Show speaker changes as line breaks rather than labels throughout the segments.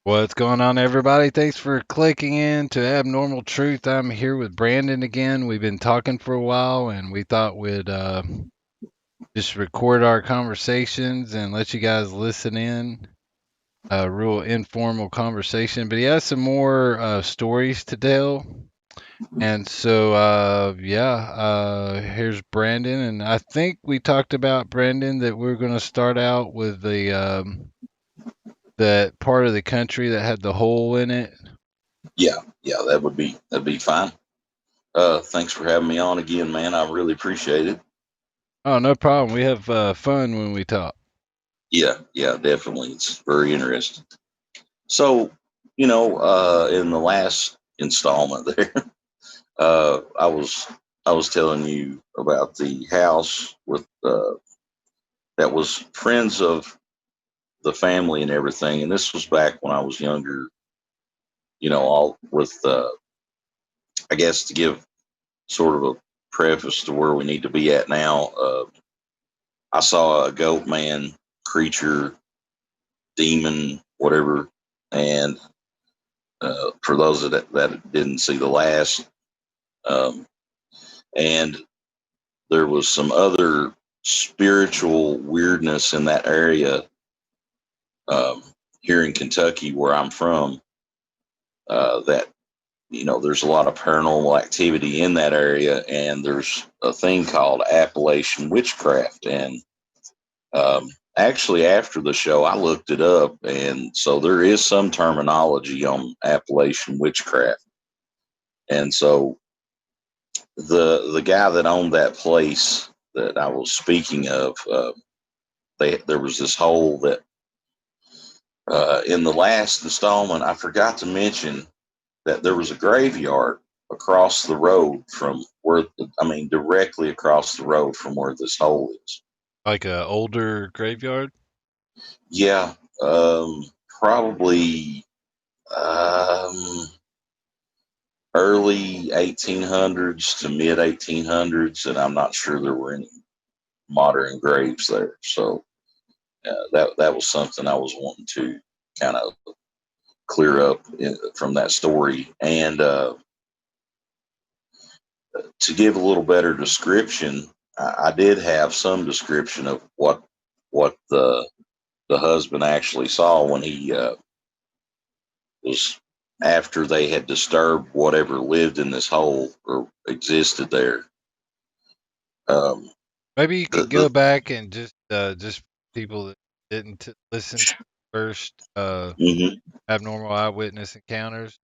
What's going on, everybody? Thanks for clicking in to Abnormal Truth. I'm here with Brandon again. We've been talking for a while, and we thought we'd just record our conversations and let you guys listen in. A real informal conversation, but he has some more stories to tell. And so, here's Brandon. And I think we talked about, Brandon, that we're going to start out with that part of the country that had the hole in it.
Yeah, that'd be fine. Thanks for having me on again, man. I really appreciate it.
Oh, no problem. We have fun when we talk.
Yeah, definitely. It's very interesting. So, in the last installment there, I was telling you about the house with that was friends of the family and everything, and this was back when I was younger. All with I guess to give sort of a preface to where we need to be at now. I saw a goat man creature, demon, whatever. And for those that didn't see the last, um, and there was some other spiritual weirdness in that area um, here in Kentucky, where I'm from. That there's a lot of paranormal activity in that area, and there's a thing called Appalachian witchcraft, and Um, actually, after the show, I looked it up, and so there is some terminology on Appalachian witchcraft. And so the guy that owned that place that I was speaking of, there was this hole that in the last installment I forgot to mention that there was a graveyard across the road from where I mean directly across the road from where this hole is.
Like a older graveyard?
Yeah, probably. Um, Early 1800s to mid 1800s, and I'm not sure there were any modern graves there. So that was something I was wanting to kind of clear up from that story, and to give a little better description, I did have some description of what the husband actually saw when he was after they had disturbed whatever lived in this hole or existed there. Um,
Maybe you
the
could go
the
back and just people that didn't listen to the first
mhm.
abnormal eyewitness encounters.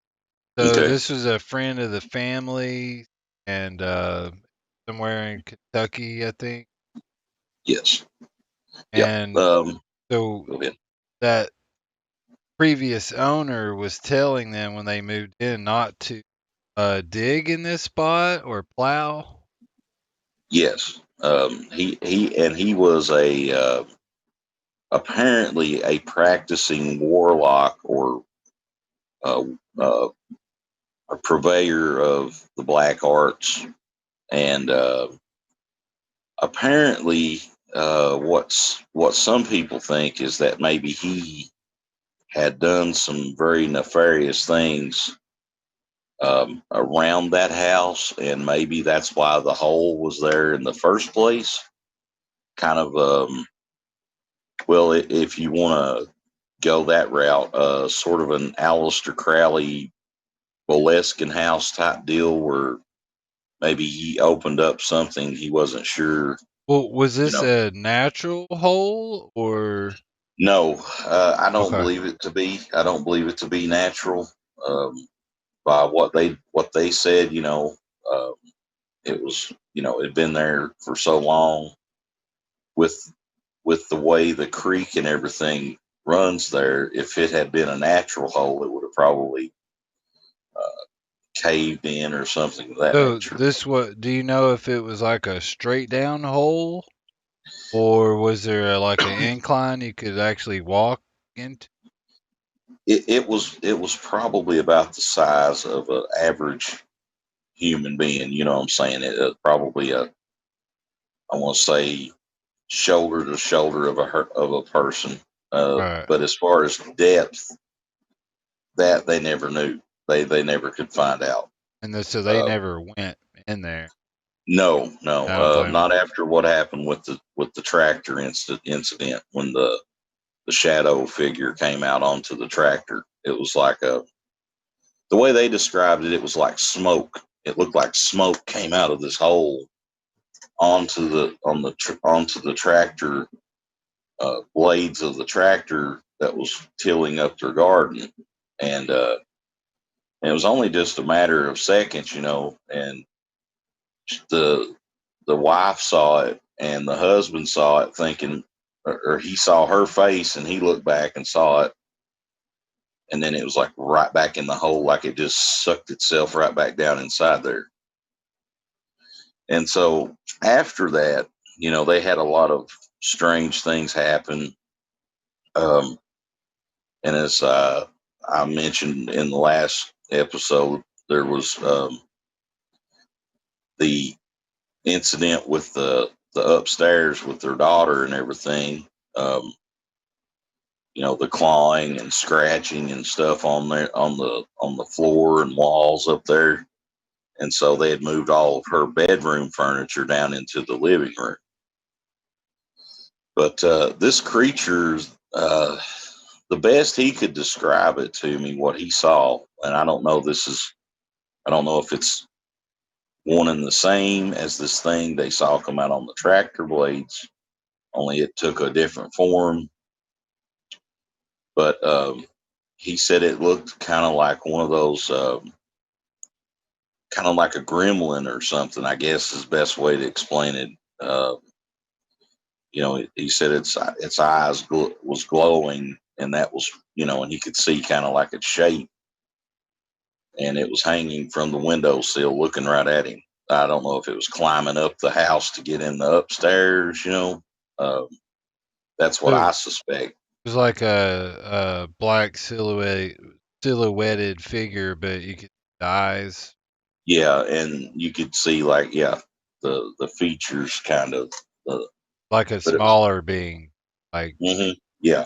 So
Okay.
this was a friend of the family, and somewhere in Kentucky, I think.
Yes. Yeah.
And so
Go ahead.
that previous owner was telling them when they moved in not to dig in this spot or plow.
Yes. He was a apparently a practicing warlock or uh, uh, a purveyor of the black arts, and apparently what some people think is that maybe he had done some very nefarious things around that house, and maybe that's why the hole was there in the first place. Kind of, well, if you want to go that route, sort of an Aleister Crowley Boleskine house type deal, where maybe he opened up something he wasn't sure.
Well, was
You
this
know,
a natural hole or
no, I don't
okay?
believe it to be. I don't believe it to be natural. By what they said, um, it was it'd been there for so long with the way the creek and everything runs there. If it had been a natural hole, it would have probably uh, caved in or something of that
So
nature.
this what do you know if it was like a straight down hole or was there like an incline you could actually walk into?
It was probably about the size of an average human being. You know what I'm saying? Probably I want to say shoulder to shoulder of a person.
Right.
But as far as depth, That they never knew. They never could find out.
And so they
Uh,
never went in there.
no, no,
I don't blame
not
them.
after what happened with the tractor incident when the shadow figure came out onto the tractor. It was like the way they described it. It was like smoke. It looked like smoke came out of this hole onto the tractor blades of the tractor that was tilling up their garden, and it was only just a matter of seconds, and the the wife saw it and the husband saw it, thinking, or he saw her face and he looked back and saw it, and then it was like right back in the hole, like it just sucked itself right back down inside there. And so after that, they had a lot of strange things happen. Um, and as I mentioned in the last episode, there was the incident with the upstairs with their daughter and everything. Um, the clawing and scratching and stuff on the floor and walls up there. And so they had moved all of her bedroom furniture down into the living room. But this creature, the best he could describe it to me, what he saw, and I don't know if it's one and the same as this thing they saw come out on the tractor blades, only it took a different form. But he said it looked kind of like one of those, kind of like a gremlin or something, I guess is the best way to explain it. He said its eyes was glowing, and that was, and he could see kind of like its shape, and it was hanging from the windowsill looking right at him. I don't know if it was climbing up the house to get in the upstairs, Uh, that's what
It
I suspect.
was like a black silhouetted figure, but you could see the eyes,
Yeah, and you could see, like, yeah, the features kind of, uh,
like a
but it was,
smaller being, like
yeah,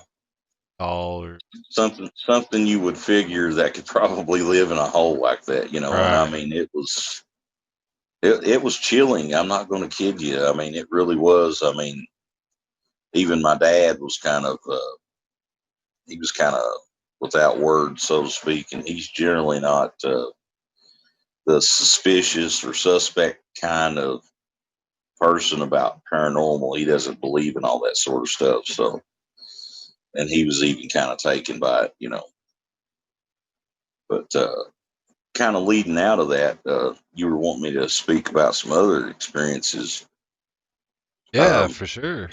tall or
something you would figure that could probably live in a hole like that, And I
right.
mean, it was chilling. I'm not going to kid you. I mean, it really was. I mean, even my dad was kind of, he was kind of without words, so to speak, and he's generally not the suspicious or suspect kind of person about paranormal. He doesn't believe in all that sort of stuff. So, and he was even kind of taken by it. But kind of leading out of that, you were wanting me to speak about some other experiences.
Yeah,
Um,
for sure.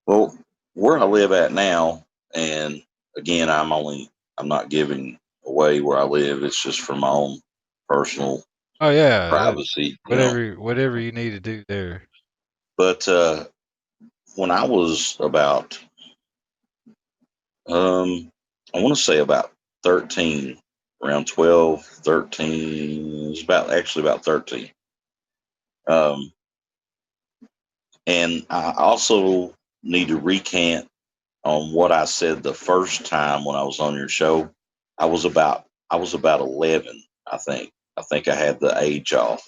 well, where I live at now, and again, I'm not giving away where I live. It's just for my own personal
Oh yeah,
privacy.
whatever you need to do there.
But when I was about, I want to say about 13, around 12, 13, it's about 13. Um, and I also need to recant on what I said the first time when I was on your show. I was about 11, I think. I think I had the age off.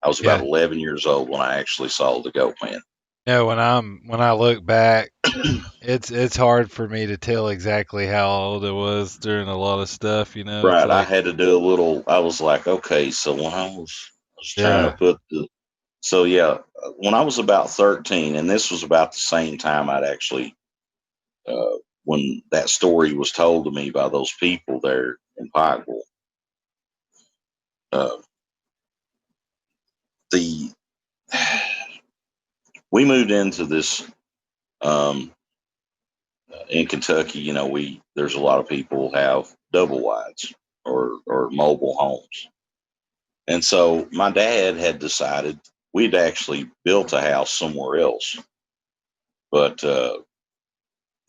I was about
Yeah.
11 years old when I actually saw the goat man.
No, when I look back, it's hard for me to tell exactly how old it was during a lot of stuff. It's
Right. I
like
had to do a little, I was like, okay, so when I was trying to
yeah,
put so yeah, when I was about 13, and this was about the same time I'd actually, when that story was told to me by those people there in Pikeville, uh, the, we moved into this, um, in Kentucky. There's a lot of people have double wides or mobile homes. And so my dad had decided we'd actually built a house somewhere else, but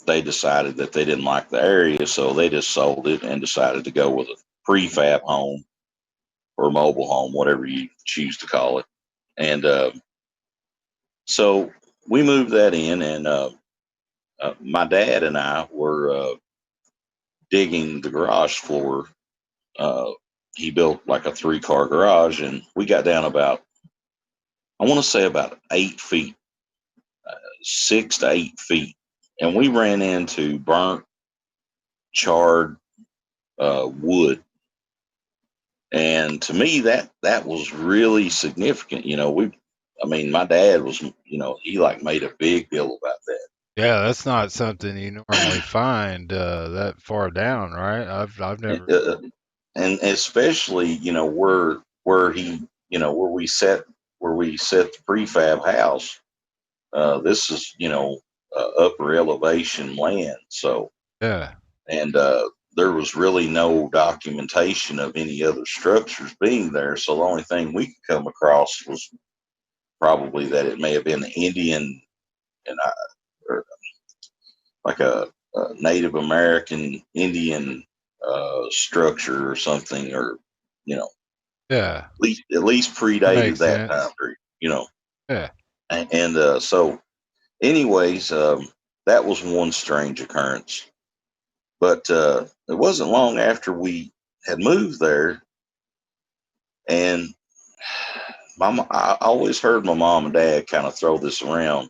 they decided that they didn't like the area, so they just sold it and decided to go with a prefab home or mobile home, whatever you choose to call it. And so we moved that in, and my dad and I were digging the garage floor. Uh, he built like a 3-car garage, and we got down about, I want to say about 8 feet, 6 to 8 feet, and we ran into burnt, charred wood. And to me, that was really significant. I mean, my dad was, he like made a big deal about that.
Yeah, that's not something you normally find that far down, right? I've
And,
never.
and especially, where he, where we set the prefab house. This is, upper elevation land. So,
Yeah,
and there was really no documentation of any other structures being there. So the only thing we could come across was probably that it may have been Indian, and or like a Native American Indian structure or something, or you know,
yeah,
at least
that
predated
makes
that time
sense.
period.
Yeah,
And so, anyways, that was one strange occurrence. But it wasn't long after we had moved there, and I always heard my mom and dad kind of throw this around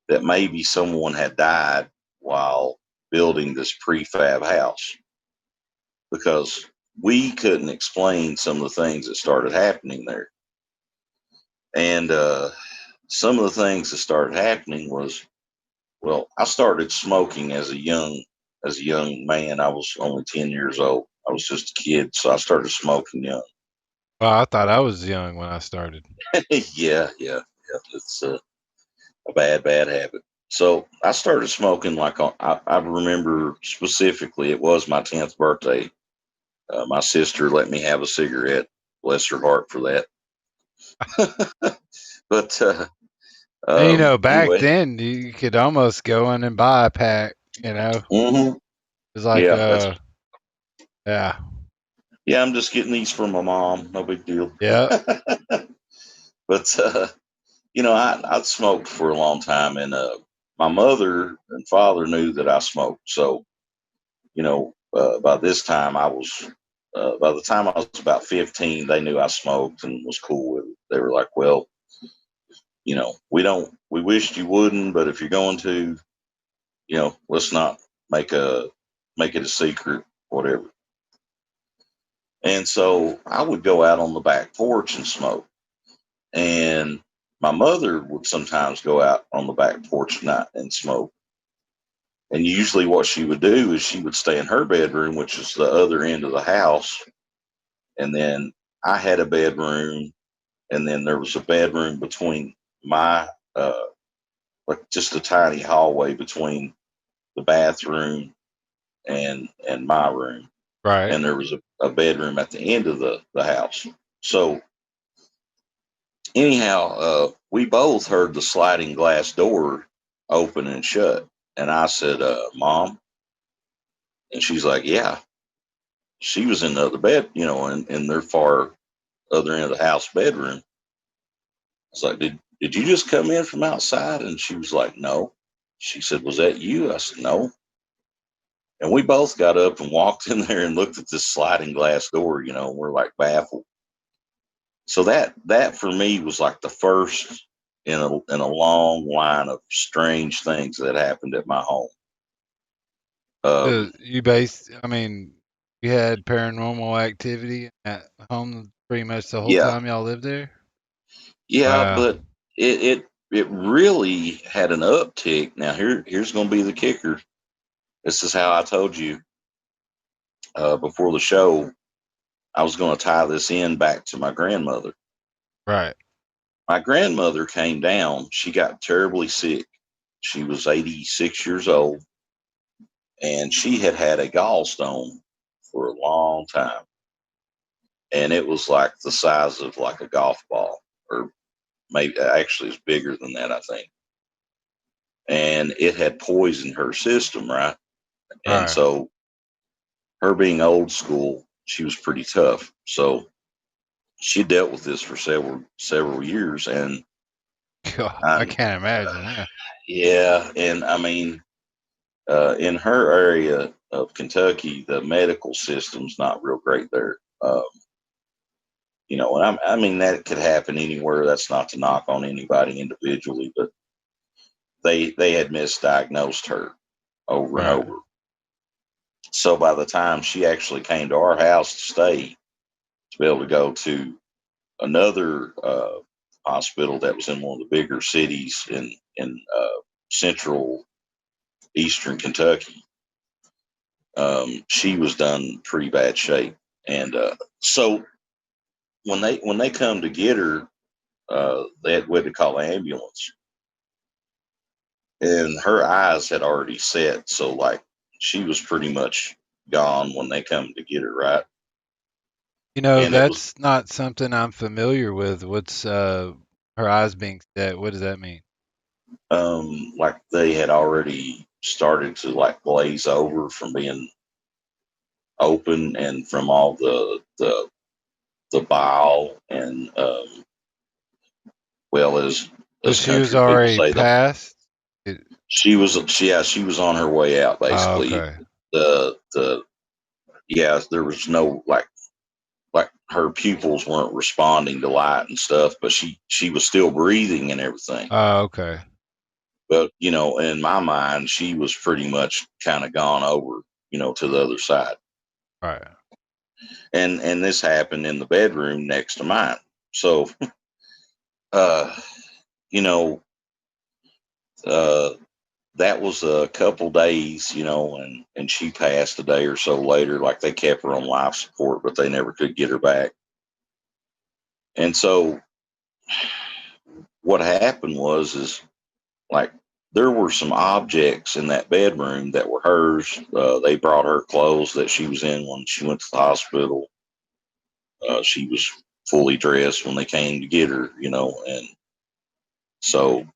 that maybe someone had died while building this prefab house, because we couldn't explain some of the things that started happening there. And some of the things that started happening was, well, I started smoking as a young man. I was only 10 years old. I was just a kid, so I started smoking young.
well, I thought I was young when I started.
Yeah, yeah, yeah. It's a bad, bad habit. So I started smoking like I remember specifically. It was my 10th birthday. My sister let me have a cigarette. Bless her heart for that. But
And back
anyway,
then you could almost go in and buy a pack.
hmm
It's like,
yeah, that's
yeah,
yeah. I'm just getting these from my mom. No big deal.
yeah,
But I smoked for a long time, and my mother and father knew that I smoked. So by this time by the time I was about 15, they knew I smoked and was cool with it. They were like, well, we wished you wouldn't, but if you're going to, let's not make a make it a secret, whatever. And so I would go out on the back porch and smoke. And my mother would sometimes go out on the back porch and smoke. And usually what she would do is she would stay in her bedroom, which is the other end of the house. And then I had a bedroom, and then there was a bedroom between my, like just a tiny hallway between the bathroom and my room.
right,
And there was a bedroom at the end of the house. So anyhow, we both heard the sliding glass door open and shut. And I said, Mom. And she's like, yeah. She was in the other bed, in their far other end of the house bedroom. I was like, did you just come in from outside? And she was like, no. She said, was that you? I said, no. And we both got up and walked in there and looked at this sliding glass door, and we're like baffled. So that for me was like the first in a long line of strange things that happened at my home.
I mean, you had paranormal activity at home pretty much the whole
Yeah,
time y'all lived there?
yeah,
Wow.
but it really had an uptick. Now here's going to be the kicker. This is how I told you before the show. I was going to tie this in back to my grandmother.
Right.
My grandmother came down. She got terribly sick. She was 86 years old, and she had had a gallstone for a long time. And it was like the size of like a golf ball, or maybe actually it's bigger than that, I think. And it had poisoned her system, right? And
Right.
so, her being old school, she was pretty tough. So she dealt with this for several years. And
God, I
I,
can't imagine that.
yeah, and I mean, in her area, of Kentucky, the medical system's not real great there. And I mean that could happen anywhere. That's not to knock on anybody individually, but they had misdiagnosed her over and
Right.
over. So by the time she actually came to our house to stay, to be able to go to another hospital that was in one of the bigger cities in central eastern Kentucky, she was done pretty bad shape. And so when they come to get her, they had to call an ambulance, and her eyes had already set. So like she was pretty much gone when they come to get her, right? And it was
That's not something I'm familiar with. What's her eyes being set? What does that mean?
like they had already started to like glaze over from being open and from all the bile and well
So
as
she was
country people
already
say,
passed? It,
she was on her way out
oh,
basically.
okay.
The Yeah, there was no like her pupils weren't responding to light and stuff, but she was still breathing and everything.
Oh, okay.
But in my mind, she was pretty much kind of gone over, to the other side.
Right.
And this happened in the bedroom next to mine. So, uh, you know, uh, that was a couple days, and she passed a day or so later. Like they kept her on life support, but they never could get her back. And so what happened is like there were some objects in that bedroom that were hers. They brought her clothes that she was in when she went to the hospital. She was fully dressed when they came to get her, and so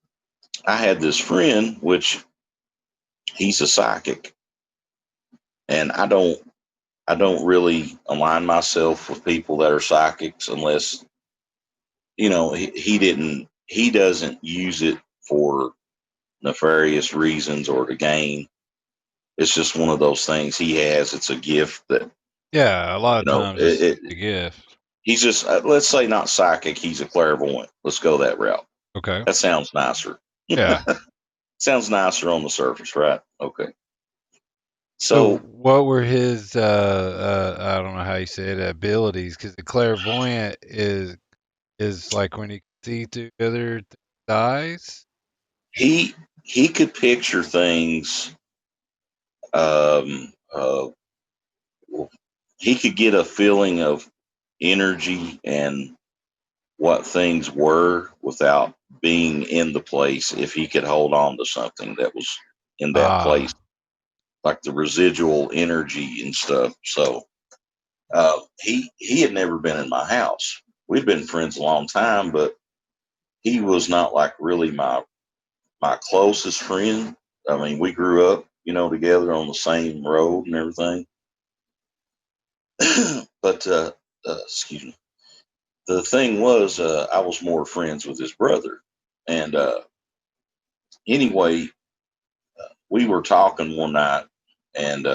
I had this friend, which he's a psychic, and I don't really align myself with people that are psychics unless he doesn't use it for nefarious reasons or to gain. It's just one of those things he has. It's a gift that
Yeah, a lot of times it's
it
a gift.
he's just let's say not psychic. He's a clairvoyant. Let's go that route.
Okay.
That sounds nicer.
Yeah.
Sounds nicer on the surface, right? Okay.
So
So
what were his I don't know how you say it, abilities? Because the clairvoyant is like when you see through other eyes.
he he could picture things. Um, uh, he could get a feeling of energy and what things were without being in the place if he could hold on to something that was in that place,
Ah,
like the residual energy and stuff. So he had never been in my house. We'd been friends a long time, but he was not like really my closest friend. I mean, we grew up, together on the same road and everything. But excuse me. The thing was, I was more friends with his brother, and anyway, we were talking one night, and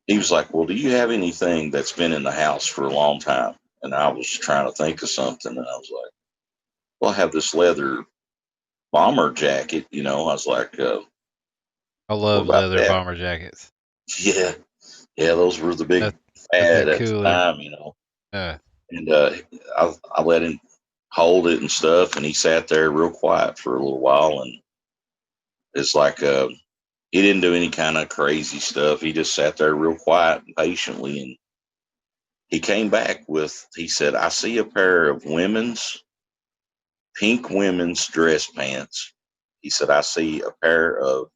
he was like, "Well, do you have anything that's been in the house for a long time?" And I was trying to think of something, and I was like, "Well, I have this leather bomber jacket." I was like,
I
"What
love
about
leather
that?"
bomber jackets.
Yeah, yeah, those were the big
That
fad
nothing
at the
cooler.
time.
Yeah.
And I let him hold it and stuff, and he sat there real quiet for a little while, and it's like he didn't do any kind of crazy stuff. He just sat there real quiet and patiently, and he came back with, he said, "I see a pair of pink women's dress pants." He said, "I see a pair of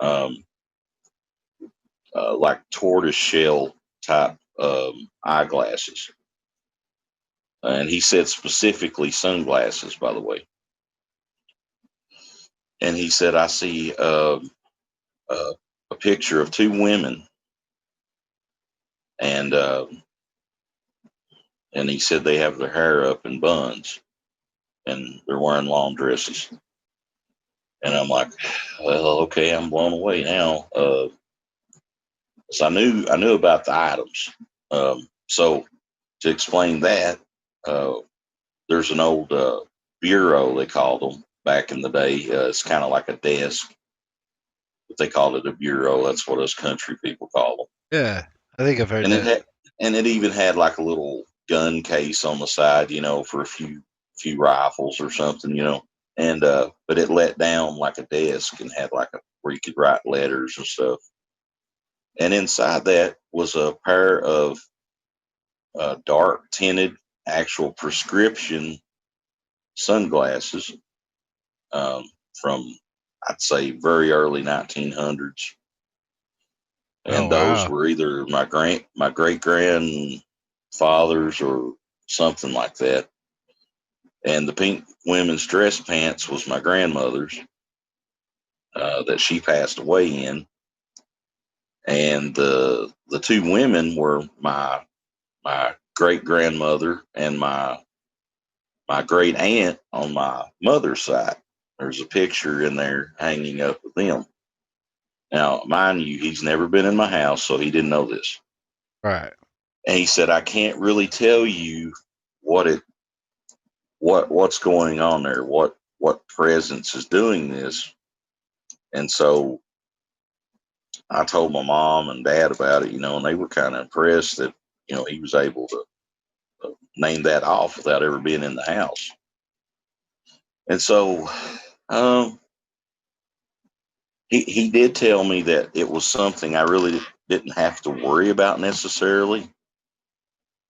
um, like tortoise shell type eyeglasses." And he said specifically sunglasses, by the way. And he said, "I see uh, a picture of two women, and and he said they have their hair up in buns and they're wearing long dresses." And I'm like, "Well, okay, I'm blown away now." So I knew about the items. So to explain that, uh, there's an old bureau, they called them back in the day. It's kind of like a desk, but they called it a bureau. That's what us country people call them.
Yeah, I think I've heard
And
that.
it even had like a little gun case on the side, for a few rifles or something, And but it let down like a desk and had like a where you could write letters and stuff. And inside that was a pair of dark tinted actual prescription sunglasses, um, from, I'd say, very early 1900s.
Oh
And those
wow.
were either my great grandfathers or something like that. And the pink women's dress pants was my grandmother's, that she passed away in. And the two women were my great grandmother and my great aunt on my mother's side. There's a picture in there hanging up with them. Now, mind you, he's never been in my house, so he didn't know this.
Right.
And he said, I can't really tell you what it what's going on there, what presence is doing this. And so I told my mom and dad about it, and they were kind of impressed that, he was able to name that off without ever being in the house. And so, um, he did tell me that it was something I really didn't have to worry about necessarily,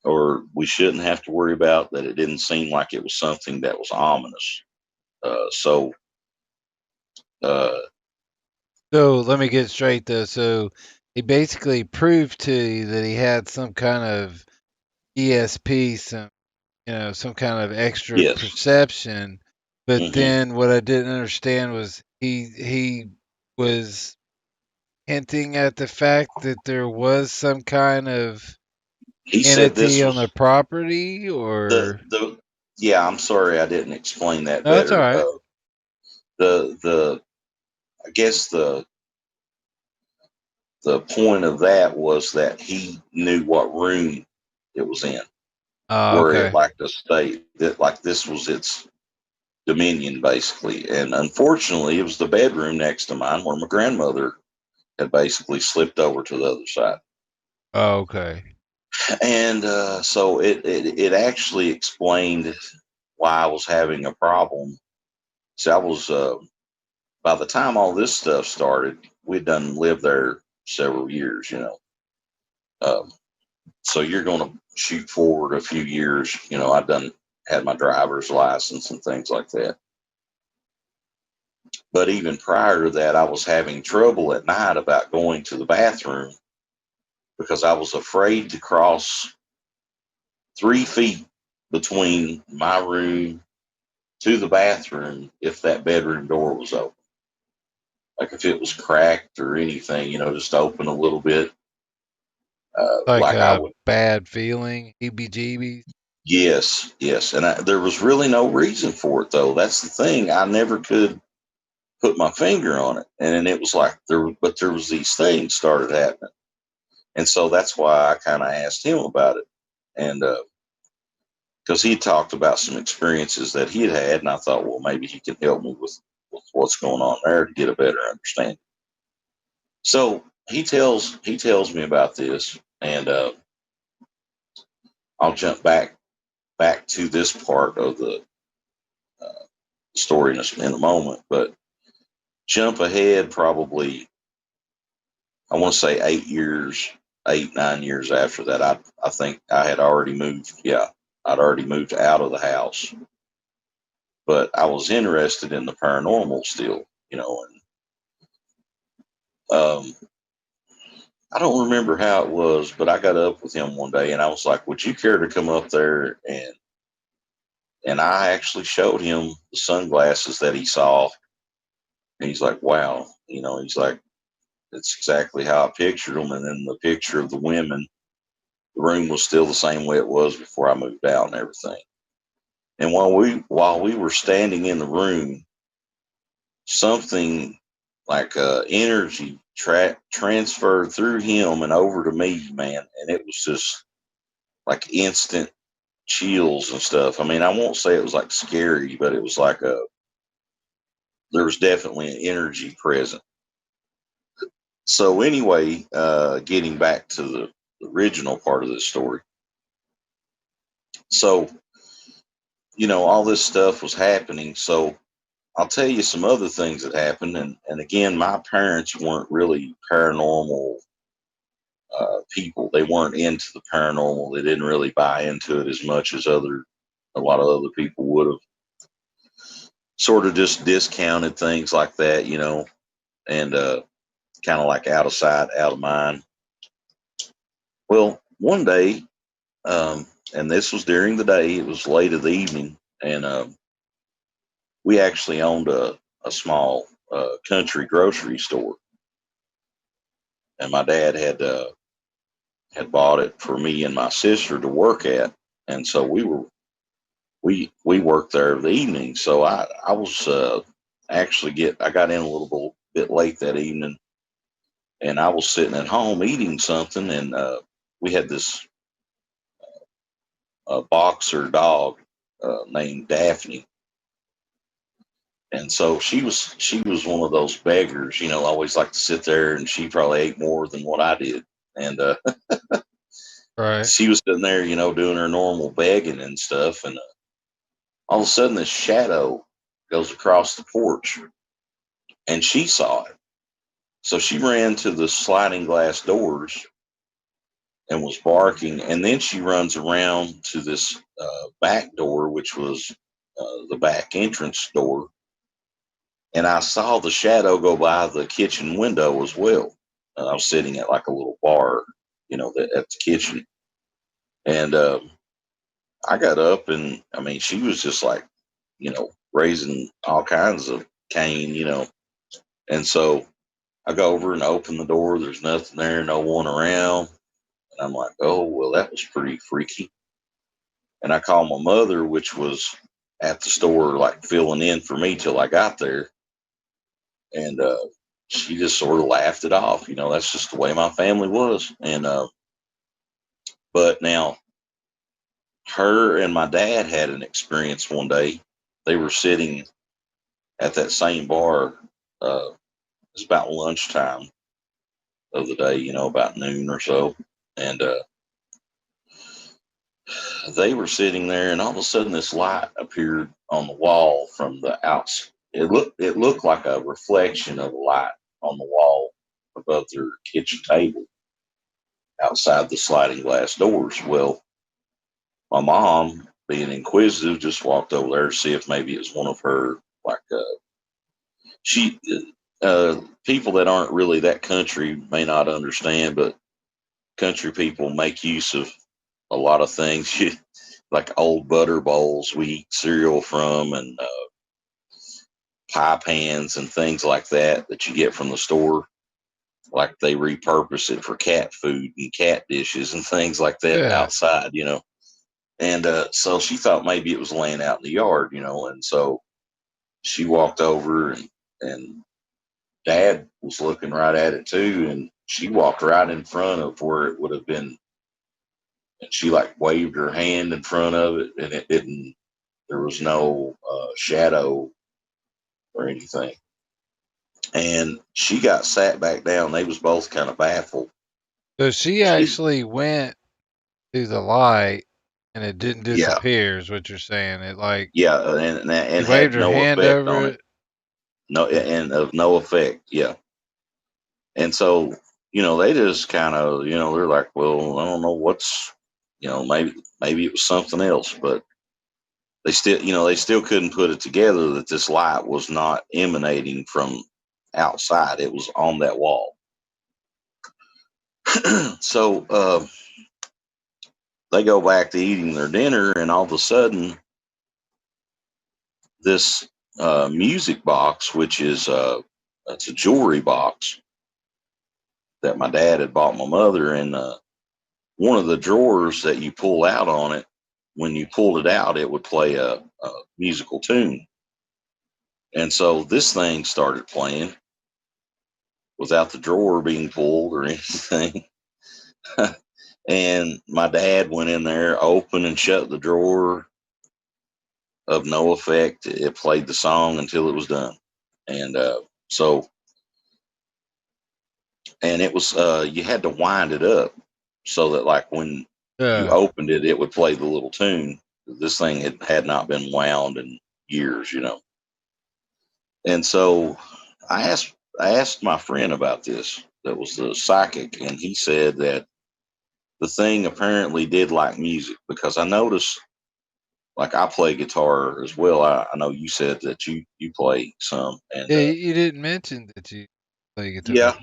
or we shouldn't have to worry about, that it didn't seem like it was something that was ominous. So, uh,
So let me get straight though. So he basically proved to you that he had some kind of ESP, some kind of extra
yes.
perception. But
Hmm.
then what I didn't understand was he was hinting at the fact that there was some kind of
He said
entity
this
on the
was
property, or
the yeah. I'm sorry I didn't explain that
no, that's all
better.
right.
The I guess the point of that was that he knew what room it was in,
Oh,
where it
okay.
liked to stay. That like this was its dominion basically. And unfortunately, it was the bedroom next to mine where my grandmother had basically slipped over to the other side.
Oh, okay.
And so it actually explained why I was having a problem. So I was, by the time all this stuff started, we'd done lived there several years. Um, so you're going to shoot forward a few years. I'd done had my driver's license and things like that. But even prior to that, I was having trouble at night about going to the bathroom because I was afraid to cross 3 feet between my room to the bathroom if that bedroom door was open. Like if it was cracked or anything, just open a little bit.
Like
Like I
a
would,
bad feeling, heebie-jeebies.
yes, yes. And there was really no reason for it, though. That's the thing. I never could put my finger on it. And then it was like but there was these things started happening. And so that's why I kind of asked him about it. And because he talked about some experiences that he had had, and I thought, well, maybe he can help me with what's going on there to get a better understanding. So he tells me about this, and I'll jump back to this part of the story in a moment, but jump ahead probably, I want to say 8 years, 8 9 years after that. I think I had already moved. Yeah, I'd already moved out of the house, but I was interested in the paranormal still, and I don't remember how it was, but I got up with him one day and I was like, "Would you care to come up there?" And I actually showed him the sunglasses that he saw, and he's like, "Wow," he's like, "It's exactly how I pictured them." And then the picture of the women, the room was still the same way it was before I moved out and everything. And while we were standing in the room, something like energy transferred through him and over to me, man. And it was just like instant chills and stuff. I mean, I won't say it was like scary, but it was like there was definitely an energy present. So anyway, getting back to the original part of this story. So, all this stuff was happening. So I'll tell you some other things that happened. And again, my parents weren't really paranormal people. They weren't into the paranormal. They didn't really buy into it as much as a lot of other people would have. Sort of just discounted things like that, and kind of like out of sight, out of mind. Well, one day, and this was during the day, it was late of the evening, and we actually owned a small country grocery store, and my dad had bought it for me and my sister to work at, and so we worked there the evening. So I was actually I got in a little bit late that evening, and I was sitting at home eating something, and we had this boxer dog named Daphne, and so she was one of those beggars, always like to sit there, and she probably ate more than what I did, and
Right.
she was sitting there, doing her normal begging and stuff, and all of a sudden this shadow goes across the porch, and she saw it, so she ran to the sliding glass doors and was barking. And then she runs around to this back door, which was the back entrance door. And I saw the shadow go by the kitchen window as well. I was sitting at like a little bar, at the kitchen. And I got up, and I mean, she was just like, raising all kinds of Cain, And so I go over and open the door. There's nothing there, no one around. And I'm like, oh, well, that was pretty freaky. And I called my mother, which was at the store, like filling in for me till I got there. And she just sort of laughed it off. That's just the way my family was. And, but now her and my dad had an experience one day. They were sitting at that same bar. It's about lunchtime of the day, about noon or so. And they were sitting there, and all of a sudden this light appeared on the wall from the outs. It looked like a reflection of a light on the wall above their kitchen table outside the sliding glass doors. Well, my mom, being inquisitive, just walked over there to see if maybe it was one of her, like she people that aren't really that country may not understand, but country people make use of a lot of things. Like old butter bowls we eat cereal from, and pie pans and things like that you get from the store. Like they repurpose it for cat food and cat dishes and things like that
Yeah.
outside. And so she thought maybe it was laying out in the yard. And so she walked over, and Dad was looking right at it too, and she walked right in front of where it would have been, and she like waved her hand in front of it, and it didn't. There was no shadow or anything. And she got sat back down. They was both kind of baffled.
So she
She,
actually went to the light and it didn't
yeah,
disappear, is what you're saying. It like
yeah,
she
and
waved
had
her
no
hand
effect
over
on it.
it.
No, and of no effect. Yeah. And so, they just kind of, they're like, well, I don't know what's, maybe it was something else, but they still couldn't put it together that this light was not emanating from outside. It was on that wall. So they go back to eating their dinner, and all of a sudden, this music box, which is it's a jewelry box that my dad had bought my mother, and one of the drawers that you pull out on it, when you pulled it out, it would play a musical tune. And so this thing started playing, without the drawer being pulled or anything. And my dad went in there, opened and shut the drawer, of no effect. It played the song until it was done. And so, and it was, you had to wind it up so that, like, when you
Yeah.
opened it, it would play the little tune. This thing had not been wound in years. And so I asked my friend about this, that was the psychic, and he said that the thing apparently did like music, because I noticed, like, I play guitar as well. I know you said that you play some, and
Yeah, you didn't mention that you play guitar.
yeah,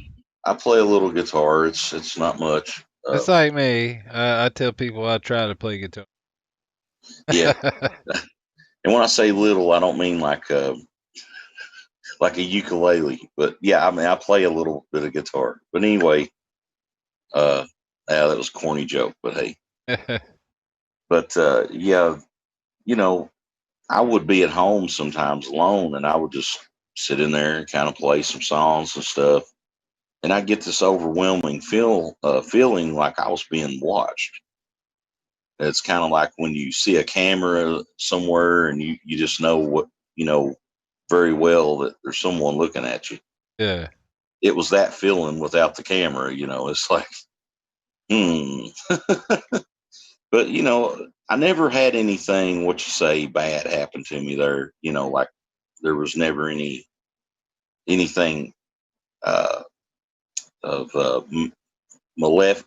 I play a little guitar. It's not much.
It's like me. I tell people I try to play guitar.
Yeah, and when I say little, I don't mean like a ukulele, but yeah, I mean I play a little bit of guitar. But anyway, uh, yeah, that was a corny joke, but hey, but yeah, you know, I would be at home sometimes alone, and I would just sit in there and kind of play some songs and stuff, and I get this overwhelming feeling like I was being watched. It's kind of like when you see a camera somewhere, and you just know you know very well that there's someone looking at you.
Yeah.
It was that feeling without the camera. It's like, hmm. But I never had anything, what you say, bad happen to me there. Like, there was never anything uh, of malef-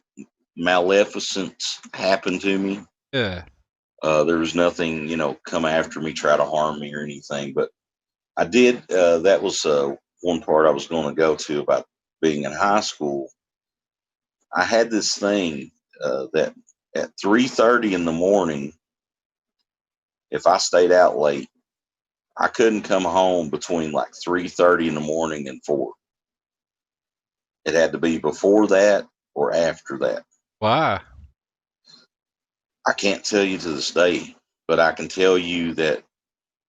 maleficence happen to me.
Yeah.
There was nothing, come after me, try to harm me or anything. But I did. That was one part I was going to go to about being in high school. I had this thing that at 3:30 in the morning, if I stayed out late, I couldn't come home between like 3:30 in the morning and 4. It had to be before that or after that.
Why?
I can't tell you to this day, but I can tell you that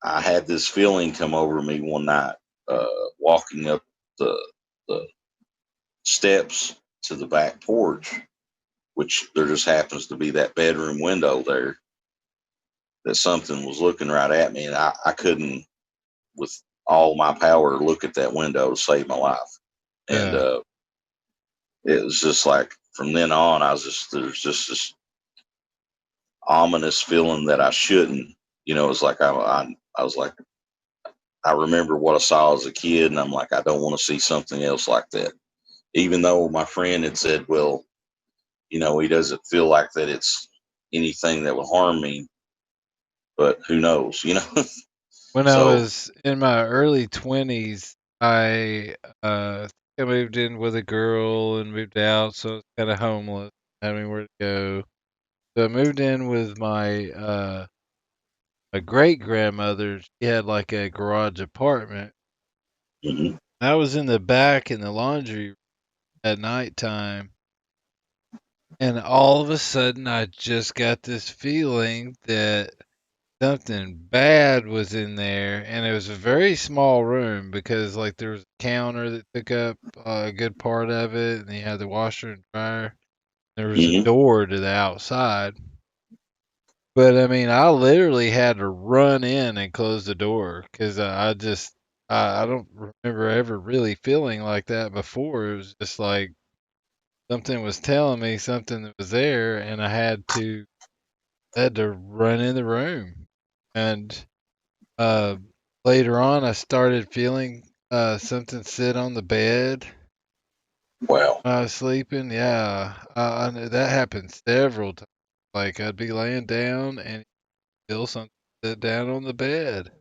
I had this feeling come over me one night, uh, walking up the the steps to the back porch, which there just happens to be that bedroom window there, that something was looking right at me, and I couldn't, with all my power, look at that window to save my life. And
Yeah.
it was just like, from then on, there's just this ominous feeling that I shouldn't. It's like I was like, I remember what I saw as a kid, and I'm like, I don't want to see something else like that. Even though my friend had said, well, he doesn't feel like that it's anything that would harm me, but who knows?
When I
So,
was in my early 20s, I moved in with a girl and moved out, so I was kind of homeless, having nowhere to go. So I moved in with my great grandmother. She had like a garage apartment.
mhm,
I was in the back in the laundry at nighttime, and all of a sudden I just got this feeling that something bad was in there, and it was a very small room because like there was a counter that took up a good part of it, and you had the washer and dryer. There was a
mhm.
door to the outside. But I mean, I literally had to run in and close the door because I don't remember ever really feeling like that before. It was just like something was telling me something that was there, and I had to run in the room. And uh, later on, I started feeling something sit on the bed
Wow.
when I was sleeping. Yeah, I know that happened several times. Like I'd be laying down and feel something sit down on the bed.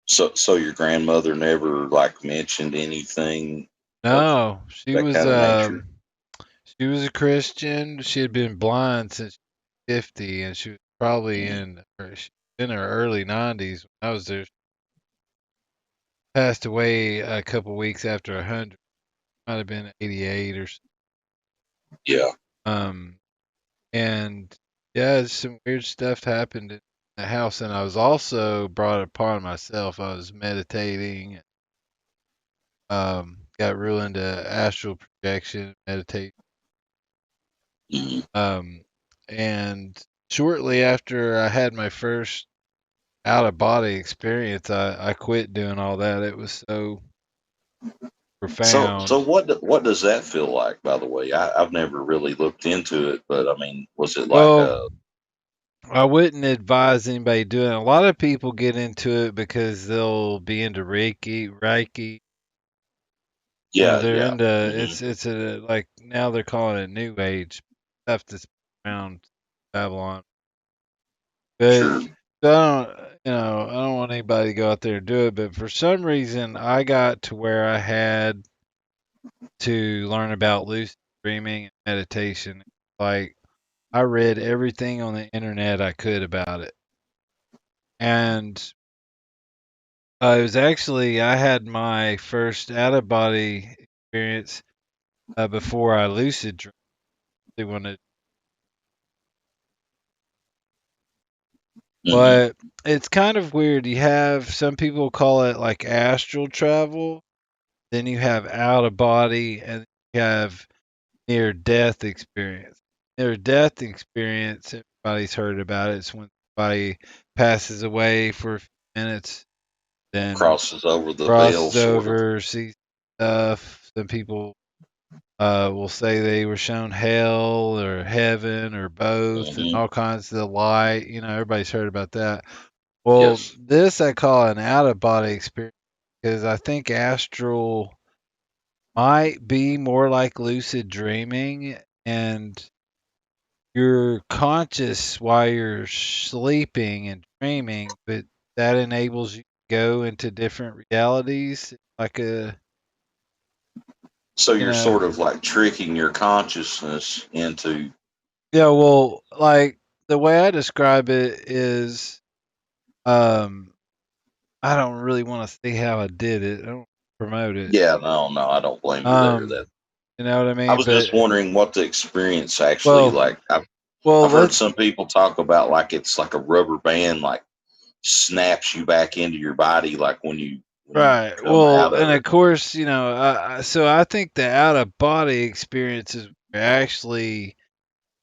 So your grandmother never, like, mentioned anything of
No,
that kind of nature?
she was a Christian. She had been blind since she was 50, and she was probably
Mhm.
in her early 90s when I was there. She passed away a couple weeks after 100. Might have been 88 or
Yeah.
um and yeah, some weird stuff happened in the house, and I was also brought upon myself. I was meditating, got real into astral projection, meditation.
Mhm.
Um, and shortly after I had my first out of body experience, I quit doing all that. It was so
So
profound.
what does that feel like? By the way, I've never really looked into it, but I mean, was it like
Well,
a
I wouldn't advise anybody doing it. A lot of people get into it because they'll be into Reiki.
yeah,
They're
yeah,
into
hmm,
it's a like now they're calling it new age stuff that's around Babylon. But
sure,
so I don't want anybody to go out there and do it. But for some reason, I got to where I had to learn about lucid dreaming and meditation. Like I read everything on the internet I could about it, and it was actually I had my first out of body experience before I lucid dreamed. They wanted,
hmm,
but it's kind of weird. You have some people call it like astral travel, then you have out of body, and you have near death experience. Near death experience, everybody's heard about it. It's when somebody passes away for a few minutes, then
crosses over the veil,
crosses
sort of.
over, sees stuff. Some people will say they were shown hell or heaven or both and
Hmm.
all kinds of light. Everybody's heard about that. Well,
Yes.
this I call an out of body experience because I think astral might be more like lucid dreaming, and you're conscious while you're sleeping and dreaming, but that enables you to go into different realities. Like
So
you
you're
know,
sort of like tricking your consciousness into,
yeah, well, like the way I describe it is, um, I don't really want to see how I did it. I don't promote it.
yeah, no, no, I don't blame you there.
Um,
That
you know what I
I
mean?
was
But
just wondering what the experience actually
well,
like. I've
well,
heard
let's
some people talk about like it's like a rubber band, like snaps you back into your body, like when you
right.
come
Well,
out
and
of it.
of course, so I think the out of body experiences actually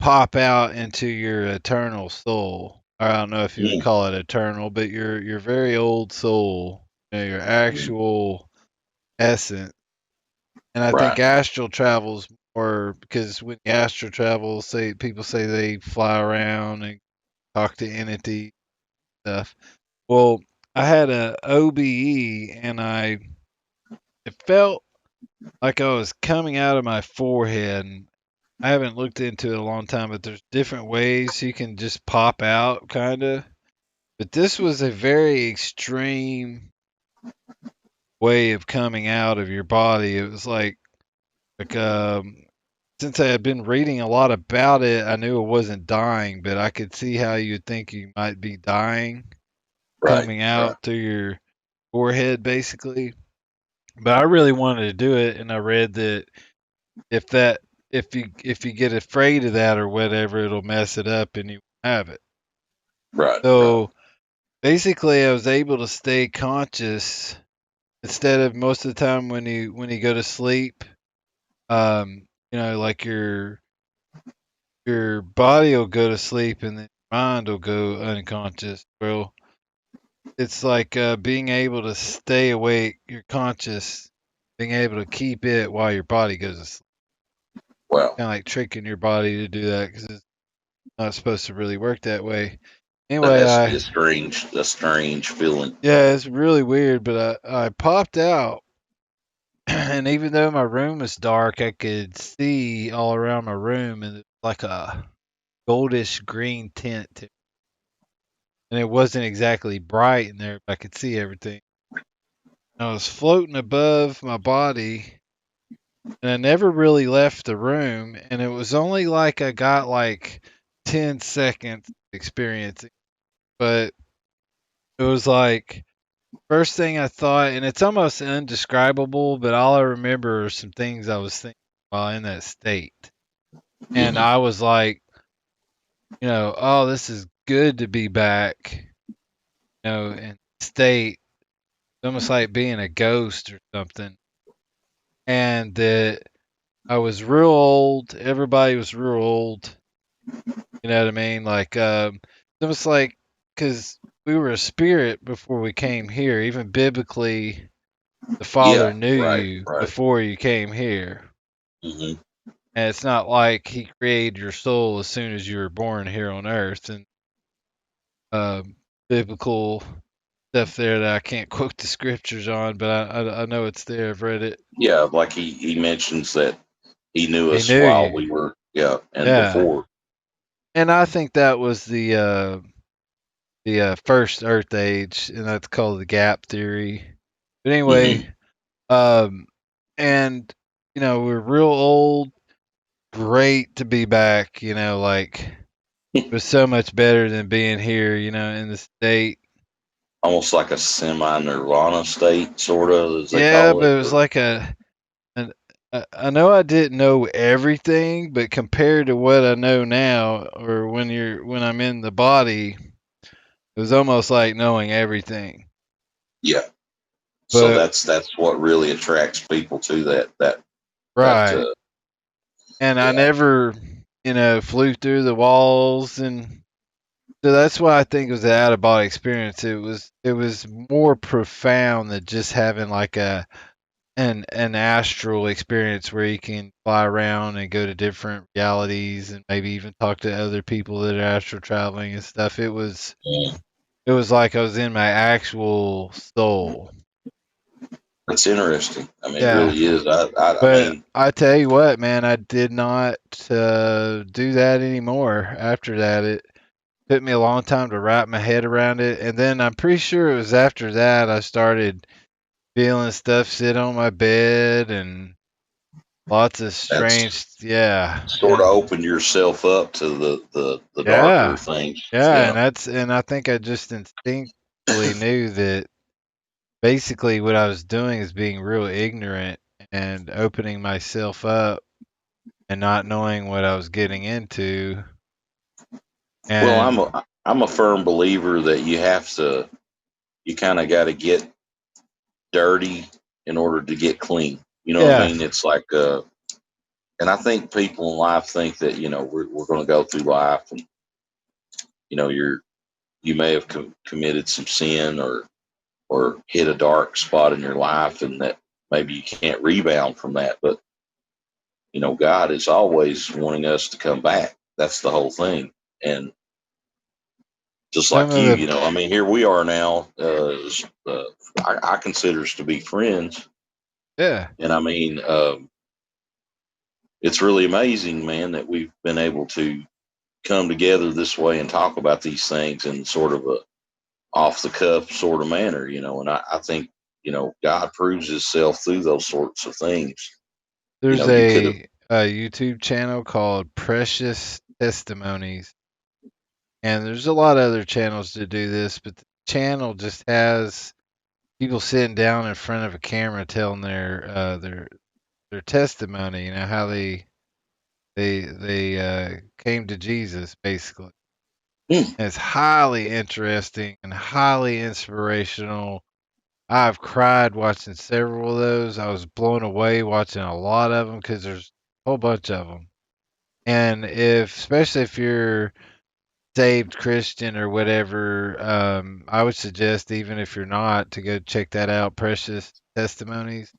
pop out into your eternal soul. Or I don't know if you would
Mm,
call it eternal, but your very old soul, your
mm,
actual essence. And I think
right,
astral travels more because when you astral travel, say people say they fly around and talk to entity stuff. Well, I had a OBE and it felt like I was coming out of my forehead. And I haven't looked into it in a long time, but there's different ways you can just pop out, kind of. But this was a very extreme way of coming out of your body. It was like since I had been reading a lot about it, I knew I wasn't dying, but I could see how you'd think you might be dying
right,
coming
right,
out through your forehead, basically. But I really wanted to do it, and I read that if that if you get afraid of that or whatever, it'll mess it up and you won't have it.
right, right.
So basically, I was able to stay conscious instead of most of the time when you go to sleep. Like your body will go to sleep and then your mind will go unconscious. Well, it's like being able to stay awake, you're conscious, being able to keep it while your body goes to sleep.
Well,
Kind of like tricking your body to do that because it's not supposed to really work that way.
that
Anyway,
has to be a strange feeling.
yeah, it's really weird, but I popped out, and even though my room was dark, I could see all around my room, and it's like a goldish green tint to and it wasn't exactly bright in there, but I could see everything. I was floating above my body, and I never really left the room. And it was only like I got like 10 seconds experiencing, but it was like first thing I thought, and it's almost indescribable, but all I remember are some things I was thinking while in that state. And
Hmm.
I was like, oh, this is good to be back, in state. It's almost like being a ghost or something. and that I was real old. Everybody was real old. You know what I mean? Like, it was like, because we were a spirit before we came here. Even biblically, the Father
Yeah,
knew
right,
you
right.
before you came here.
Hmm.
And it's not like He created your soul as soon as you were born here on earth. And um, biblical stuff there that I can't quote the scriptures on, but I know it's there. I've read it.
Yeah, like he mentions that he knew
He
us
knew
while
you.
we were, yeah, and
Yeah.
before.
And I think that was the first Earth age, and that's called the gap theory. But
Hmm.
anyway, um, and we're real old. Great to be back. Like it was so much better than being here. In the state.
Almost like a semi-nirvana state, sort of, as they
Yeah,
call
but
it.
it was
Or
like I know I didn't know everything, but compared to what I know now, or when I'm in the body, it was almost like knowing everything.
yeah, so
But
that's what really attracts people to that.
right, and I
Yeah.
never, flew through the walls, and so that's why I think it was an out of body experience. It was more profound than just having like an astral experience where you can fly around and go to different realities and maybe even talk to other people that are astral traveling and stuff.
Mm.
It was like I was in my actual soul.
That's interesting. I mean, it
Yeah.
really is. I
But
mean,
I tell you what, man, I did not do that anymore after that. It took me a long time to wrap my head around it. And then I'm pretty sure it was after that I started feeling stuff sit on my bed and lots of
that's
strange, yeah.
sort of
And
opened yourself up to the darker
yeah.
things.
Yeah,
Yeah.
and I think I just instinctively knew that basically what I was doing is being real ignorant and opening myself up and not knowing what I was getting into.
Well,
And
I'm a firm believer that you kind of got to get dirty in order to get clean. You know what I
yeah,
mean? It's like, and I think people in life think that we're going to go through life, and you may have committed some sin or hit a dark spot in your life, and that maybe you can't rebound from that. But God is always wanting us to come back. That's the whole thing. And just
some
like
of
you,
the
I mean, here we are now. I consider us to be friends,
yeah,
and I mean, it's really amazing, man, that we've been able to come together this way and talk about these things in sort of a off the cuff sort of manner, and I think God proves Himself through those sorts of things.
there's
You could have,
a YouTube channel called Precious Testimonies, and there's a lot of other channels that do this, but the channel just has people sitting down in front of a camera telling their testimony, how they came to Jesus basically.
hmm,
And it's highly interesting and highly inspirational. I've cried watching several of those. I was blown away watching a lot of them because there's a whole bunch of them. And especially if you're saved Christian or whatever, I would suggest even if you're not to go check that out. Precious Testimonies.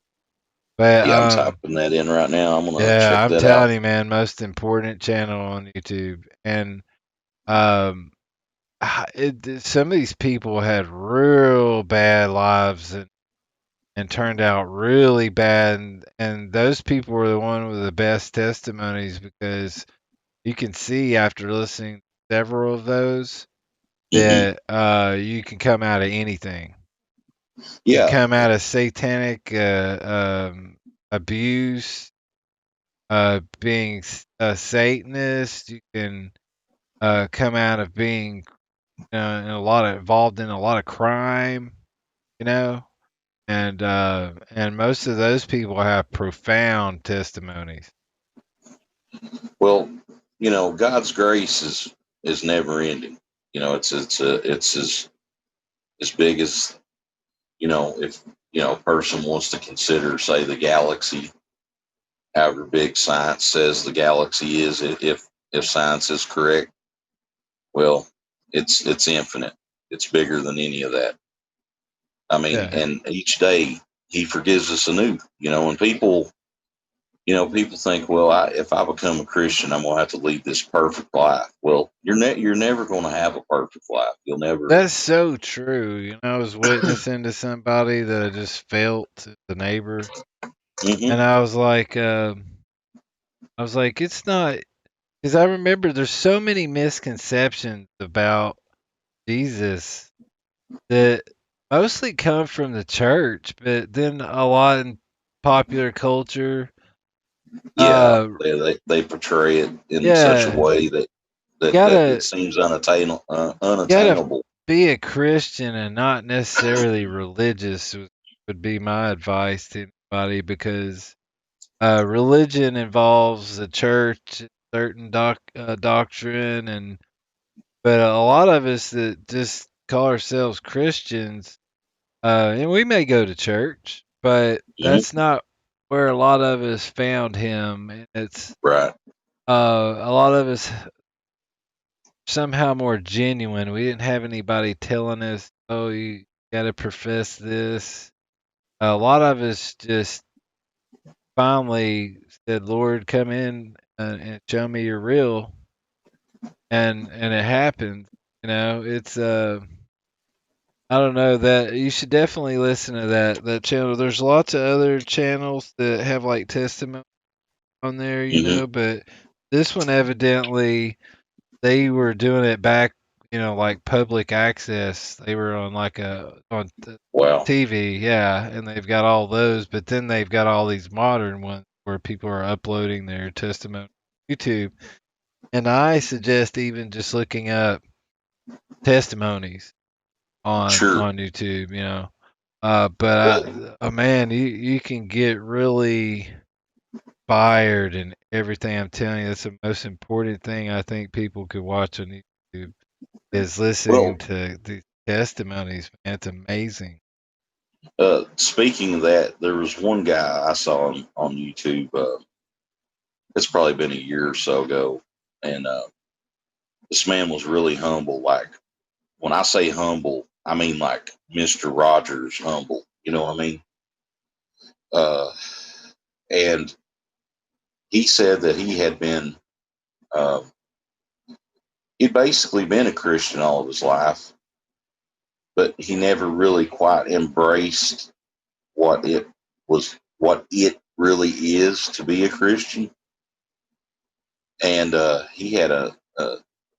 But
yeah, I'm typing that in right now. I'm gonna
yeah,
check
I'm
that out.
telling you, man, most important channel on YouTube. And um, some of these people had real bad lives and turned out really bad, and those people were the one with the best testimonies because you can see after listening to several of those
Hmm.
that you can come out of anything. You can
Yeah.
come out of satanic abuse, being a Satanist. You can come out of being involved in a lot of crime, you know, and most of those people have profound testimonies.
Well, God's grace is never ending. It's as big as if a person wants to consider, say, the galaxy. however big science says the galaxy is, if science is correct, well, it's infinite. It's bigger than any of that. I mean,
Yeah.
and each day he forgives us anew. And people think, well, if I become a Christian, I'm gonna have to lead this perfect life. Well, you're never going to have a perfect life. You'll never.
That's so true. I was witnessing to somebody that I just felt the neighbor,
Hmm.
and I was like, it's not because I remember there's so many misconceptions about Jesus that mostly come from the church, but then a lot in popular culture.
Yeah,
Uh,
they portray it in such a
yeah,
way that it
gotta
seems
gotta
unattainable.
be a Christian and not necessarily religious would be my advice to anybody because religion involves the church, certain doctrine, but a lot of us that just call ourselves Christians, and we may go to church, but
Hmm.
that's not where a lot of us found him. And it's
Right.
a lot of us somehow more genuine. We didn't have anybody telling us, "Oh, you got to profess this." A lot of us just finally said, "Lord, come in and show me you're real," and it happened. It's I don't know that you should definitely listen to that channel. There's lots of other channels that have like testimony on there,
Hmm.
but this one evidently they were doing it back, like public access. They were on like on
Wow.
TV, yeah, and they've got all those, but then they've got all these modern ones where people are uploading their testimony to YouTube. And I suggest even just looking up testimonies on
Sure.
YouTube, but
Well,
man, you can get really fired and everything. I'm telling you, that's the most important thing I think people could watch on YouTube is listening
well.
to the testimonies, man. It's amazing.
Speaking of that, there was one guy I saw on YouTube. It's probably been a year or so ago, and this man was really humble. Like when I say humble, I mean like Mister Rogers humble. You know what I mean? Uh, and he said that he had been, uh, he'd basically been a Christian all of his life, but he never really quite embraced what it really is to be a Christian. And he had a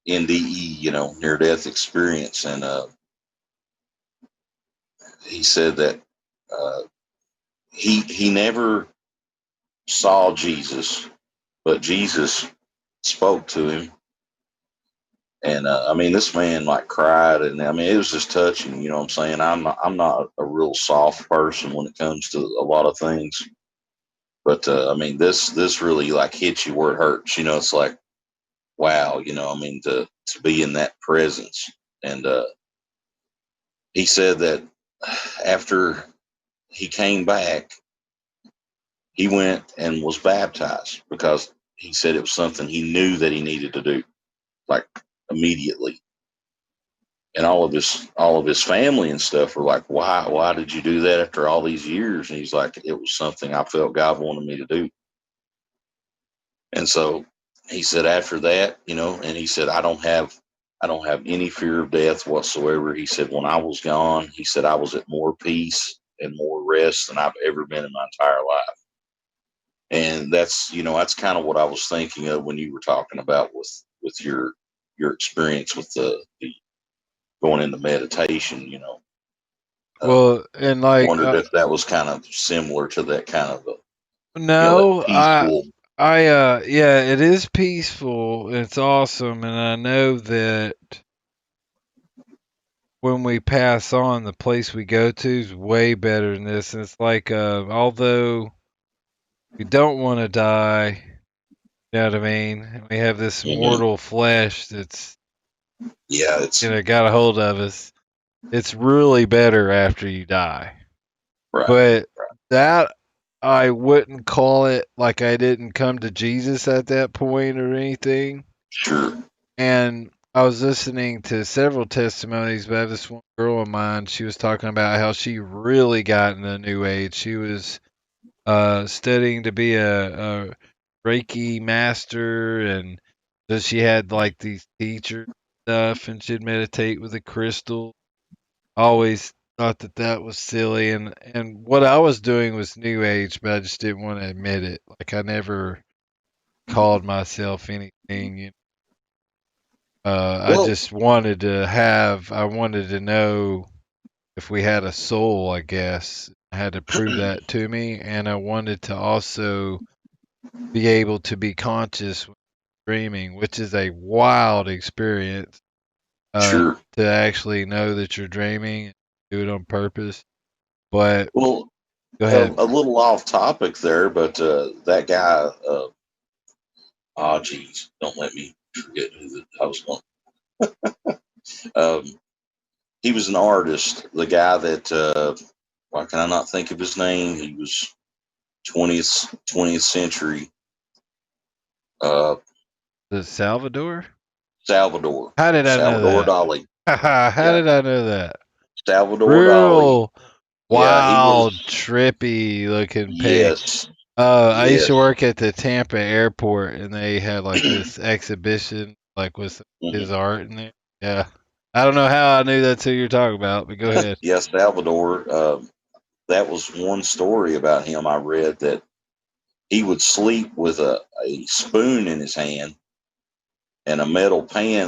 NDE, near death experience, and he said that uh, he never saw Jesus, but Jesus spoke to him. And I mean, this man like cried, and I mean, it was just touching. You know what I'm saying? I'm not a real soft person when it comes to a lot of things, but I mean, this really like hits you where it hurts. It's like wow. I mean, to be in that presence, and he said that after he came back, he went and was baptized because he said it was something he knew that he needed to do, like immediately. And all of his family and stuff were like, why did you do that after all these years? And he's like, it was something I felt God wanted me to do. And so he said after that, and he said I don't have any fear of death whatsoever. He said when I was gone, he said I was at more peace and more rest than I've ever been in my entire life. And that's kind of what I was thinking of when you were talking about with your experience with the going into meditation.
Well, and like,
Wondered if that was kind of similar to that kind of that
no,
peaceful.
yeah, it is peaceful. It's awesome, and I know that when we pass on, the place we go to is way better than this. And it's like, although we don't want to die, you know what I mean? And we have this
Hmm.
mortal flesh that's,
Yeah, it's
got a hold of us. It's really better after you die.
right.
But that I wouldn't call it like I didn't come to Jesus at that point or anything.
Sure.
And I was listening to several testimonies, but I have this one girl of mine. She was talking about how she really got in the New Age. She was studying to be a Reiki master, and so she had like these teachers stuff, and she'd meditate with a crystal. I always thought that that was silly, and what I was doing was New Age, but I just didn't want to admit it. Like I never called myself anything. I
Well,
just wanted to have. I wanted to know if we had a soul. I guess I had to prove that to me, and I wanted to also be able to be conscious when dreaming, which is a wild experience.
sure.
To actually know that you're dreaming and do it on purpose. But
Well,
go ahead.
a little off topic there, but that guy, oh, geez, don't let me forget who I was going. Um, he was an artist. The guy that, why can I not think of his name? He was 20th century. Uh,
The Salvador?
Salvador.
How did I know
Salvador
that?
Dali.
How
Yeah,
did I know that?
Salvador Dali.
Real
Yeah, he
wild,
was.
trippy looking paint.
Yes,
I used
yes.
to work at the Tampa airport, and they had like this exhibition, like with his
Mhm.
art in there. Yeah, I don't know how I knew that's who you're talking about, but go ahead.
Yeah, Salvador. That was one story about him I read, that he would sleep with a spoon in his hand and a metal pan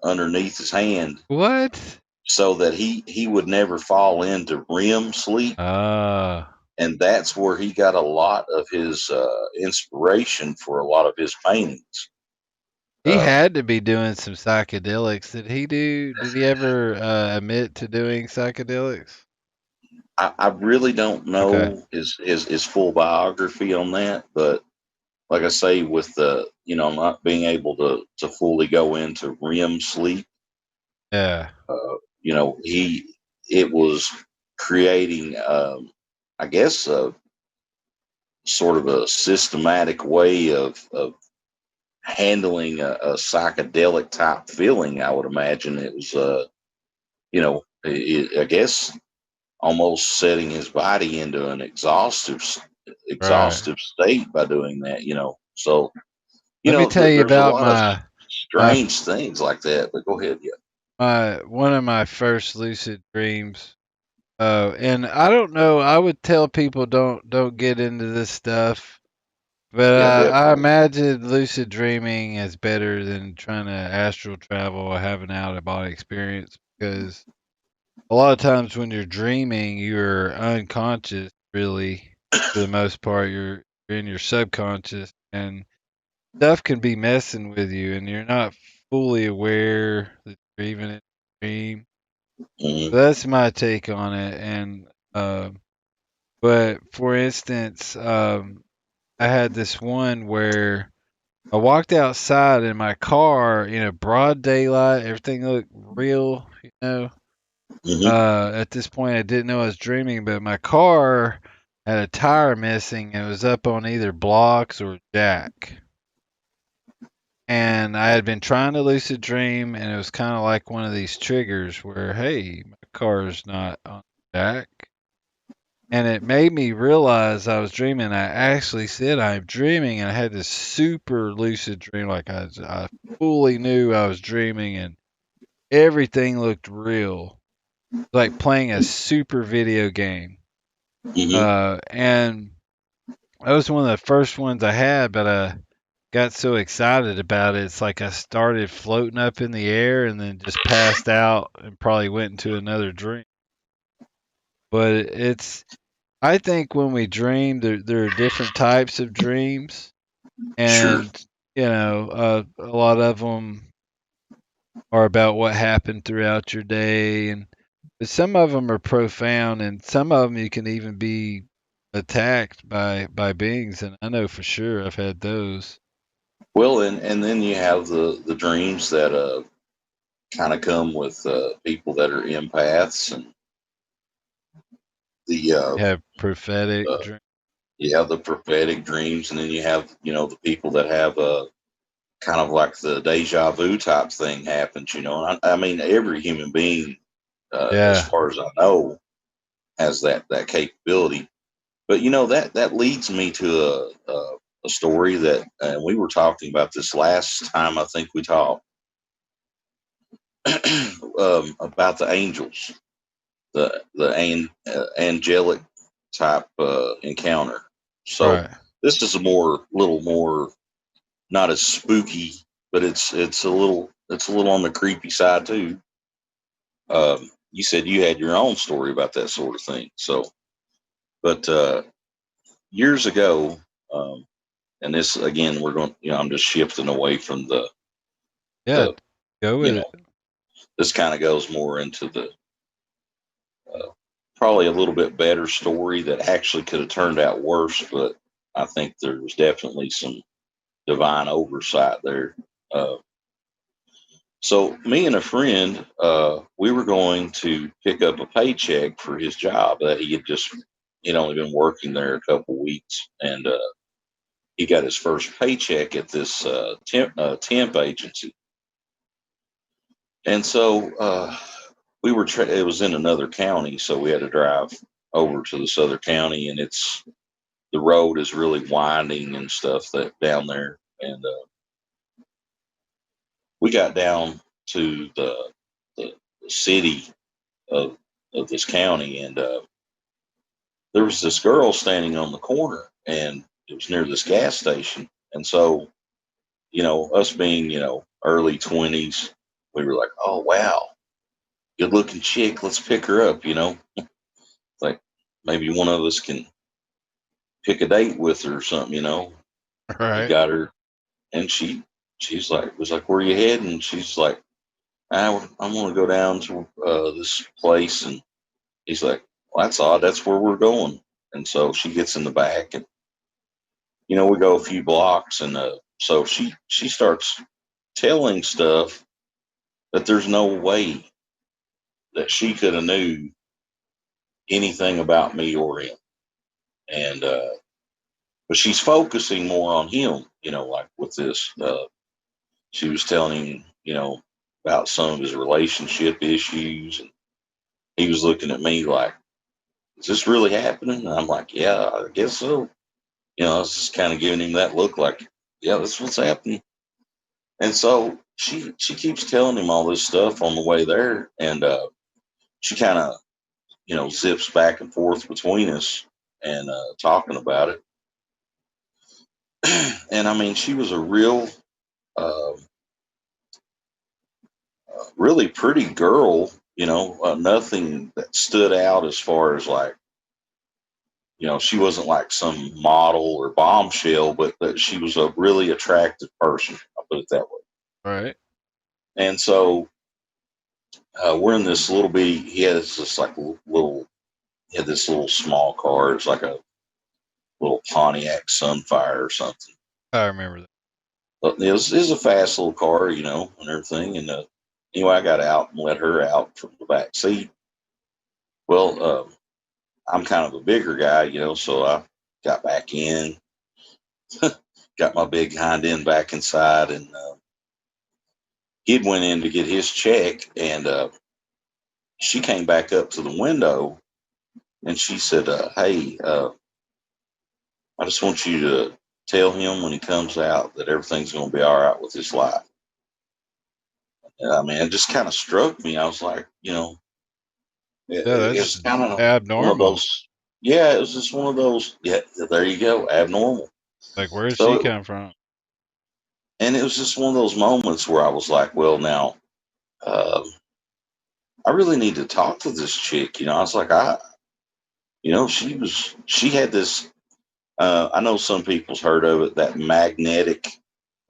underneath his hand,
What?
so that he would never fall into REM sleep.
Ah,
And that's where he got a lot of his inspiration for a lot of his paintings.
he
Um,
had to be doing some psychedelics. Did he do? Did he ever admit to doing psychedelics?
I really don't
Okay.
know his full biography on that, but like I say, with the, not being able to fully go into REM sleep,
Yeah.
he it was creating, I guess, a sort of a systematic way of handling a psychedelic type feeling. I would imagine it was, I guess, almost setting his body into an
Right.
exhaustive state by doing that. So
Let me tell you
there's a
about
lot of
my
strange things like that. But go ahead, yeah,
my one of my first lucid dreams. And I don't know. I would tell people don't get into this stuff, but
yeah,
I
definitely.
imagine lucid dreaming is better than trying to astral travel or have an out of body experience because a lot of times when you're dreaming, you're unconscious. Really, for the most part, you're in your subconscious, and stuff can be messing with you, and you're not fully aware that you're even in a dream.
Hmm.
That's my take on it, and but for instance, I had this one where I walked outside in my car, broad daylight, everything looked real,
Hmm.
At this point, I didn't know I was dreaming, but my car had a tire missing and it was up on either blocks or jack. And I had been trying to lucid dream, and it was kind of like one of these triggers where, hey, my car's not on jack. And it made me realize I was dreaming. I actually said I'm dreaming, and I had this super lucid dream, like I fully knew I was dreaming, and everything looked real, like playing a super video game.
Hmm.
And that was one of the first ones I had, but I got so excited about it. It's like I started floating up in the air and then just passed out and probably went into another dream. But I think when we dream, there are different types of dreams,
Sure.
and a lot of them are about what happened throughout your day, and but some of them are profound, and some of them you can even be attacked by beings, and I know for sure I've had those.
Well, and then you have the dreams that kind of come with people that are empaths, and the
Have prophetic
uh,
dreams.
Yeah, the prophetic dreams, and then you have, the people that have kind of like the deja vu type thing happens. And I mean, every human being, as
Yeah.
far as I know, has that capability. But that leads me to a story that, and we were talking about this last time I think we talked, about the angels, the angelic type encounter. So
Right.
this is a little more, not as spooky, but it's a little on the creepy side too. You said you had your own story about that sort of thing. So, but years ago, um, and this again, we're going. I'm just shifting away from
Yeah.
the
Go
you
with
know,
it.
this kind of goes more into the uh, probably a little bit better story that actually could have turned out worse, but I think there was definitely some divine oversight there. Uh, so me and a friend, we were going to pick up a paycheck for his job that he'd only been working there a couple weeks, and he got his first paycheck at this temp agency. And so it was in another county, so we had to drive over to this other county, and the road is really winding and stuff that down there. And we got down to the city of this county, and there was this girl standing on the corner, and it was near this gas station. And so, us being, early 20s, we were like, oh wow, good looking chick, let's pick her up. Like maybe one of us can pick a date with her or something. We
Right.
got her, and she's like, was like, where you heading? And she's like, I'm gonna go down to this place. And he's like, well, that's odd, that's where we're going. And so she gets in the back, and we go a few blocks, and so she starts telling stuff that there's no way that she could have knew anything about me or him. And but she's focusing more on him, like with this. She was telling him, about some of his relationship issues, and he was looking at me like, "Is this really happening?" And I'm like, "Yeah, I guess so." I was just kind of giving him that look, like, "Yeah, that's what's happening." And so she keeps telling him all this stuff on the way there, and she kind of, zips back and forth between us and talking about it. And I mean, she was a uh, really pretty girl. Nothing that stood out as far as like, she wasn't like some model or bombshell, but she was a really attractive person. I'll put it that way.
Right.
And so we're in this little bitty. He has this like little. He had this little small car. It's like a little Pontiac Sunfire or something.
I remember that.
But it was a fast little car, and everything. And anyway, I got out and let her out from the back seat. Well, I'm kind of a bigger guy, so I got back in, got my big hind end back inside, and he'd went in to get his check, and she came back up to the window, and she said, "Hey, I just want you to tell him when he comes out that everything's going to be all right with his life." And, I mean, it just kind of struck me. I was like,
Yeah,
it's
that's
kind of one of
abnormal.
those. Yeah, it was just one of those. Yeah, there you go, abnormal.
Like, where's
So,
she come from?
and it was just one of those moments where I was like, well, now, um, I really need to talk to this chick. I was like, she had this. I know some people's heard of it, that magnetic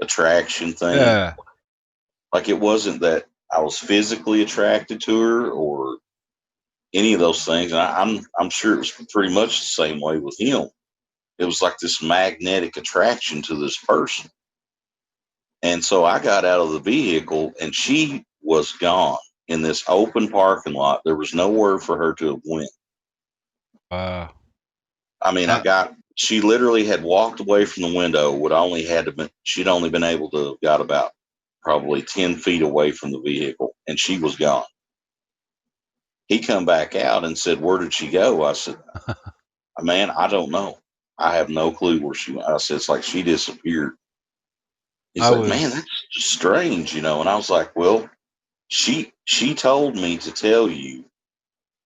attraction thing.
Yeah.
Like it wasn't that I was physically attracted to her or any of those things. And I'm sure it was pretty much the same way with him. It was like this magnetic attraction to this person. And so I got out of the vehicle, and she was gone in this open parking lot. There was nowhere for her to have went.
Wow.
I mean, I
Uh,
got she literally had walked away from the window. She'd only been able to have got about probably 10 feet away from the vehicle, and she was gone. He come back out and said, "Where did she go?" I said, "Man, I don't know. I have no clue where she went." I said, "It's like she disappeared." He's
I
like, "Man,
was
that's strange, you know." And I was like, "Well, she told me to tell you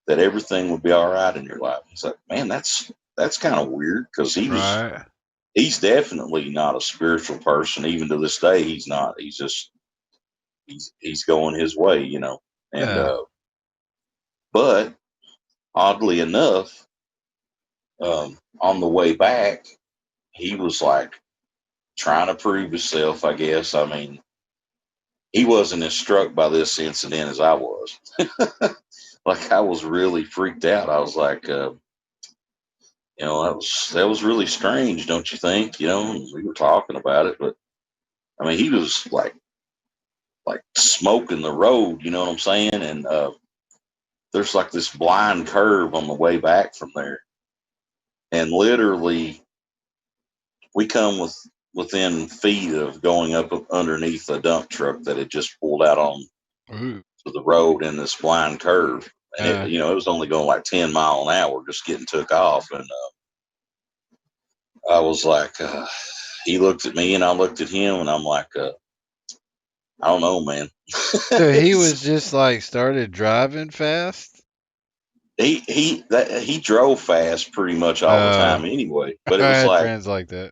that everything would be all right in your life." He's like, "Man, that's kind of weird because
right.
he's definitely not a spiritual person. Even to this day, he's not. He's just he's going his way, you know." And
Yeah.
but oddly enough, on the way back, he was like trying to prove himself. I guess. I mean, he wasn't as struck by this incident as I was. Like I was really freaked out. I was like, that was really strange, don't you think? You know, and we were talking about it, but I mean, he was like smoking the road. You know what I'm saying? And there's like this blind curve on the way back from there, and literally we come within feet of going up underneath a dump truck that had just pulled out on
Ooh.
to the road in this blind curve. And it,
Yeah.
it was only going like 10 mile an hour, just getting took off. And I was like, he looked at me and I looked at him and I'm like, I don't know, man.
So he was just like started driving fast?
he drove fast pretty much all the
Oh,
time anyway. But it
I
was
had
like,
friends like that.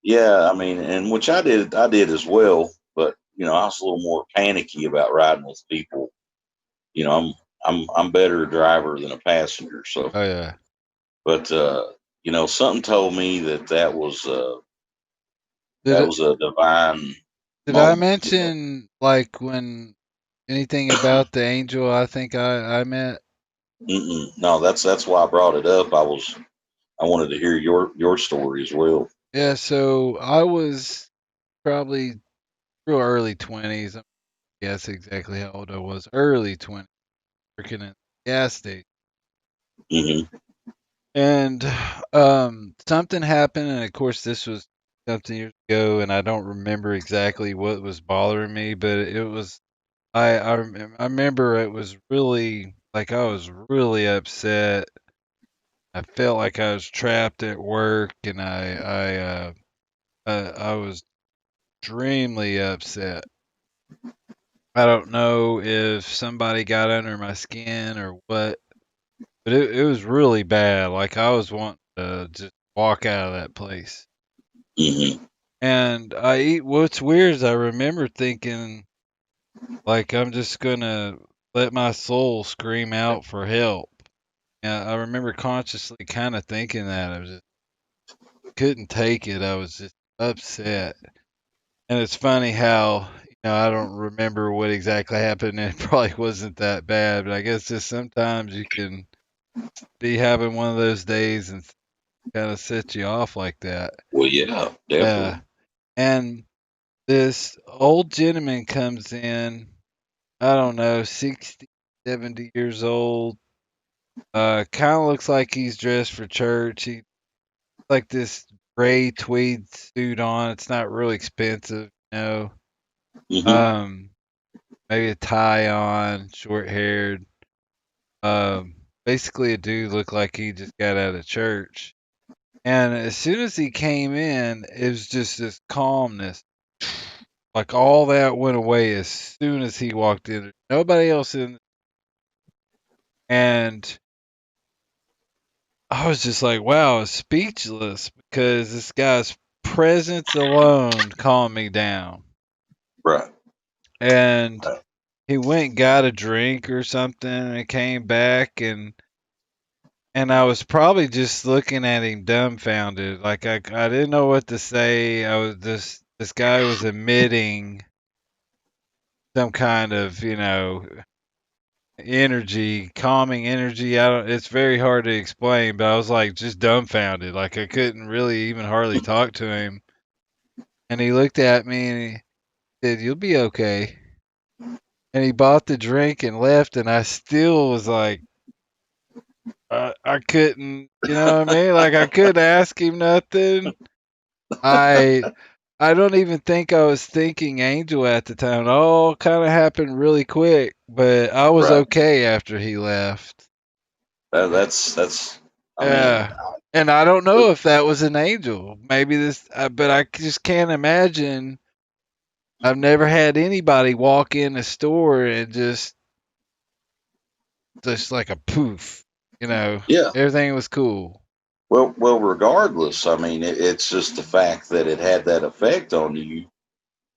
yeah, I mean, and which I did as well. But I was a little more panicky about riding with people. I'm better a driver than a passenger. So,
Oh yeah.
but something told me
Did
that
it
was a divine
did I
moment.
mention like when anything about the angel I think I met?
Mm-mm. No, that's why I brought it up. I wanted to hear your story as well.
Yeah, so I was probably real early 20s. I guess exactly how old I was. Early 20s, working in a gas station.
Hmm.
And something happened, and of course this was something years ago, and I don't remember exactly what was bothering me, but it was I remember it was really like I was really upset. I felt like I was trapped at work, and I was extremely upset. I don't know if somebody got under my skin or what, but it was really bad. Like I was wanting to just walk out of that place.
Hmm.
And what's weird is I remember thinking like I'm just gonna let my soul scream out for help. And I remember consciously kind of thinking that I was just couldn't take it. I was just upset. And it's funny how I don't remember what exactly happened. And it probably wasn't that bad, but I guess just sometimes you can be having one of those days and kind of set you off like that.
Well, yeah,
Yeah.
definitely.
And this old gentleman comes in, I don't know, 60, 70 years old. Kind of looks like he's dressed for church. He like this gray tweed suit on. It's not really expensive, you know.
Hmm.
Um, maybe a tie on, short haired. Basically a dude looked like he just got out of church. And as soon as he came in, it was just this calmness. Like all that went away as soon as he walked in. Nobody else in. And I was just like, wow, I was speechless because this guy's presence alone calmed me down.
Right.
And
Right.
he went and got a drink or something and came back, and I was probably just looking at him dumbfounded. Like I didn't know what to say. I was this guy was emitting some kind of, energy, calming energy. I don't it's very hard to explain, but I was like just dumbfounded. Like I couldn't really even hardly talk to him. And he looked at me and he said, "You'll be okay." And he bought the drink and left, and I still was like, I couldn't, you know what I mean? Like I couldn't ask him nothing. I I don't even think I was thinking Angel at the time. It all kind of happened really quick, but I was
Right.
okay after he left.
That's. I mean,
Yeah. And I don't know if that was an angel. Maybe this, but I just can't imagine. I've never had anybody walk in a store and just like a poof,
yeah.
everything was cool.
Well, regardless, I mean, it's just the fact that it had that effect on you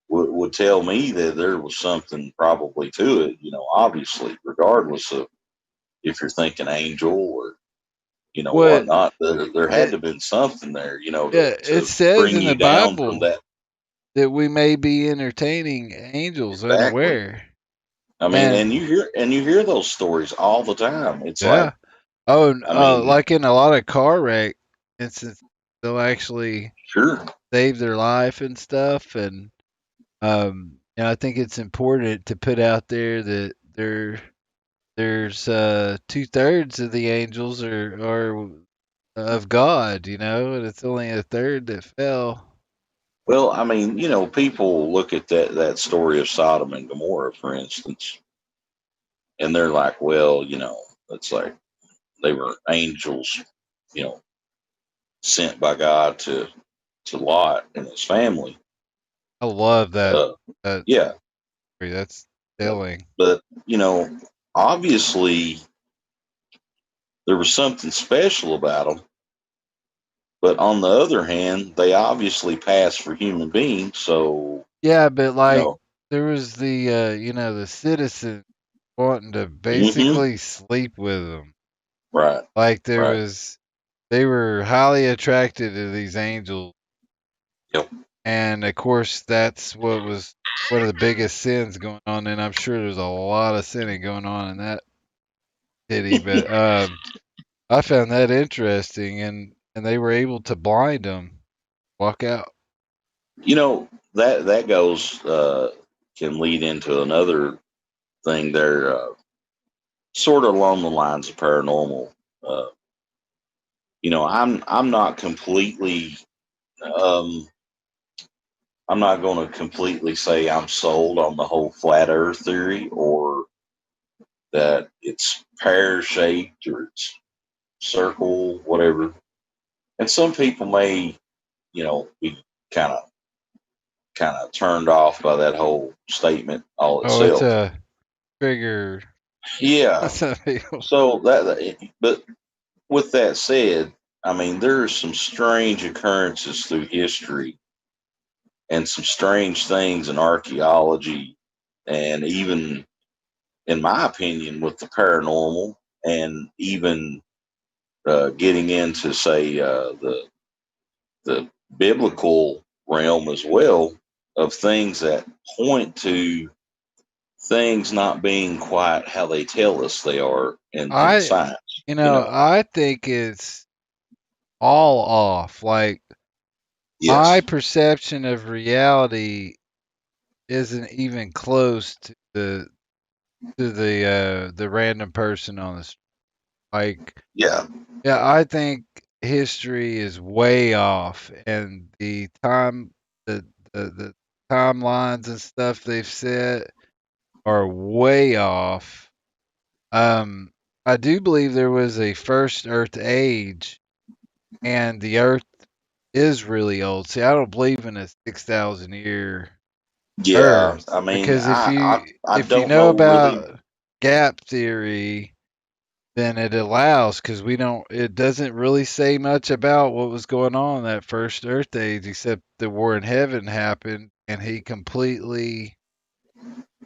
would tell me that there was something probably to it. Obviously, regardless of if you're thinking angel or
What
whatnot, there had to
it,
have been something there,
yeah, it
to
says
bring
in the
you down from
Bible
that.
that we may be entertaining angels
Exactly.
unaware.
I mean,
And
and you hear those stories all the time. It's
yeah.
like,
Oh,
I mean,
like in a lot of car wreck instances, they'll actually
sure.
save their life and stuff. And I think it's important to put out there that there's 2/3 of the angels are of God, and it's only a third that fell.
Well, I mean, people look at that story of Sodom and Gomorrah, for instance, and they're like, well, it's like they were angels, you know, sent by God to Lot and his family.
I love that
Uh,
that
yeah,
story. That's
yeah.
telling.
But obviously there was something special about them. But on the other hand, they obviously pass for human beings. So
Yeah, but
you
like
know,
there was the citizen wanting to
hmm
basically sleep with them.
right,
Like
right,
they were highly attracted to these angels,
yep.
and of course that's what was one of the biggest sins going on. And I'm sure there's a lot of sinning going on in that city, but I found that interesting, and they were able to blind them, walk out.
That goes can lead into another thing there, sort of along the lines of paranormal. Uh, I'm not completely. Um, I'm not going to completely say I'm sold on the whole flat Earth theory or that it's pear shaped or it's circle, whatever. And some people may, be kind of turned off by that whole statement all
Oh, it's
itself.
a trigger.
Yeah.
Some people.
So but with that said, I mean there are some strange occurrences through history and some strange things in archaeology and even in my opinion with the paranormal and even getting into say the biblical realm as well of things that point to things not being quite how they tell us they are in
I,
science, you know.
I think it's all off. Like my
Yes.
perception of reality isn't even close to the random person on the street. Like,
Yeah.
yeah, I think history is way off, and the the timelines and stuff they've set are way off. Um, I do believe there was a first Earth age, and the Earth is really old. See, I don't believe in a 6,000 year
Yeah. I
Earth
mean,
because if
I
you
don't
know
know really.
about gap theory, then it allows because we don't. It doesn't really say much about what was going on in that first Earth age, except the war in heaven happened and he completely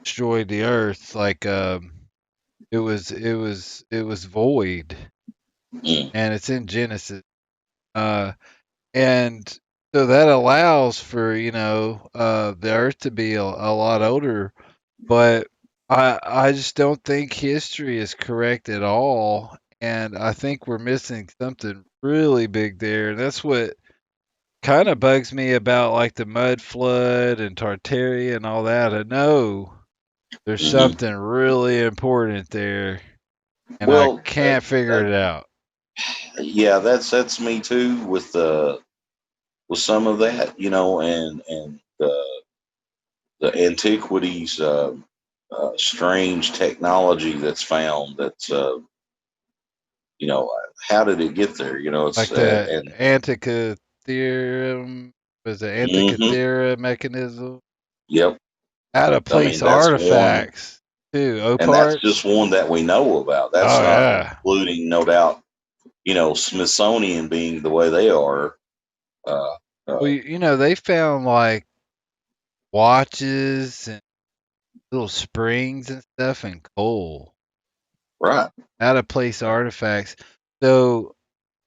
destroyed the Earth. Like it was void,
Mm,
and it's in Genesis. Uh, and so that allows for the Earth to be a lot older, but I just don't think history is correct at all, and I think we're missing something really big there. And that's what kind of bugs me about like the mud flood and Tartaria and all that. I know there's
hmm
something really important there, and I
Well,
can't figure it out.
Yeah, that's me too with some of that, and the antiquities, strange technology that's found. That's how did it get there? It's
Like the
and
Antikythera theorem, was it
hmm
Antikythera mechanism?
Yep.
Out of
I
place
mean, that's one,
artifacts too.
and that's
Oparts.
just one that we know about. That's
Oh
not
yeah.
including, no doubt, Smithsonian being the way they are. Uh,
Well,
uh,
they found like watches and little springs and stuff in coal.
right.
Out of place artifacts. So,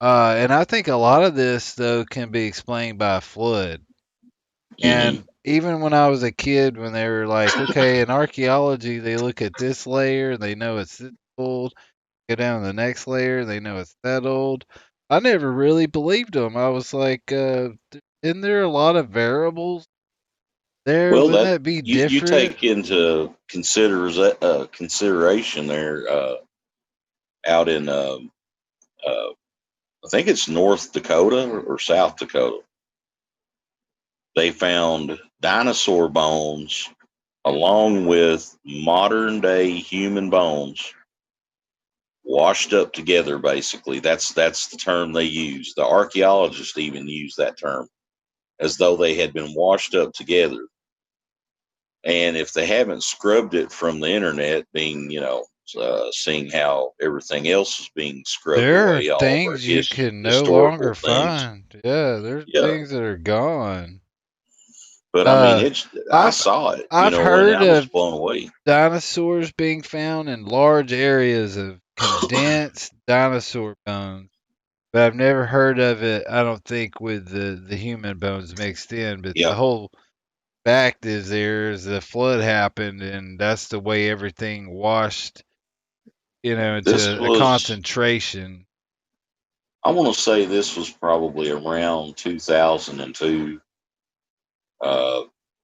and I think a lot of this though can be explained by a flood.
hmm
And even when I was a kid, when they were like, okay, in archaeology, they look at this layer, they know it's this old. Go down to the next layer, they know it's that old. I never really believed them. I was like, isn't there a lot of variables there?
Well,
Wouldn't
that
that be
you
different?
take into consideration there, out in, uh, I think it's North Dakota or South Dakota. They found dinosaur bones along with modern day human bones washed up together. Basically, that's the term they use. The archaeologists even use that term, as though they had been washed up together. And if they haven't scrubbed it from the internet, being, seeing how everything else is being scrubbed
There are
away, all of our
things you can no longer
historical things.
find. Yeah, there's
Yeah.
things that are gone.
But I mean,
Uh,
I
I've
saw it,
I've
and
heard
I was
of
blown away.
dinosaurs being found in large areas of condensed dinosaur bones, but I've never heard of it. I don't think with the human bones mixed in. But the
Yeah.
whole fact is, there's a flood happened, and that's the way everything washed,
This
into a
was,
concentration.
I want to say this was probably around 2002, uh,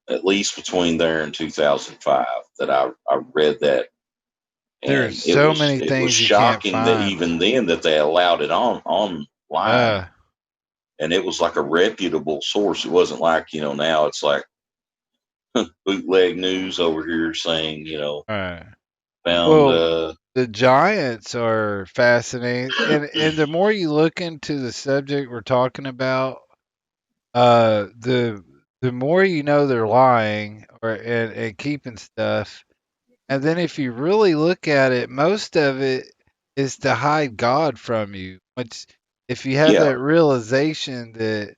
at least between there and 2005 that I read that.
There's
And it
so
was
many
it was
things you can't
shocking that
find.
even then that they allowed it online,
Uh,
and it was like a reputable source. It wasn't like, now it's like bootleg news over here saying,
all right.
found,
Well, the giants are fascinating, and the more you look into the subject we're talking about, the more you know they're lying and keeping stuff. And then if you really look at it, most of it is to hide God from you. Which, if you have
yeah,
that realization that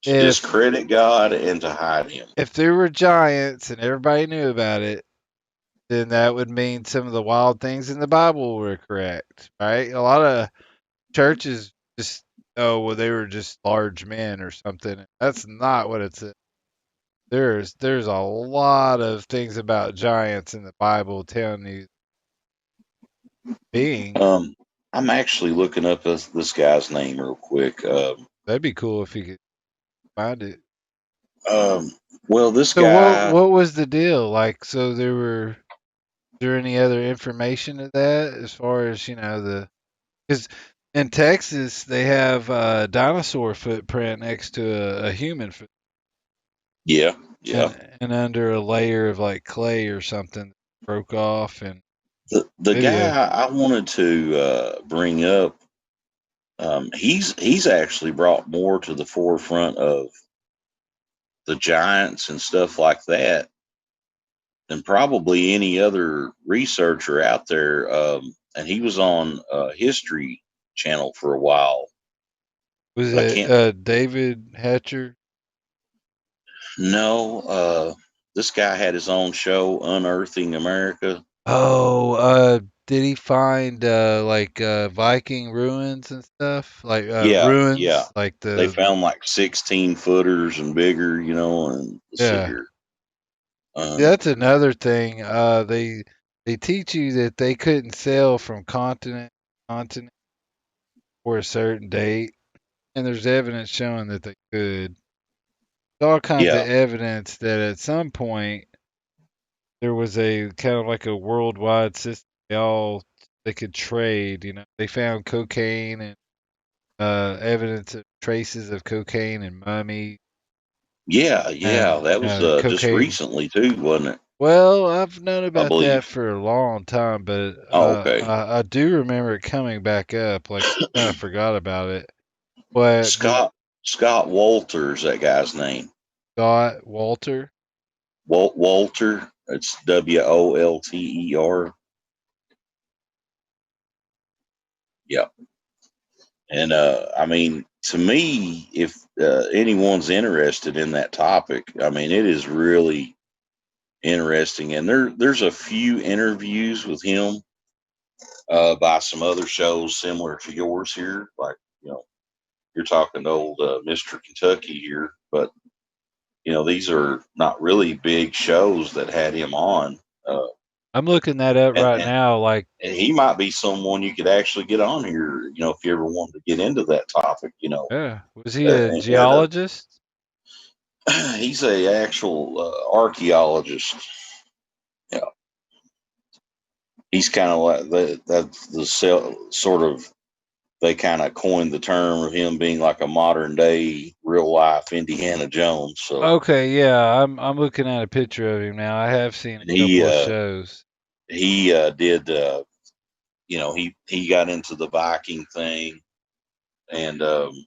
to
if
discredit God and to hide him.
if there were giants and everybody knew about it, then that would mean some of the wild things in the Bible were correct, right? A lot of churches just, oh, well, they were just large men or something. That's not what it's. There's a lot of things about giants in the Bible telling you beings.
Um, I'm actually looking up this guy's name real quick.
That'd be cool if you could find it.
Um, well, this
So
guy,
what was the deal? Like, so is there any other information to that as far as the because in Texas they have a dinosaur footprint next to a human foot
yeah, yeah.
and under a layer of like clay or something broke off and
The
video.
guy I wanted to bring up, he's actually brought more to the forefront of the giants and stuff like that than probably any other researcher out there. And he was on History Channel for a while,
Was
but I
it
can't.
David Hatcher?
No, this guy had his own show, Unearthing America.
Oh, did he find like Viking ruins and stuff? Like
Yeah, yeah.
ruins like
They
the
found like 16-footers and bigger, and let's see
yeah.
here.
Yeah,
Um,
that's another thing. They teach you that they couldn't sail from continent to continent for a certain date, and there's evidence showing that they could. There's all kinds of
yeah,
evidence that at some point there was a kind of like a worldwide system. They all they could trade. You know, they found cocaine and evidence of traces of cocaine and mummies
Yeah, yeah,
and
that was just
cocaine.
recently too, wasn't it?
Well, I've known
I
about that
believe.
for a long time, but
Oh, okay.
I do remember it coming back up. Like kind of forgot about it. But the
Scott Walters, that guy's name.
Scott Walter.
Walter. It's Wolter. Yeah. And I mean, to me, if anyone's interested in that topic, I mean, it is really interesting. And there's a few interviews with him by some other shows similar to yours here, like you're talking to old Mr. Kentucky here, but these are not really big shows that had him on. Uh,
I'm looking that up
and,
right
and
now. Like,
and he might be someone you could actually get on here, if you ever wanted to get into that topic,
yeah, was he a
and
geologist?
he's a actual archaeologist. Yeah, he's kind of like that's the sort of they kind of coined the term of him being like a modern day real life Indiana Jones. So
Okay, yeah, I'm looking at a picture of him now. I have seen
and
a couple of shows.
he did he got into the Viking thing, and I'm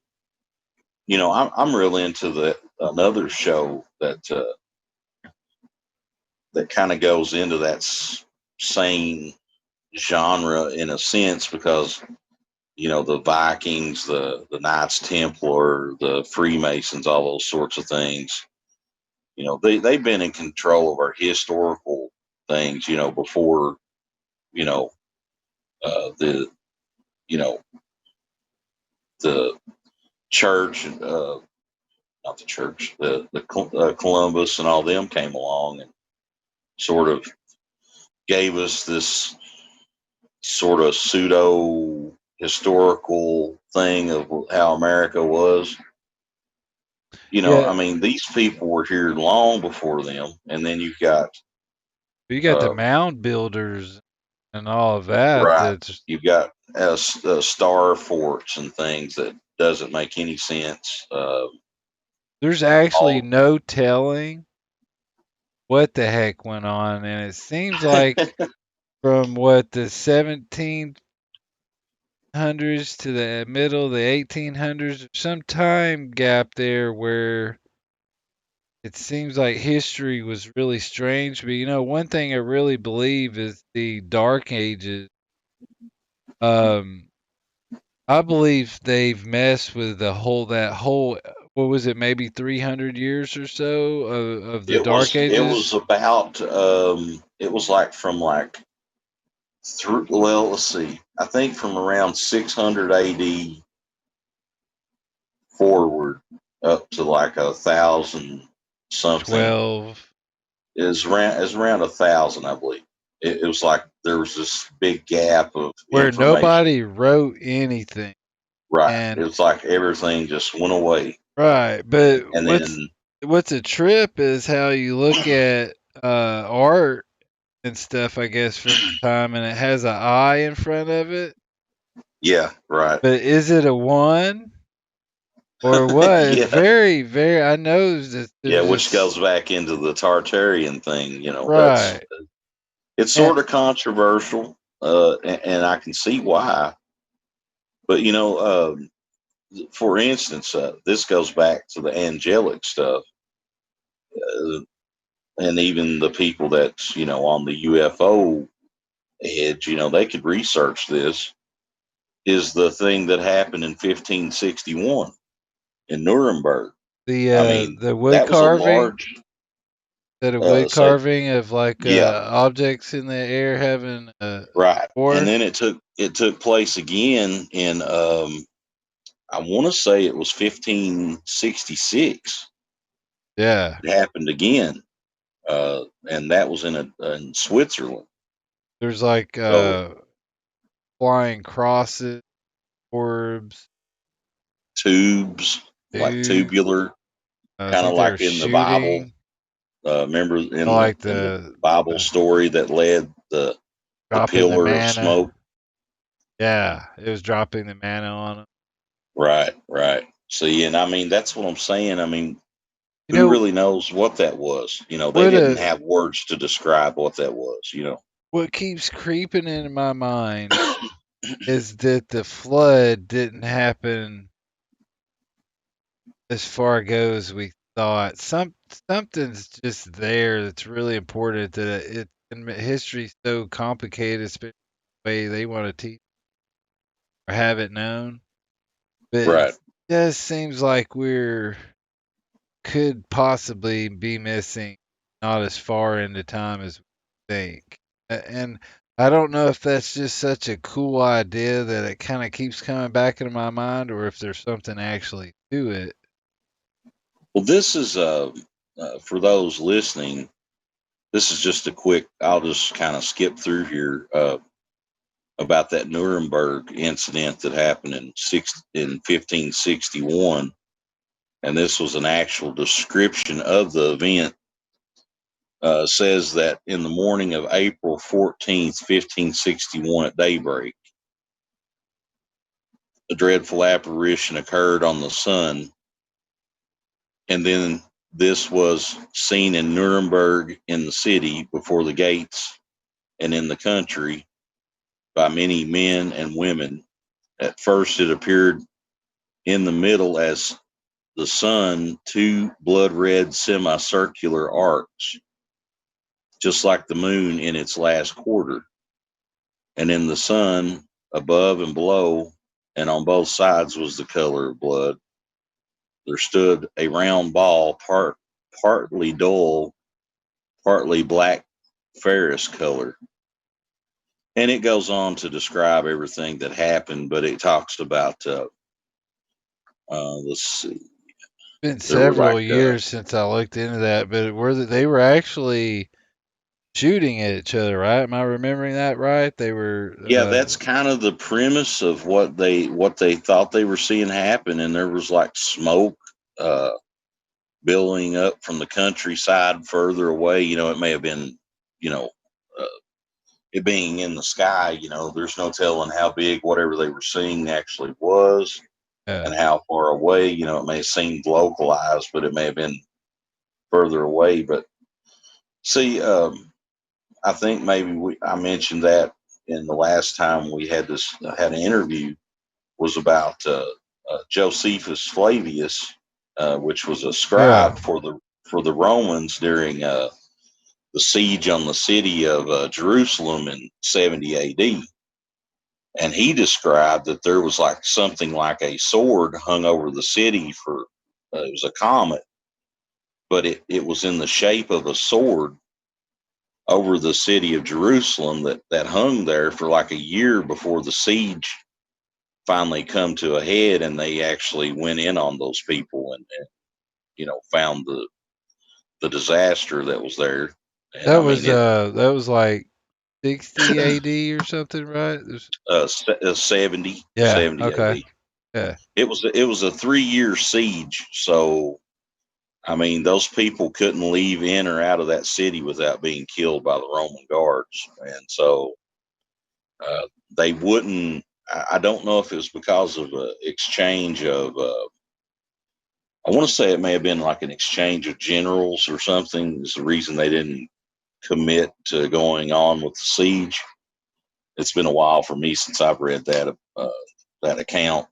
real into the another show that kind of goes into that same genre in a sense because the Vikings, the Knights Templar, the Freemasons, all those sorts of things. They've been in control of our historical things. Before you know the you know the church, not the church, the Columbus and all them came along and sort of gave us this sort of pseudo historical thing of how America was.
Yeah,
I mean, these people were here long before them, and then you've got
you got the
uh,
mound builders and all of that.
right,
That's
you've got star forts and things that doesn't make any sense.
there's actually
All
no telling what the heck went on, and it seems like from what the 1700s to the middle of the 1800s, some time gap there where it seems like history was really strange. But one thing I really believe is the Dark Ages. Um, I believe they've messed with that whole what was it, maybe 300 years or so of the Dark
it was
Ages.
about it was like from like through, well, let's see, I think from around 600 AD forward up to like 1,000 something.
12,
Is around 1,000, I believe. It was like there was this big gap of
where
information.
nobody wrote anything.
Right. It
And
was like everything just went away.
right, but
And
what's
then,
what's a trip is how you look at art and stuff, I guess, from the time, and it has an eye in front of it.
yeah, right.
But is it a one or what? It's
Yeah,
very, very. I know that
yeah,
there's
which
this
goes back into the Tartarian thing.
right,
It's
and
sort of controversial, and I can see why. But, for instance, this goes back to the angelic stuff. Uh, and even the people that's on the UFO edge, they could research this. Is the thing that happened in 1561 in Nuremberg. I mean,
the wood
that was a
carving.
large.
That a wood
Say,
carving of like
yeah,
objects in the air having
right. And
war.
then it took place again in I want to say it was 1566.
Yeah,
It happened again, and that was in Switzerland.
there's like
So
flying crosses, orbs,
tubes, like
tubes.
tubular,
I
kind of
think they were
like in the Bible.
shooting.
Remember
I
in the
like
Bible
the
story that led the
dropping the
pillar of
manna.
smoke.
Yeah, it was dropping the manna on them.
Right, right. See, and I mean, that's what I'm saying. I mean,
You
who
know
really knows what that was? You know, they
what
didn't have words to describe what that was, you know.
what keeps creeping into my mind is that the flood didn't happen as far ago as we thought. Something's just there that's really important that it and history's so complicated, especially the way they want to teach or have it known. But it
Right.
just seems like we're could possibly be missing not as far into time as we think. And I don't know if that's just such a cool idea that it kind of keeps coming back into my mind or if there's something actually to it.
Well, this is for those listening. This is just a quick. I'll just kind of skip through here about that Nuremberg incident that happened in 1561, and this was an actual description of the event. Says that in the morning of April 14th, 1561, at daybreak, a dreadful apparition occurred on the sun, and then this was seen in Nuremberg, in the city, before the gates, and in the country, by many men and women. At first, it appeared in the middle as the sun, two blood red semicircular arcs, just like the moon in its last quarter. And in the sun, above and below, and on both sides was the color of blood. There stood a round ball, partly dull, partly black Ferris color. And it goes on to describe everything that happened, but it talks about, let's see,
Been
there were
several
like,
years since I looked into that, but they were actually shooting at each other, right? Am I remembering that right? They were
yeah, that's kind of the premise of what they thought they were seeing happen, and there was like smoke uh, billowing up from the countryside further away. You know, it may have been, you know, uh, it being in the sky. You know, there's no telling how big whatever they were seeing actually was,
yeah.
and how far away. You know, it may have seemed localized, but it may have been further away. But see, I think maybe I mentioned that in the last time we had an interview, was about Josephus Flavius, which was a
Yeah.
scribe for the Romans during the siege on the city of Jerusalem in 70 A.D. And he described that there was like something like a sword hung over the city for it was a comet, but it was in the shape of a sword over the city of Jerusalem that hung there for like a year before the siege finally come to a head, and they actually went in on those people, and found the disaster that was there. And I mean it
That was like 60 AD or something, right?
uh, 70
Yeah,
70
okay.
AD.
Yeah.
It was a 3-year siege, so I mean those people couldn't leave in or out of that city without being killed by the Roman guards, and so they wouldn't. I don't know if it was because of an exchange of. I want to say it may have been like an exchange of generals or something. Is the reason they didn't commit to going on with the siege. It's been a while for me since I've read that account,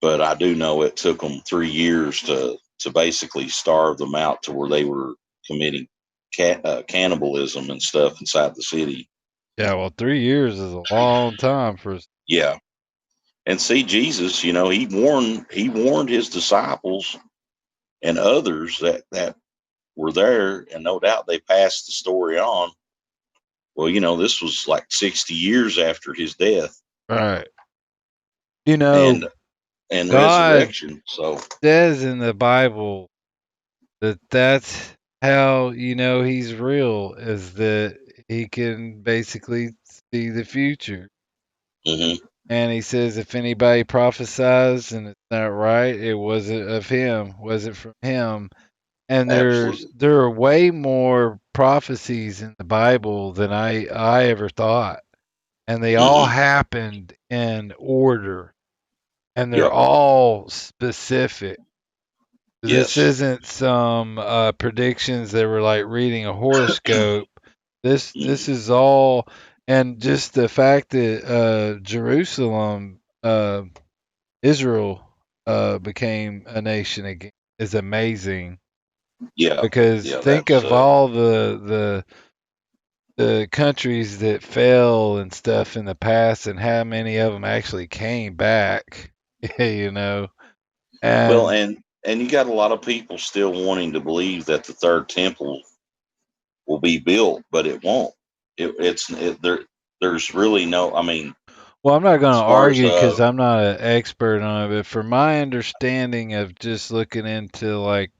but I do know it took them 3 years to basically starve them out to where they were committing cannibalism and stuff inside the city.
Yeah, well, 3 years is a long time for
Yeah, and see, Jesus, he warned his disciples and others that were there, and no doubt they passed the story on. Well, this was like 60 years after his death
right. You know,
and and
God
resurrection. So,
says in the Bible that that's how you know he's real is that he can basically see the future.
hmm,
And he says if anybody prophesies and it's not right, it wasn't of him, wasn't from him. And
absolutely.
there are way more prophecies in the Bible than I ever thought. and they all
Hmm.
happened in order, and they're
Yep.
all specific. This
Yes.
isn't some predictions that were like reading a horoscope. This
Hmm.
is all, and just the fact that Jerusalem, Israel, became a nation again is amazing.
Yeah.
Because
Yeah.
think
That's
of all the countries that fell and stuff in the past, and how many of them actually came back. you know,
well,
and
and you got a lot of people still wanting to believe that the third temple will be built, but it won't. There's really no. I mean,
well, I'm not going
as
to
far as
argue because I'm not an expert on it, but from my understanding of just looking into like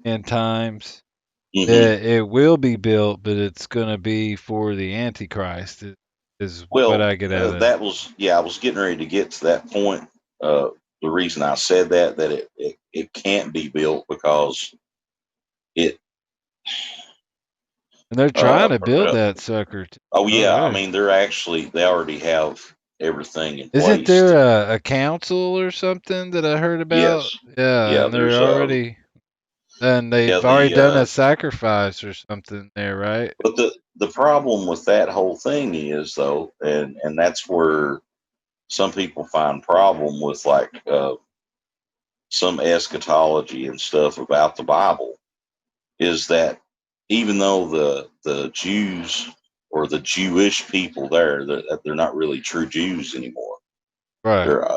end times,
mhm.
that it will be built, but it's going to be for the Antichrist. Is what
Well,
I get out of it.
that was yeah. I was getting ready to get to that point. The reason I said that it can't be built because it.
And they're
Uh,
trying to build that sucker
oh yeah, I
already.
mean they already have everything in
Isn't
place.
there a council or something that I heard about?
Yes,
Yeah,
yeah.
and they're
There's
already, and
yeah
they've already
the
done a sacrifice or something there, right?
but the problem with that whole thing is though, and that's where some people find problem with like some eschatology and stuff about the Bible is that even though the Jews or the Jewish people there, they're not really true Jews anymore.
Right.
They're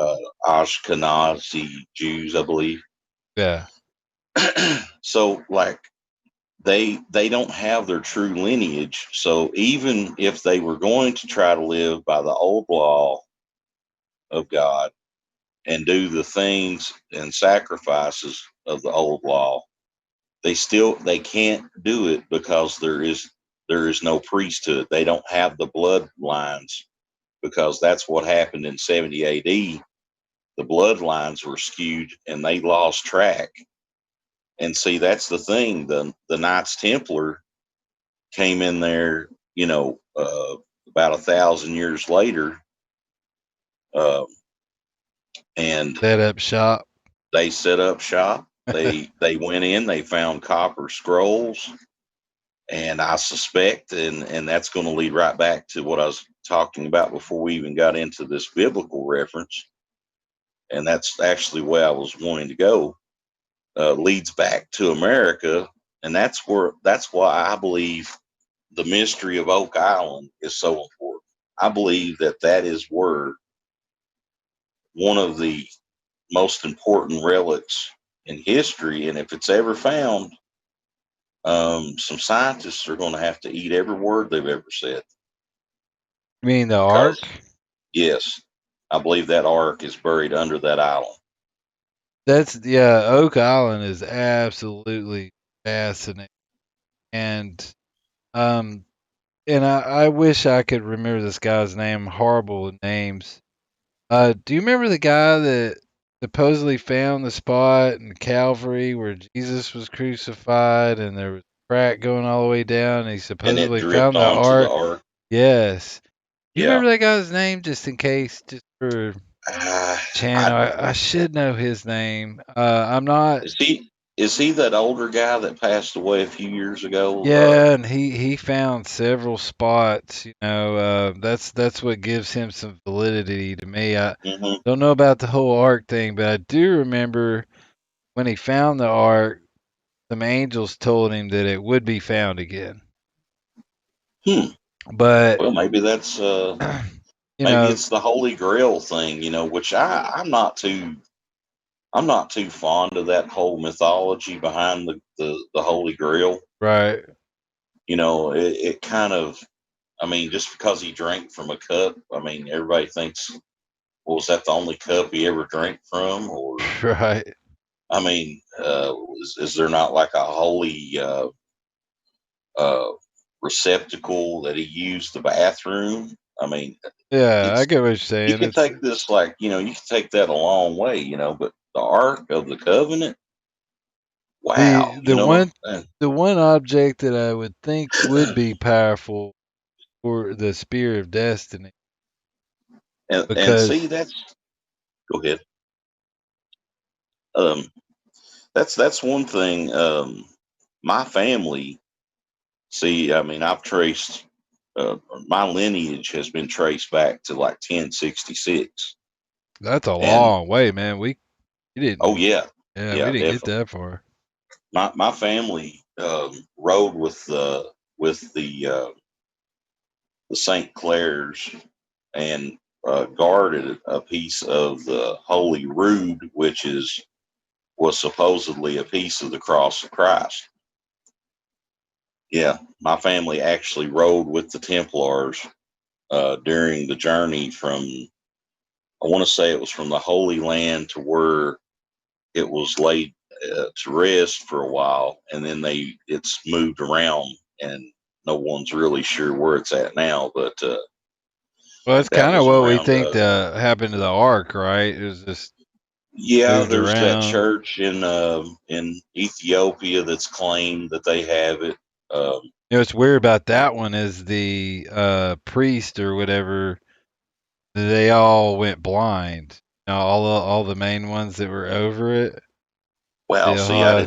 Ashkenazi Jews, I believe.
Yeah.
So like they don't have their true lineage. So even if they were going to try to live by the old law of God and do the things and sacrifices of the old law, they can't do it because there is no priesthood. They don't have the bloodlines because that's what happened in 70 AD. The bloodlines were skewed and they lost track. And see, that's the thing. The Knights Templar came in there, about 1,000 years later, uh, and
Set up shop.
they set up shop. They went in, they found copper scrolls, and I suspect, and that's going to lead right back to what I was talking about before we even got into this biblical reference, and that's actually where I was wanting to go. Leads back to America, and that's why I believe the mystery of Oak Island is so important. I believe that is where one of the most important relics in history, and if it's ever found, some scientists are going to have to eat every word they've ever said
You mean the Ark?
because yes, I believe that ark is buried under that island.
That's yeah. Oak Island is absolutely fascinating, and um, and I wish I could remember this guy's name. Horrible with names. Do you remember the guy that supposedly found the spot in Calvary where Jesus was crucified and there was crack going all the way down and he
And it
supposedly
dripped
found the
onto the
ark?
ark.
Yes. Do you
Yeah.
remember that guy's name just in case, just for
Uh,
channel?
I
I should know his name. I'm not.
is he that older guy that passed away a few years ago?
Yeah, and he found several spots. That's what gives him some validity to me. I
Mhm.
don't know about the whole ark thing, but I do remember when he found the ark, some angels told him that it would be found again.
Hmm.
But
Well, maybe that's
you
maybe
know,
it's the Holy Grail thing, which I'm not too fond of that whole mythology behind the Holy Grail.
right?
It kind of, I mean, just because he drank from a cup, I mean, everybody thinks, well, was that the only cup he ever drank from? Or,
Right.
I mean, is there not like a holy uh, receptacle that he used the bathroom? I mean,
Yeah, I
it's
get what you're
you
saying.
can
It's
take this like you can take that a long way, but the Ark of the Covenant,
the
wow,
the one the one object that I would think would be powerful for the spear of destiny.
And see,
because
that's go ahead. Um, that's one thing. My family, see, I mean, I've traced my lineage has been traced back to like 1066,
that's a
and
long way, man. We
oh
didn't,
yeah,
yeah, we
yeah,
didn't get
definitely.
that far.
My family rode with the St. Clairs and guarded a piece of the Holy Rood, which is was supposedly a piece of the cross of Christ. Yeah, my family actually rode with the Templars during the journey from, I want to say it was from the Holy Land to where it was laid to rest for a while, and then it's moved around, and no one's really sure where it's at now. But
Well, that's
that
kind of
was
what we
around.
think happened to the Ark, right? It was just
Yeah,
moved
there's that
around.
church in Ethiopia that's claimed that they have it. Um,
You know, what's weird about that one is the priest or whatever. They all went blind. You know, all the main ones that were over it.
wow,
The
see, I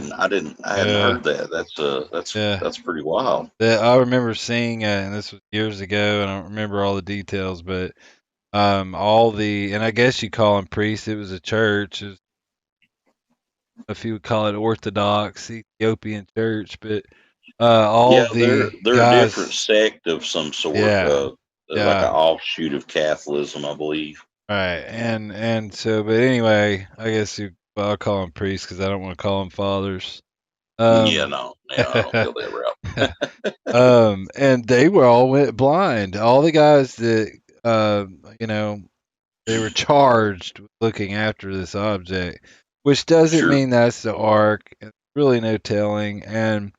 hadn't
yeah,
heard that. That's
yeah.
that's pretty wild.
I remember seeing, and this was years ago, and I don't remember all the details, but all the, and I guess you call them priests. It was a church. It was, if you would call it Orthodox Ethiopian church, but all
Yeah, they're
the
they're a different
guys,
sect of some sort,
yeah,
like an
yeah,
offshoot of Catholicism, I believe.
right, and so, but anyway, I guess well, I'll call them priests because I don't want to call them fathers.
Yeah,
Um,
no, yeah, I don't go that route.
and they were all went blind. All the guys that, you know, they were charged with looking after this object, which doesn't
Sure.
mean that's the ark. It's really no telling. And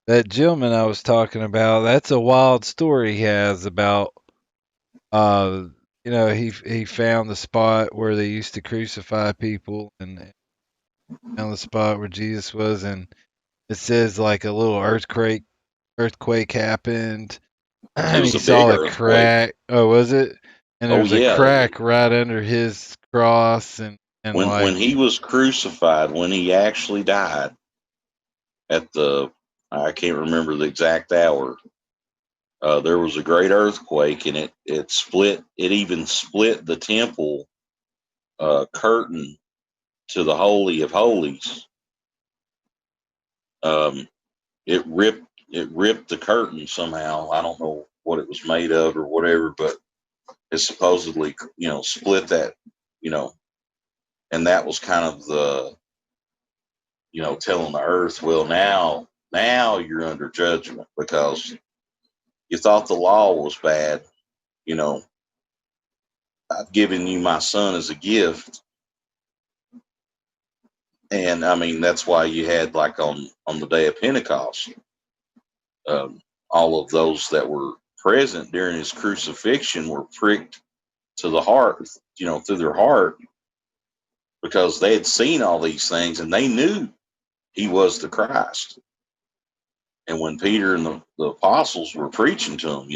that gentleman I was talking about, that's a wild story he has about, uh, you know, he found the spot where they used to crucify people and found the spot where Jesus was, and it says like a little earthquake happened.
It
And
was
he
a big
saw the
earthquake.
crack. Oh, was it? And there
Oh
was a
yeah,
crack right under his cross, and
when
like
he was crucified, when he actually died at the, I can't remember the exact hour. There was a great earthquake, and it split. It even split the temple curtain to the Holy of Holies. Um, it ripped the curtain somehow. I don't know what it was made of or whatever, but it supposedly split that, you know, and that was kind of the, telling the earth, well, now you're under judgment because you thought the law was bad. You know, I've given you my son as a gift, and I mean that's why you had, like, on the day of Pentecost, um, all of those that were present during his crucifixion were pricked to the heart, through their heart, because they had seen all these things and they knew he was the Christ. And when Peter and the apostles were preaching to them,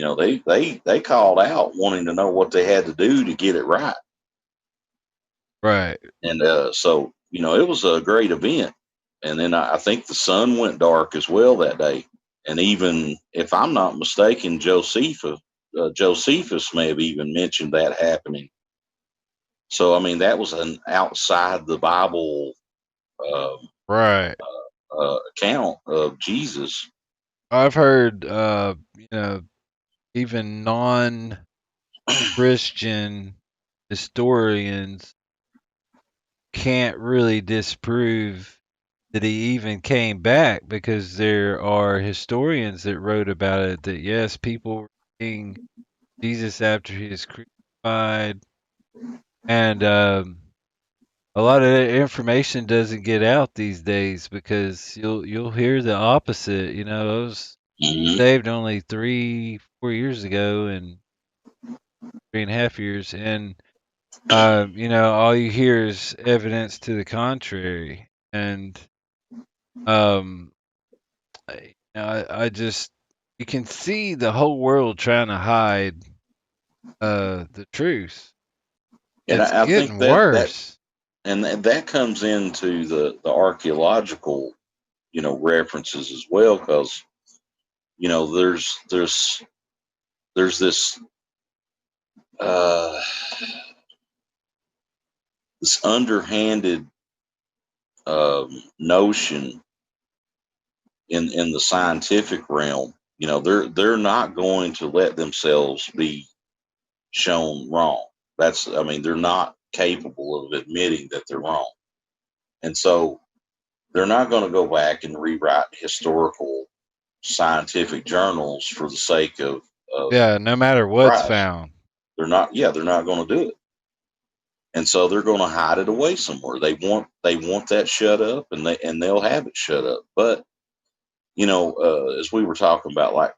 they called out wanting to know what they had to do to get it right.
right,
And so, it was a great event. And then I think the sun went dark as well that day. And even if I'm not mistaken, Josephus may have even mentioned that happening. So, I mean, that was an outside the Bible um,
right.
account of Jesus.
I've heard, you know, even non-Christian historians can't really disprove that he even came back because there are historians that wrote about it that yes, people were seeing Jesus after he was crucified, and a lot of that information doesn't get out these days because you'll hear the opposite. You know, I was
Hmm.
saved only 3 4 years ago and 3.5 years, and you know, all you hear is evidence to the contrary, and um, I just you can see the whole world trying to hide the truth.
And
It's
I think
getting
that
worse.
and that comes into the archaeological, references as well, because there's this uh, this underhanded notion in the scientific realm. They're not going to let themselves be shown wrong. I mean, they're not capable of admitting that they're wrong, and so they're not going to go back and rewrite historical scientific journals for the sake of
Yeah, no matter what's
surprise.
found.
They're not going to do it, and so they're going to hide it away somewhere. They want that shut up, and they'll have it shut up. But as we were talking about, like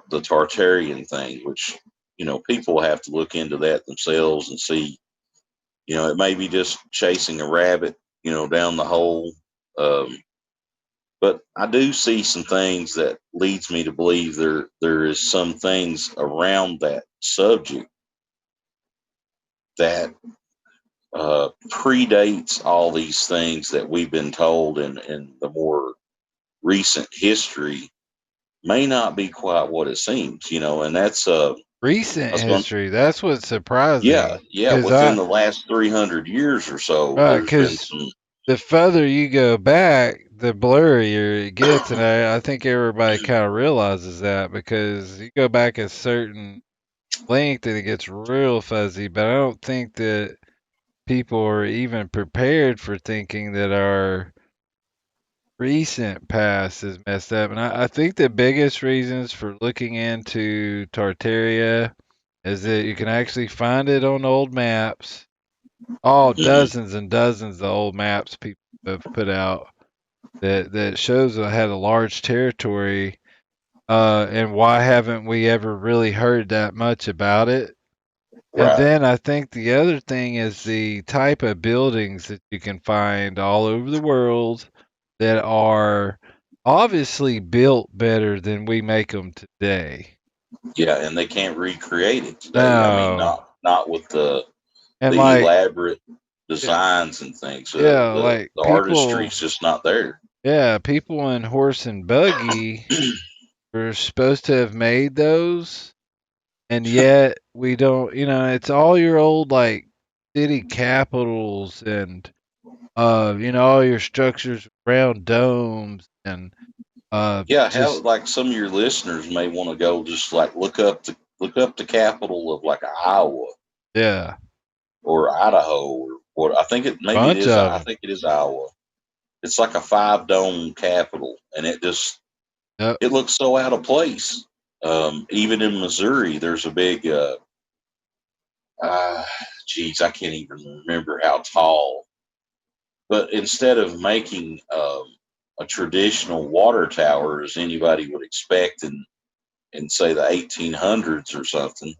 the Tartarian thing, which people have to look into that themselves and see. It may be just chasing a rabbit, down the hole. Um, but I do see some things that leads me to believe there is some things around that subject that predates all these things that we've been told in the more recent history, may not be quite what it seems, and that's I
Recent
was going,
history, that's what's
yeah,
surprising.
yeah,
Cause
within the last 300 years or so, there's been
cause
some,
the further you go back, the blurrier it gets, and I think everybody kind of realizes that because you go back a certain length and it gets real fuzzy. But I don't think that people are even prepared for thinking that our recent past is messed up. And I think the biggest reasons for looking into Tartaria is that you can actually find it on old maps. All
mhm,
dozens and dozens of old maps people have put out that shows it had a large territory. And why haven't we ever really heard that much about it? And
right,
then I think the other thing is the type of buildings that you can find all over the world that are obviously built better than we make them today.
yeah, and they can't recreate it today. I mean,
No.
not with
And
the
like,
elaborate
yeah,
designs and things.
yeah, like
The
people,
artistry's just not there.
yeah, people in horse and buggy were supposed to have made those, and yet we don't, it's all your old like city capitals and all your structures around domes and
Yeah, how
just
like some of your listeners may want to go just like look up the capital of like Iowa
yeah,
or Idaho or what.
bunch of
I
them.
think it is Iowa. It's like a five dome capital, and
Yep.
it looks so out of place. Even in Missouri, there's a big uh, geez, I can't even remember how tall. But instead of making a traditional water tower as anybody would expect in say the 1800s or something,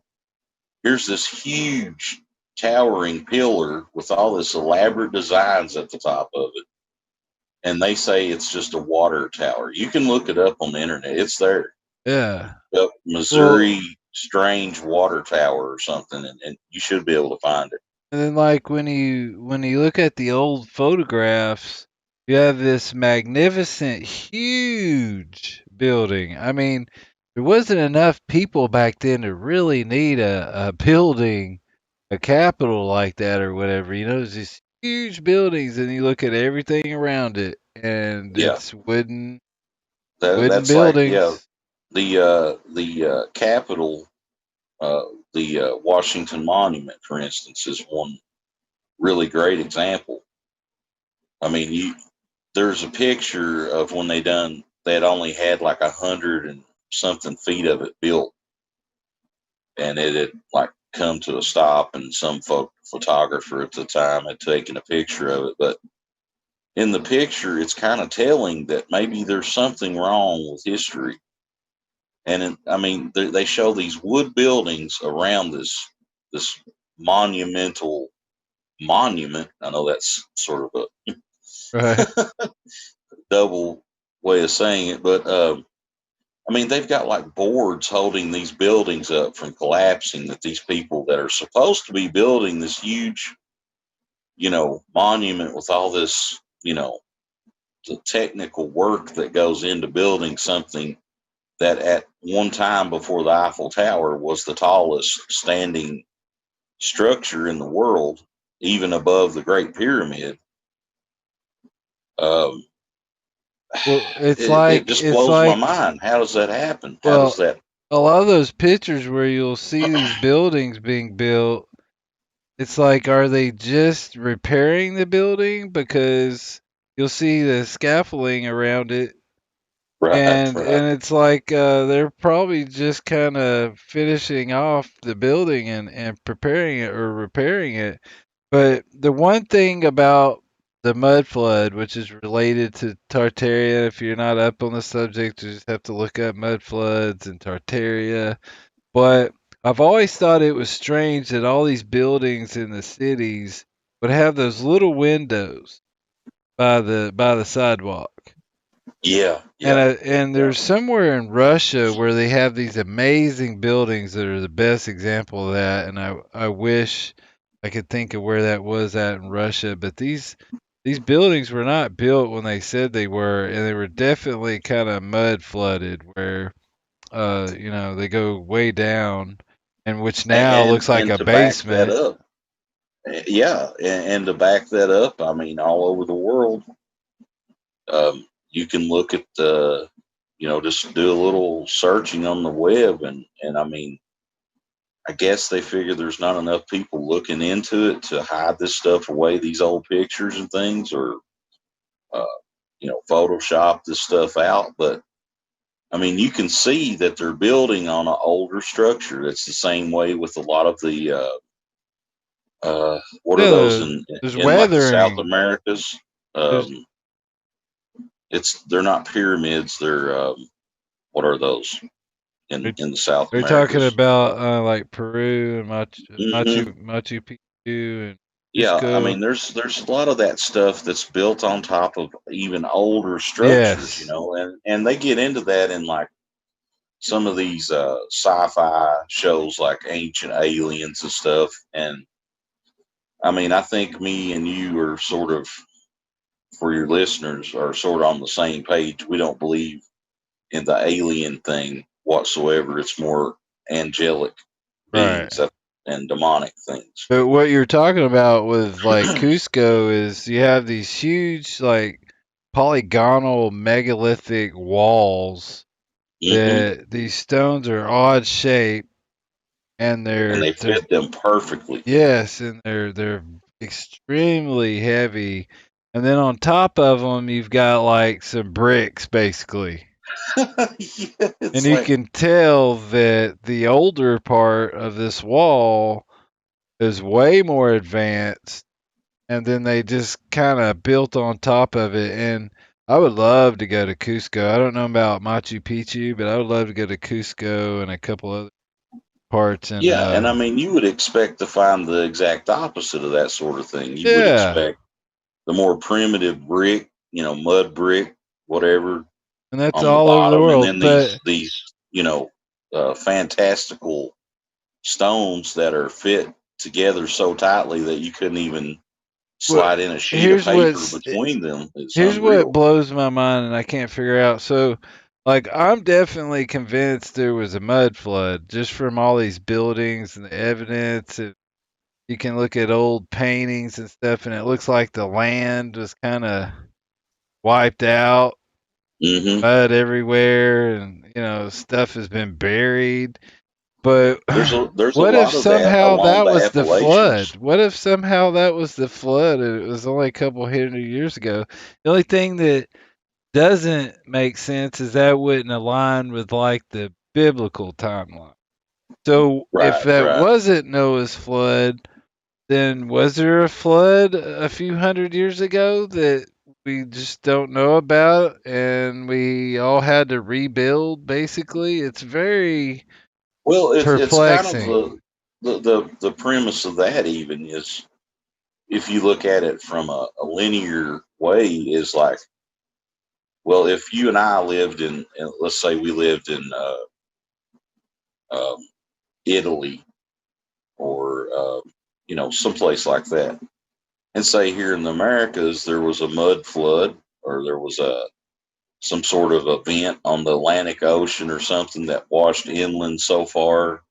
here's this huge towering pillar with all this elaborate designs at the top of it, and they say it's just a water tower. You can look it up on the internet. It's there.
Yeah.
Yep,
Well,
Missouri Strange Water Tower or something, and you should be able to find it.
and then like when you look at the old photographs, you have this magnificent, huge building. I mean, there wasn't enough people back then to really need a building, a capital like that or whatever. There's these huge buildings, and you look at everything around it, and
Yeah,
it's wooden
that's like, yeah,
buildings.
the Capitol, uh, the Washington Monument, for instance, is one really great example. I mean, there's a picture of when they had only had like 100 and something feet of it built, and it had like come to a stop, and some photographer at the time had taken a picture of it. But in the picture, it's kind of telling that maybe there's something wrong with history. And I mean, they show these wood buildings around this monumental monument. I know that's sort of
Right.
a double way of saying it, but I mean, they've got like boards holding these buildings up from collapsing, that these people that are supposed to be building this huge, monument with all this, the technical work that goes into building something that at one time before the Eiffel Tower was the tallest standing structure in the world, even above the Great Pyramid. Um,
Well, it's
it
like
just
it's
blows my
like
mind. How does that happen? How does
well,
that?
a lot of those pictures where you'll see these buildings being built, it's like, are they just repairing the building? Because you'll see the scaffolding around it,
Right,
and
right.
it's like they're probably just kind of finishing off the building and preparing it or repairing it. But the one thing about the mud flood, which is related to Tartaria, if you're not up on the subject, you just have to look up mud floods and Tartaria. But I've always thought it was strange that all these buildings in the cities would have those little windows by the sidewalk.
Yeah,
And
yeah,
and
yeah.
there's somewhere in Russia where they have these amazing buildings that are the best example of that. And I wish I could think of where that was at in Russia. But these buildings were not built when they said they were, and they were definitely kind of mud flooded, where they go way down, and which now looks like
And
a
to back that
basement.
up, yeah, and to back that up, I mean, all over the world, you can look at the, just do a little searching on the web, and I mean, I guess they figure there's not enough people looking into it to hide this stuff away, these old pictures and things, or uh, Photoshop this stuff out. But I mean, you can see that they're building on an older structure. It's the same way with a lot of the what are
Yeah,
those
there's
in like the South
weathering.
Americas?
There's
They're not pyramids. They're what are those
are,
in the South
are you talking
Americas?
about like Peru and
Hmm.
Machu Picchu and
Yeah, I
Cusco?
mean, there's a lot of that stuff that's built on top of even older structures,
Yes.
and they get into that in like some of these sci-fi shows like Ancient Aliens and stuff. And I mean, I think me and you are sort of, for your listeners, are sort of on the same page. We don't believe in the alien thing whatsoever. It's more angelic
Right.
beings and demonic things.
But what you're talking about with like Cusco is you have these huge like polygonal megalithic walls
Hmm.
that these stones are odd shape, and
And they
they're
fit them perfectly.
yes, and they're extremely heavy. And then on top of them, you've got like some bricks, basically.
Yeah,
And
it's
you
like,
can tell that the older part of this wall is way more advanced. And then they just kind of built on top of it. And I would love to go to Cusco. I don't know about Machu Picchu, but I would love to go to Cusco and a couple other parts. And
yeah, and I mean, you would expect to find the exact opposite of that sort of thing. You would
yeah,
expect the more primitive brick, mud brick, whatever,
and that's
on the
all over the
bottom, and
world.
then
But
these fantastical stones that are fit together so tightly that you couldn't even
what
slide in a sheet of
here's
paper
what's
between them. Is
here's what
unreal.
blows my mind, and I can't figure out. So, like, I'm definitely convinced there was a mud flood just from all these buildings and the evidence. And you can look at old paintings and stuff, and it looks like the land was kind of wiped out,
Hmm.
mud everywhere, and stuff has been buried. But
There's a
what if
lot of that
somehow
along
that
the
was the
Appalachians.
flood? What if somehow that was the flood and it was only a couple hundred years ago? The only thing that doesn't make sense is that wouldn't align with like the biblical timeline. So if
Right,
that
right.
wasn't Noah's flood, then was there a flood a few hundred years ago that we just don't know about and we all had to rebuild basically? It's very
Well, it's kind of
perplexing.
the premise of that even is, if you look at it from a linear way, is like Well, if you and I lived let's say we lived in um, Italy or someplace like that, and say here in the Americas there was a mud flood or there was a some sort of event on the Atlantic Ocean or something that washed inland so far.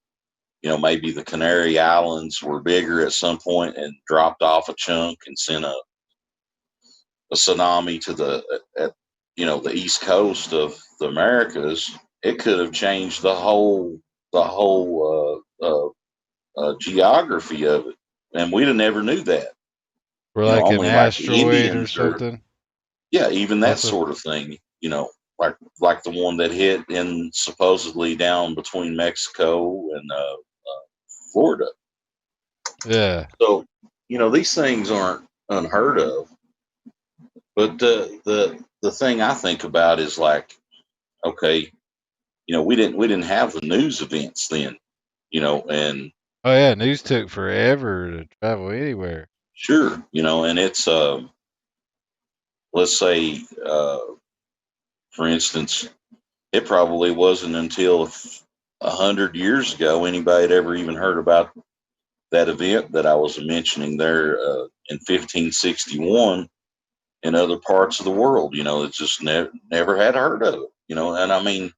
Maybe the Canary Islands were bigger at some point and dropped off a chunk and sent a tsunami to the east coast of the Americas. It could have changed the whole geography of it, and we'd have never knew that.
Or like an
Only like the
asteroid or
Indians or
something.
yeah, even that
Also,
sort of thing. Like the one that hit in supposedly down between Mexico and Florida.
yeah.
So these things aren't unheard of. But the thing I think about is like, okay, we didn't have the news events then, and
Oh yeah, news took forever to travel anywhere.
sure, and it's let's say for instance, it probably wasn't until 100 years ago anybody had ever even heard about that event that I was mentioning there in 1561 in other parts of the world. It's just never had heard of it. And I mean,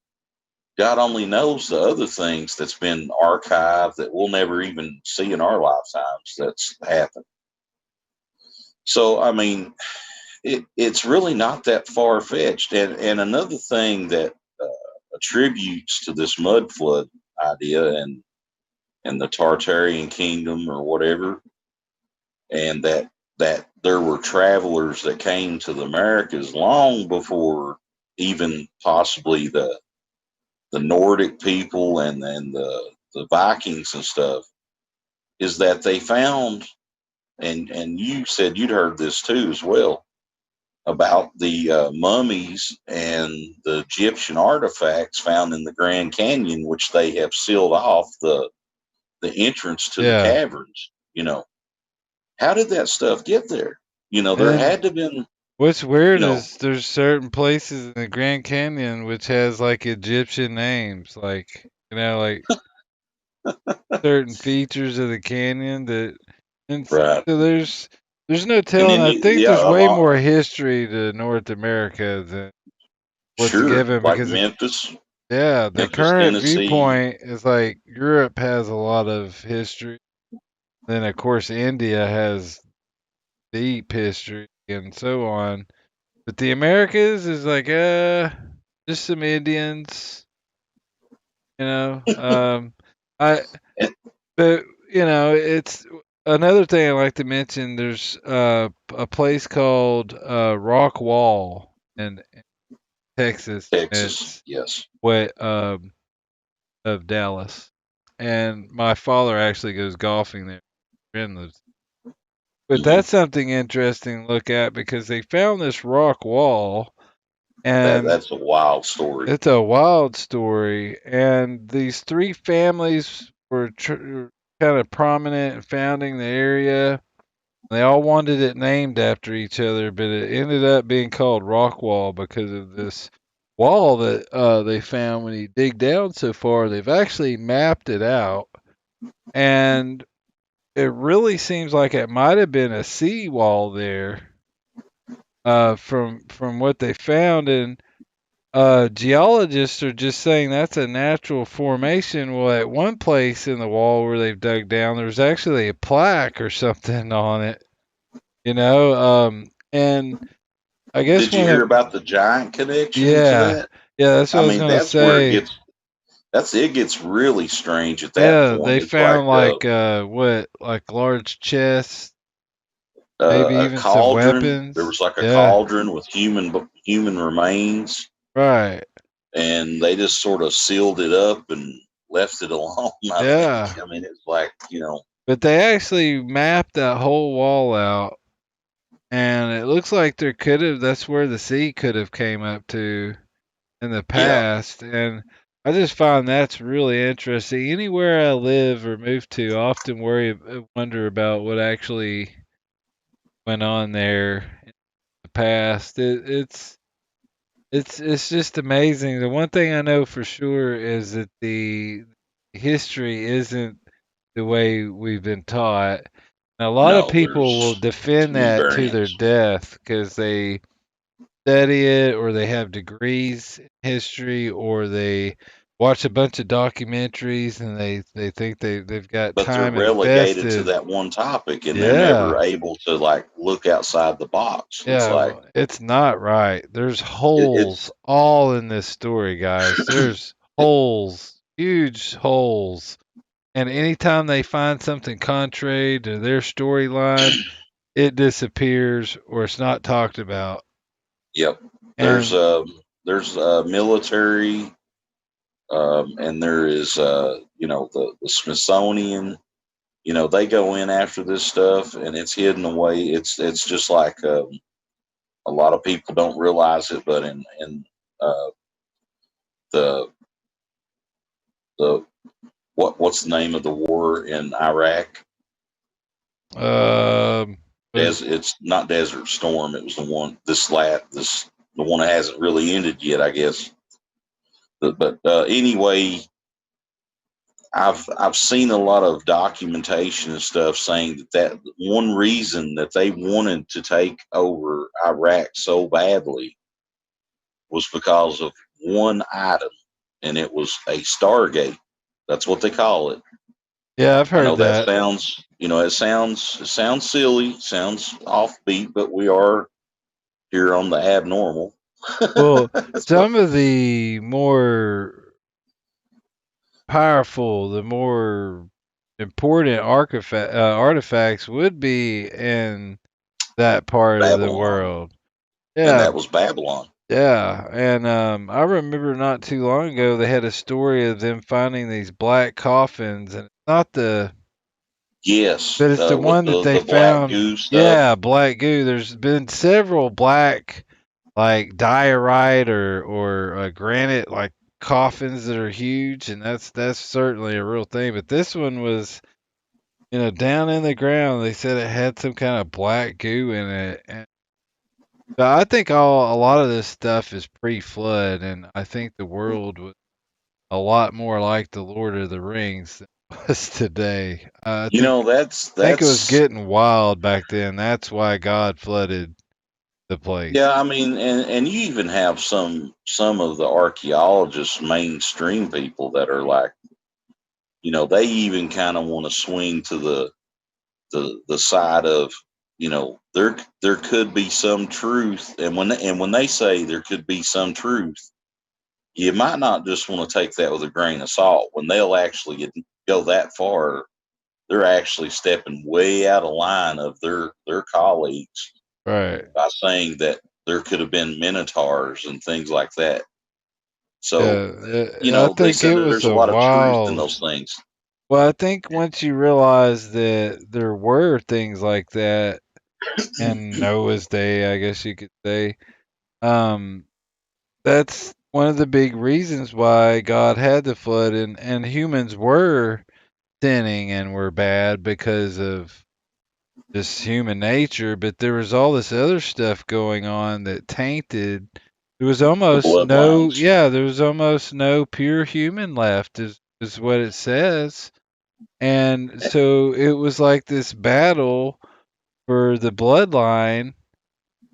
God only knows the other things that's been archived that we'll never even see in our lifetimes that's happened. So, I mean, it's really not that far fetched. And another thing that attributes to this mud flood idea and the Tartarian kingdom or whatever, and that there were travelers that came to the Americas long before even possibly the Nordic people and the Vikings and stuff, is that they found, and you said you'd heard this too as well, about the mummies and the Egyptian artifacts found in the Grand Canyon, which they have sealed off the entrance to the
Yeah.
caverns. How did that stuff get there? There
And
had to have been,
what's
you
weird
know,
is there's certain places in the Grand Canyon which has like Egyptian names, like like certain features of the canyon that, and
right.
so there's no
And
telling.
then
I think
yeah,
there's
a
way
lot,
more history to North America than what's
sure,
given
like
because
Memphis,
yeah, the
Memphis,
current
Tennessee.
viewpoint is like Europe has a lot of history. Then of course India has deep history and so on. But the Americas is like just some Indians, you know. I but it's another thing I like to mention. There's a place called Rock Wall in Texas.
Texas,
It's
yes.
what of Dallas, and my father actually goes golfing there. Friend lives. But
Hmm.
that's something interesting to look at because they found this rock wall, and
That's a wild story.
it's a wild story. And these three families were kind of prominent in founding the area. They all wanted it named after each other, but it ended up being called Rockwall because of this wall that they found when you dig down so far. They've actually mapped it out, and it really seems like it might have been a sea wall there from what they found. And geologists are just saying that's a natural formation. Well, at one place in the wall where they've dug down, there's actually a plaque or something on it, and I guess
Did you
when
hear
it,
about the giant connection to
yeah,
that?
yeah, that's what
I
I was
mean,
gonna
that's where
say.
it gets really strange at that
Yeah,
point.
they
It's like
found like what, like large chests, maybe
a
even some
cauldron. There
weapons.
was like a
Yeah,
cauldron with human remains,
right.
and they just sort of sealed it up and left it alone. I think.
Yeah,
I mean, it's like
but they actually mapped that whole wall out, and it looks like there could have. That's where the sea could have came up to in the
yeah,
past, and I just find that's really interesting. Anywhere I live or move to, I often wonder about what actually went on there in the past. It's It's just amazing. The one thing I know for sure is that the history isn't the way we've been taught. And a lot of
No,
people will
there's too
defend
many
that to their
variants.
death because they study it or they have degrees in history or they watch a bunch of documentaries and they think they've got
But they're
time
relegated to
invested.
that one topic, and they're
Yeah.
never able to like look outside the box. It's
Yeah,
like
well, it's not right. There's
it's
holes all in this story, guys. There's holes, huge holes. And anytime they find something contrary to their storyline, it disappears or it's not talked about.
yep. There's
And
military, and there is the Smithsonian. They go in after this stuff, and it's hidden away. It's just like a lot of people don't realize it, but in uh, the the what's the name of the war in Iraq?
was
It's not Desert Storm. It was the one the one that hasn't really ended yet, I guess. But anyway, I've seen a lot of documentation and stuff saying that one reason that they wanted to take over Iraq so badly was because of one item, and it was a Stargate. That's what they call it.
yeah, I've
I
heard
know that
that.
sounds, it sounds silly, sounds offbeat, but we are here on the abnormal.
Well,
So,
some of the more powerful, the more important artifacts would be in that part of the
Babylon,
world.
and
Yeah,
that was Babylon.
yeah, and I remember not too long ago they had a story of them finding these black coffins, and it's not the,
Yes,
but it's the
with
one that they
the black
found.
goo
Yeah,
stuff.
black goo. There's been several black, like diorite or granite like coffins that are huge, and that's certainly a real thing. But this one was, down in the ground. They said it had some kind of black goo in it, and but I think a lot of this stuff is pre-flood, and I think the world was a lot more like the Lord of the Rings than it was today. I think it was
That's
getting wild back then. That's why God flooded the place.
yeah. I mean, and you even have some of the archaeologists, mainstream people that are like, they even kind of want to swing to the side of, there could be some truth, and when they say there could be some truth, you might not just want to take that with a grain of salt. When they'll actually go that far, they're actually stepping way out of line of their colleagues
Right.
by saying that there could have been minotaurs and things like that. So,
I
they
think
said
it
that
was
there's a
a
lot of truth in
wild.
those things.
Well, I think once you realize that there were things like that in Noah's day, I guess you could say, um, that's one of the big reasons why God had the flood, and humans were sinning and were bad because of just human nature, but there was all this other stuff going on that tainted.
The bloodlines.
There was almost no pure human left, is what it says. And so it was like this battle for the bloodline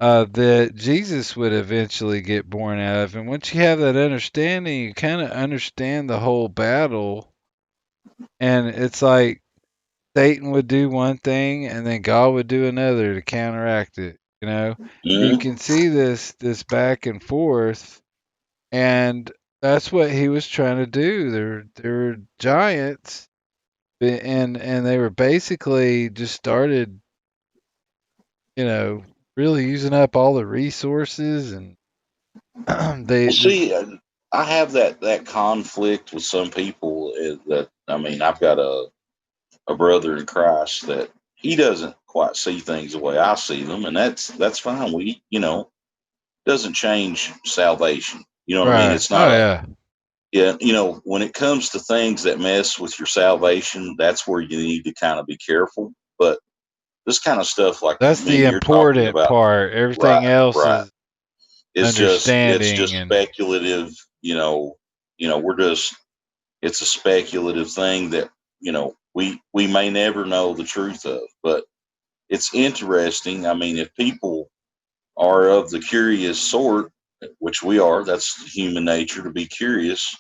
that Jesus would eventually get born out of. And once you have that understanding, you kind of understand the whole battle. And it's like Satan would do one thing and then God would do another to counteract it, you know? You
Mm-hmm.
can see this back and forth, and that's what he was trying to do. They're giants, and they were basically just started, you know, really using up all the resources, and
Well,
they
see, I have that conflict with some people. That I mean, I've got a brother in Christ that he doesn't quite see things the way I see them, and that's fine. We, doesn't change salvation. You know what I mean?
right.
It's
Oh
not a
yeah.
yeah. When it comes to things that mess with your salvation, that's where you need to kind of be careful. But this kind of stuff, like
That's
me
the
and you're talking
important
about,
part. Everything
right,
else
right.
is
It's
understanding
just
and
speculative. We're just it's a speculative thing that we may never know the truth of. But it's interesting. I mean, if people are of the curious sort, which we are, that's human nature to be curious.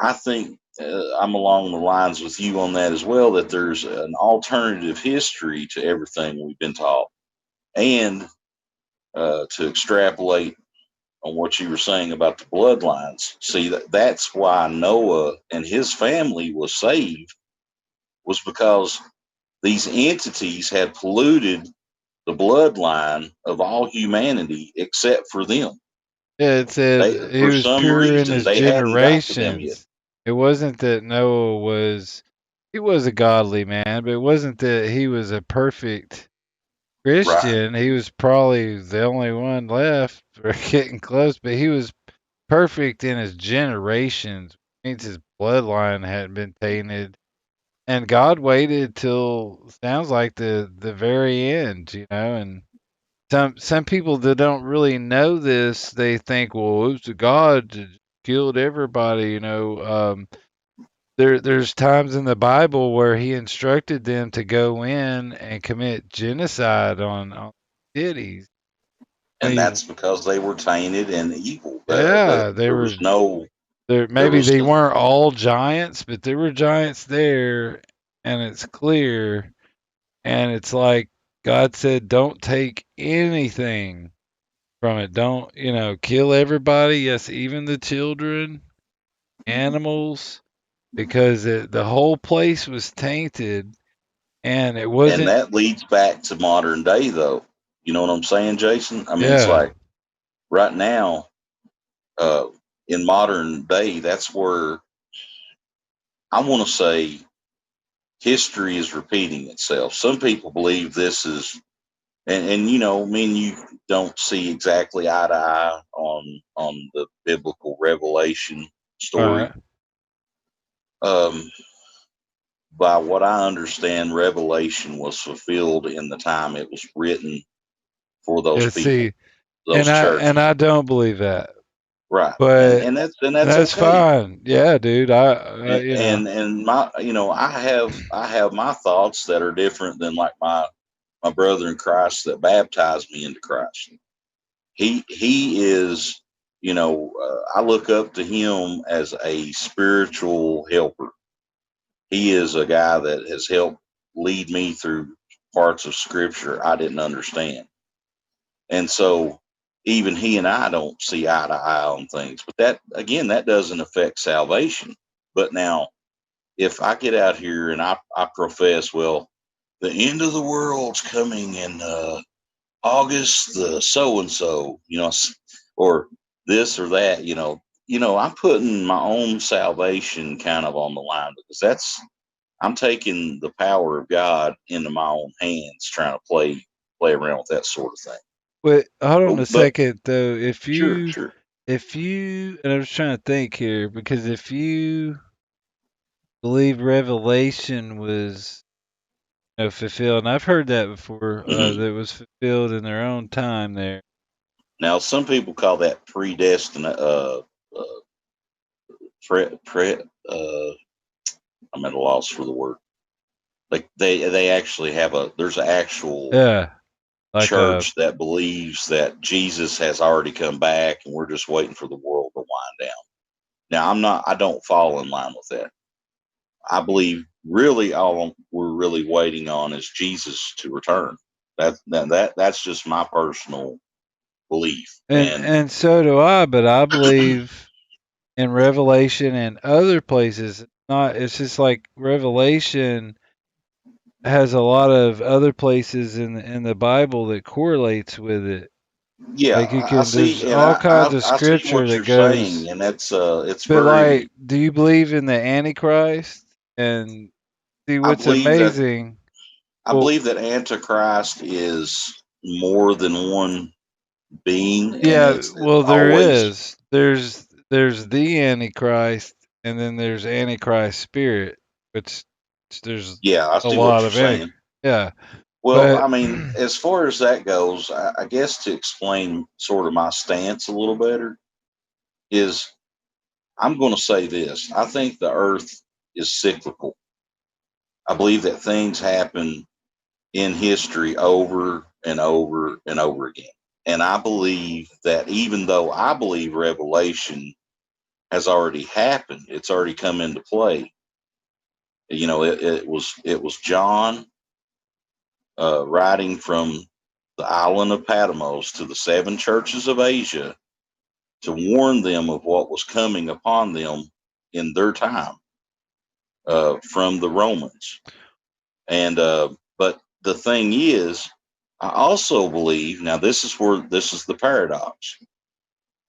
I think I'm along the lines with you on that as well, that there's an alternative history to everything we've been taught. And to extrapolate on what you were saying about the bloodlines, see, that's why Noah and his family was saved, was because these entities had polluted the bloodline of all humanity except for them.
yeah, it said
They,
he
for
was
some
pure in
reason,
his
they hadn't got to them yet.
generations. It wasn't that Noah was he was a godly man, but it wasn't that he was a perfect
Right.
Christian. He was probably the only one left or getting close, but he was perfect in his generations. Means his bloodline hadn't been tainted. And God waited till sounds like the very end, and some people that don't really know this, they think, well, it was the God that killed everybody. There's times in the Bible where He instructed them to go in and commit genocide on cities. When
And
you,
that's because they were tainted and evil.
yeah, they
There
were
was no,
there.
there
Maybe
was,
they weren't all giants, but there were giants there, and it's clear. And it's like God said, don't take anything from it. Don't, kill everybody. Yes, even the children, animals, because the whole place was tainted and it
and
wasn't,
that leads back to modern day, though. You know what I'm saying, Jason? I mean, it's
yeah,
like right now, uh, in modern day, that's where I want to say history is repeating itself. Some people believe this is, and me and you don't see exactly eye to eye on the biblical revelation
all right.
story. Um, by what I understand, Revelation was fulfilled in the time it was written for those
Yeah,
people,
see,
those
and I
churches.
don't believe that,
Right. And
but
and that's
that's
okay.
fine. Yeah, dude.
And my I have my thoughts that are different than like my brother in Christ that baptized me into Christ. He is, I look up to him as a spiritual helper. He is a guy that has helped lead me through parts of scripture I didn't understand. And so even he and I don't see eye to eye on things. But that, again, that doesn't affect salvation. But now, if I get out here and I profess, well, the end of the world's coming in August, the so and so, or this or that, I'm putting my own salvation kind of on the line, because I'm taking the power of God into my own hands, trying to play around with that sort of thing.
Wait, hold on a
But
second though.
sure, sure.
And I'm just trying to think here, because if you believe Revelation was fulfilled, and I've heard that before, that it was fulfilled in their own time there.
Now, some people call that predestined. Uh, pre, pre, I'm at a loss for the word. Like they actually have there's an actual
Yeah, like
church that believes that Jesus has already come back and we're just waiting for the world to wind down. Now, I don't fall in line with that. I believe really all we're really waiting on is Jesus to return. That's just my personal belief. And
and so do I, but I believe in Revelation and other places. Not, it's just like Revelation has a lot of other places in the Bible that correlates with it.
yeah,
Like you
I
can, there's
see, and
all kinds of
I see
scripture
what
that
you're saying,
goes.
and that's it's
But like,
very.
do you believe in the Antichrist? And see,
I
what's
believe that
amazing.
I
Well,
believe that Antichrist is more than one being, and
yeah,
it's
well, there
always.
is. There's the Antichrist, and then there's Antichrist spirit, which there's
Yeah, I
a
see what
lot
you're
of
saying.
Yeah.
Well,
But
I mean, as far as that goes, I guess to explain sort of my stance a little better is I'm going to say this. I think the earth is cyclical. I believe that things happen in history over and over and over again. And I believe that even though I believe revelation has already happened, it's already come into play. You know, it was John writing from the island of Patmos to the seven churches of Asia to warn them of what was coming upon them in their time from the Romans. And but the thing is, I also believe now this is the paradox.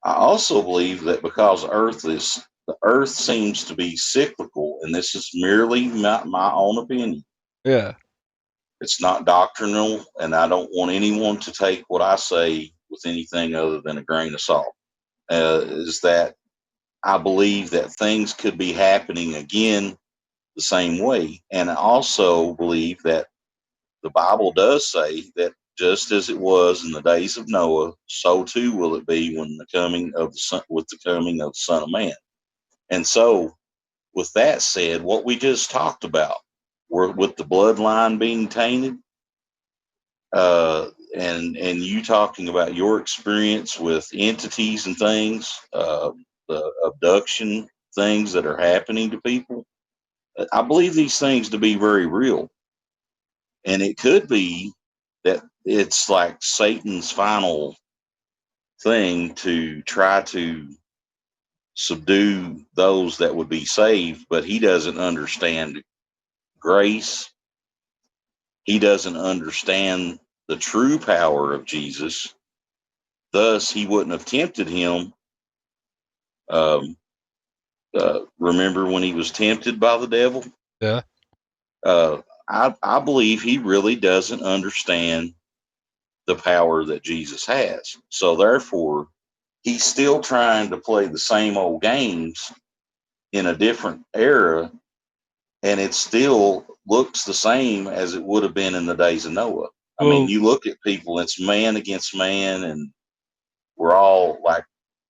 I also believe that because the Earth seems to be cyclical, and this is merely my own opinion.
yeah,
It's not doctrinal, and I don't want anyone to take what I say with anything other than a grain of salt. Is that I believe that things could be happening again the same way, and I also believe that the Bible does say that just as it was in the days of Noah, so too will it be when the coming of the son, with the coming of the Son of Man. And so, with that said, what we just talked about, with the bloodline being tainted, and you talking about your experience with entities and things, the abduction things that are happening to people, I believe these things to be very real. And it could be that it's like Satan's final thing to try to subdue those that would be saved, but he doesn't understand grace. He doesn't understand the true power of Jesus. Thus, he wouldn't have tempted him. Um, remember when he was tempted by the devil?
yeah.
I believe he really doesn't understand the power that Jesus has. So, therefore, he's still trying to play the same old games in a different era, and it still looks the same as it would have been in the days of Noah. I mean,
Well,
you look at people, it's man against man, and we're all like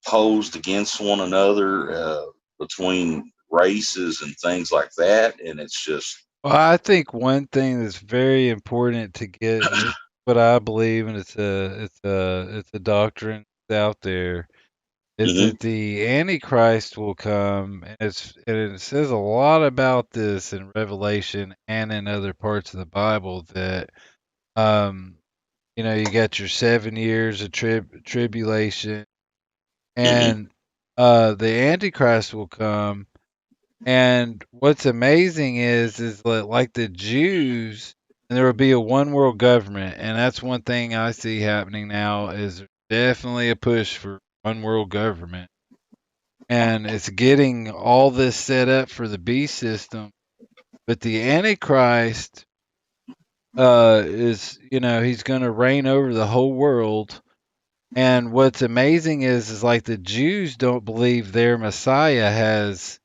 posed against one another between races and things like that. And it's just,
well, I think one thing that's very important to get, and this is what I believe, and it's a doctrine that's out there, is
mhm,
that the Antichrist will come, and it says a lot about this in Revelation and in other parts of the Bible that um you got your 7 years of tribulation,
mhm,
and the Antichrist will come. And what's amazing is that like the Jews, and there will be a one world government, and that's one thing I see happening now is there's definitely a push for one world government, and it's getting all this set up for the beast system. But the Antichrist is he's going to reign over the whole world. And what's amazing is like the Jews don't believe their Messiah has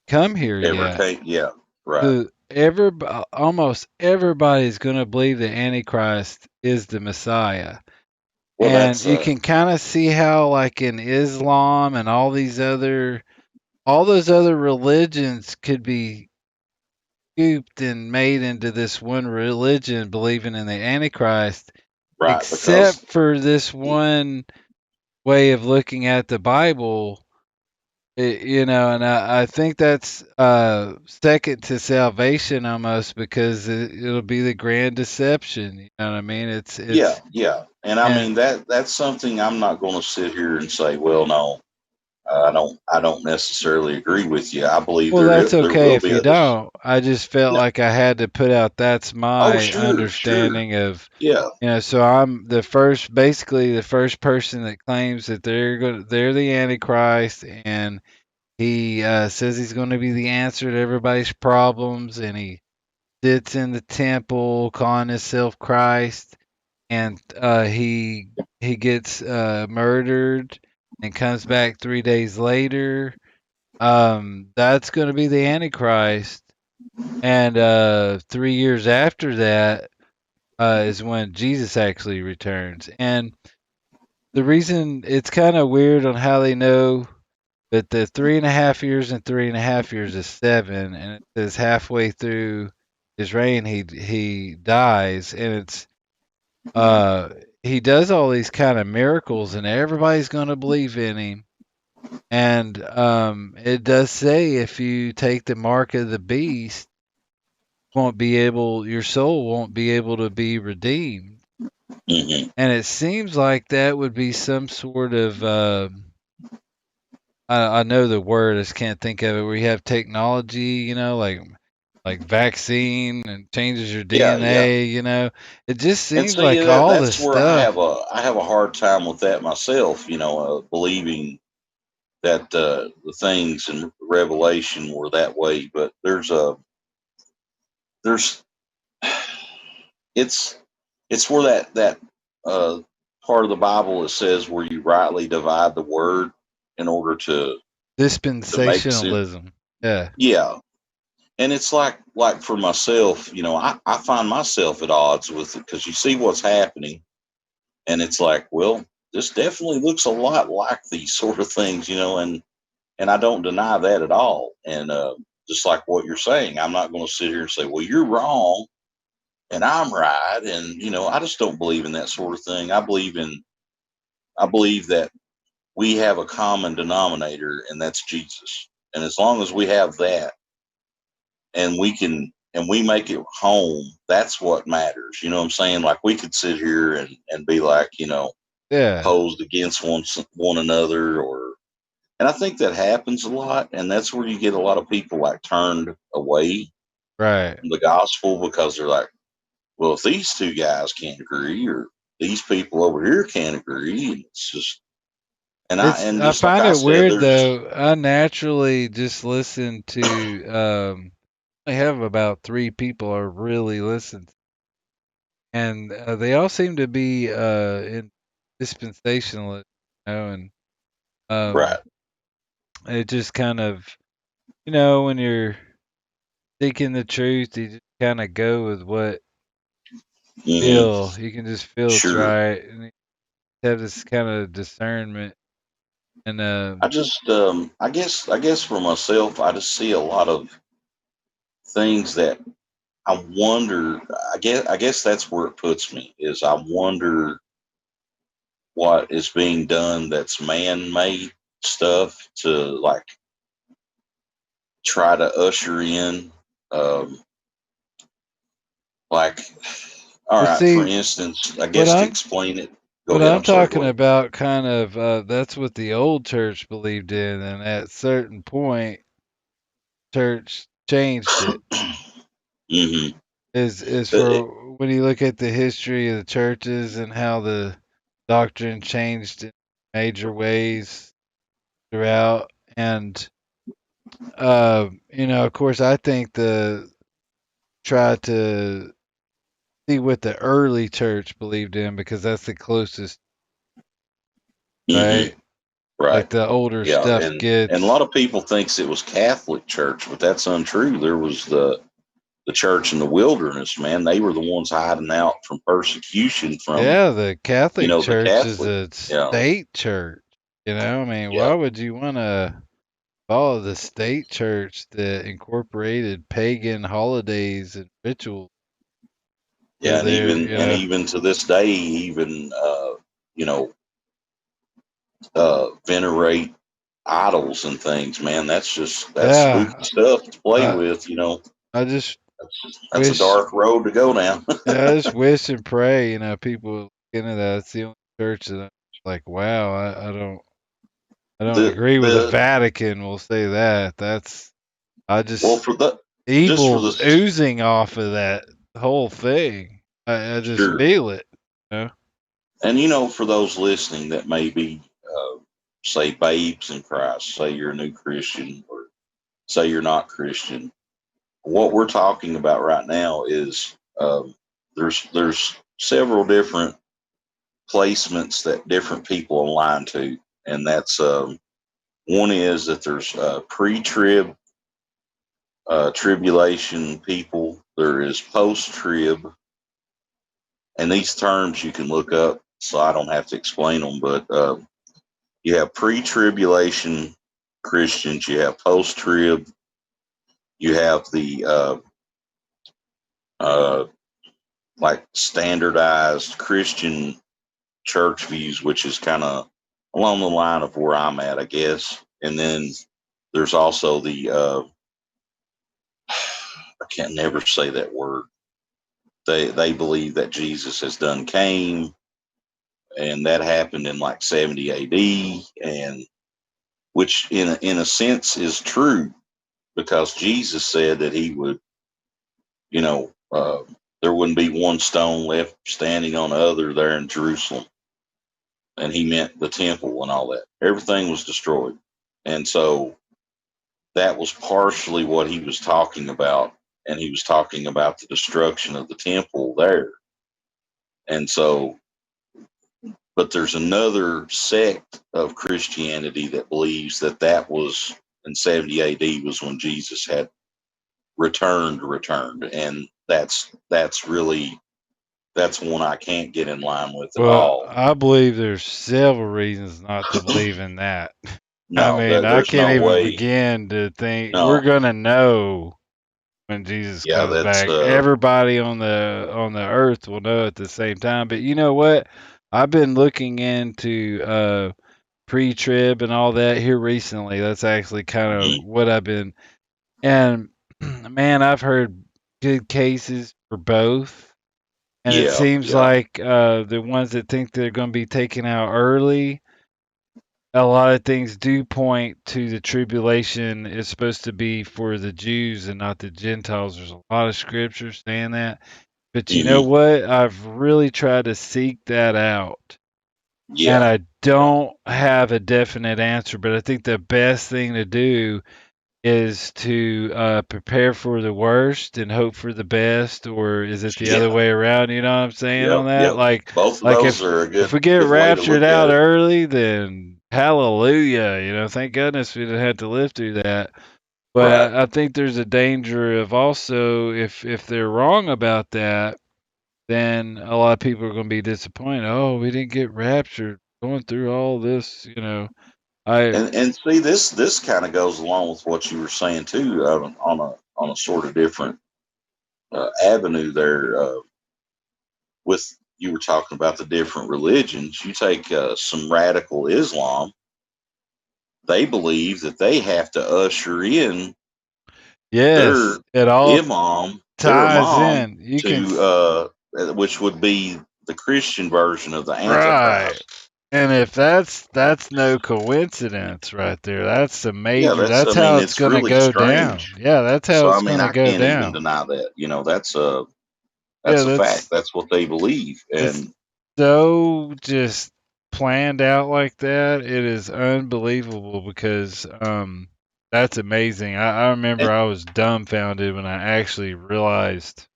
come here
ever
yet.
came. Yeah, right.
So almost everybody's going to believe the Antichrist is the Messiah.
Well,
And
that's,
you can kind of see how like in Islam and all those other religions could be scooped and made into this one religion believing in the Antichrist,
right. Because,
except for this one way of looking at the Bible. And I think that's second to salvation almost because it'll be the grand deception. You know what I mean?
yeah,
It's
yeah. And I
and
mean, that's something I'm not going to sit here and say, well, no, I don't necessarily agree with you. I believe
well, that's
there
okay
will
if
be
you
others.
don't. I just felt
No.
like I had to put out that's
Oh,
my
sure, sure.
understanding of
Yeah.
so I'm basically the first person that claims that they're the Antichrist, and he says he's going to be the answer to everybody's problems, and he sits in the temple calling himself Christ, and he gets murdered and comes back 3 days later. That's going to be the Antichrist, and 3 years after that, is when Jesus actually returns. And the reason it's kind of weird on how they know that the 3.5 years and 3.5 years is 7, and it says halfway through his reign he dies, and it's uh he does all these kind of miracles, and everybody's gonna believe in him. And it does say if you take the mark of the beast, won't be able your soul won't be able to be redeemed.
Hmm.
And it seems like that would be some sort of I know the word, I just can't think of it. Where you have technology, like vaccine and changes your
Yeah, yeah.
DNA. It just
And
seems
see
like
that
all this
that's where
stuff.
I have a hard time with that myself. Believing that the things in Revelation were that way, but there's it's it's where that uh, part of the Bible that says where you rightly divide the word in order to make sense.
Dispensationalism. Yeah,
Yeah, and it's like for myself, I find myself at odds with it because you see what's happening, and it's like, well, this definitely looks a lot like these sort of things, and I don't deny that at all. And just like what you're saying, I'm not going to sit here and say, well, you're wrong and I'm right, and I just don't believe in that sort of thing. I believe that we have a common denominator, and that's Jesus. And as long as we have that, and we make it home, that's what matters. You know what I'm saying? Like we could sit here and be like,
yeah,
opposed against one another, or and I think that happens a lot, and that's where you get a lot of people like turned away
right.
from the gospel because they're like, well, if these two guys can't agree, or these people over here can't agree, and it's just and
I
just like
find
I
it
said,
weird
there's
though. I naturally just listen to. I have about 3 people I really listen to, and they all seem to be in dispensationalists, and
right.
it just kind of, when you're seeking the truth, you just kind of go with what
Hmm.
feel. You can just feel it's
Sure.
right, and you have this kind of discernment. And
I just I guess for myself, I just see a lot of things that I wonder. I guess that's where it puts me is I wonder what is being done that's man-made stuff to like try to usher in um like all
well,
right, for
see,
instance, I
what
guess to
I'm
explain it, go
what
ahead.
I'm
I'm sorry,
talking
go ahead.
about, kind of, that's what the old church believed in, and at a certain point, church changed it.
Hmm.
Is for when you look at the history of the churches and how the doctrine changed in major ways throughout. And of course, I think the try to see what the early church believed in, because that's the closest,
Hmm.
right?
Right.
Like the older
Yeah,
stuff
and a
gets.
lot of people thinks it was Catholic Church, but that's untrue. There was the church in the wilderness, man. They were the ones hiding out from persecution from,
Yeah, the Catholic
the
Church is
Catholic.
a
Yeah,
state church. I mean,
yeah,
why would you want to follow the state church that incorporated pagan holidays and rituals to
yeah, and
their,
even to this day, even you know, venerate idols and things, man. That's spooky
yeah,
stuff to play
I,
with.
I just
That's a
wish,
dark road to go down.
yeah, I just wish and pray, people look into that. It's the only church that I'm like, wow, I don't
the
agree with the
the
Vatican. We'll say that. I
well
just
for the just for
evil's
the
oozing off of that whole thing. I just
sure.
feel it. You know?
And for those listening that may be, say, babes in Christ, say you're a new Christian, or say you're not Christian, what we're talking about right now is there's several different placements that different people align to, and that's one is that there's pre-trib tribulation people, there is post-trib, And these terms you can look up, so I don't have to explain them. But you have pre-tribulation Christians, you have post-trib, you have the uh, like standardized Christian church views, which is kind of along the line of where I'm at, I guess. And then there's also the I can't never say that word. They believe that Jesus has done came, and that happened in like 70 A.D. and which in a sense is true because Jesus said that he would, you know, there wouldn't be one stone left standing on the other there in Jerusalem, and he meant the temple and all that. Everything was destroyed, and so that was partially what he was talking about, and he was talking about the destruction of the temple there. And so, but there's another sect of Christianity that believes that that was in 70 AD was when Jesus had returned, and that's really that's one I can't get in line with at
Well,
all.
I believe there's several reasons not to believe in that. I
No,
mean, I
there's
can't
no
even
way.
begin to think we're
No,
gonna know when Jesus
yeah,
comes
that's
back. Everybody on the earth will know at the same time. But you know what? I've been looking into pre-trib and all that here recently. That's actually kind of
mhm.
what I've been. And man, I've heard good cases for both. And it
Yeah,
seems
yeah,
like the ones that think they're going to be taken out early, a lot of things do point to the tribulation is supposed to be for the Jews and not the Gentiles. There's a lot of scriptures saying that. But you know
hmm,
what? I've really tried to seek that out. And
yeah,
I
yeah,
don't have a definite answer, but I think the best thing to do is to prepare for the worst and hope for the best, or is it the other
yeah,
way around? You know what I'm saying
yep,
on that?
yep. Both of
Like
those are a
if
good
we get
good way to
raptured
look at
out
it.
early, then hallelujah. You know, thank goodness we didn't have to live through that. But
Right.
I think there's a danger of also if they're wrong about that, then a lot of people are going to be disappointed. Oh, we didn't get raptured. Going through all this, you know. I
And see this kind of goes along with what you were saying too on a sort of different avenue there with you were talking about the different religions. You take some radical Islam, they believe that they have to usher in their
yes, it all
their
ties
imam
in. You can
to which would be the Christian version of the
right.
Antichrist.
And if that's no coincidence right there. That's a
Yeah,
major. That's
I
how
mean
it's
it's
going to
really
go down.
strange.
Yeah, that's how
So I
it's
mean
going to
I
go
can't even
down.
deny that. You know,
Yeah,
that's a fact. That's what they believe.
it's
And
so just planned out like that. It is unbelievable because that's amazing. I remember
and
I was dumbfounded when I actually realized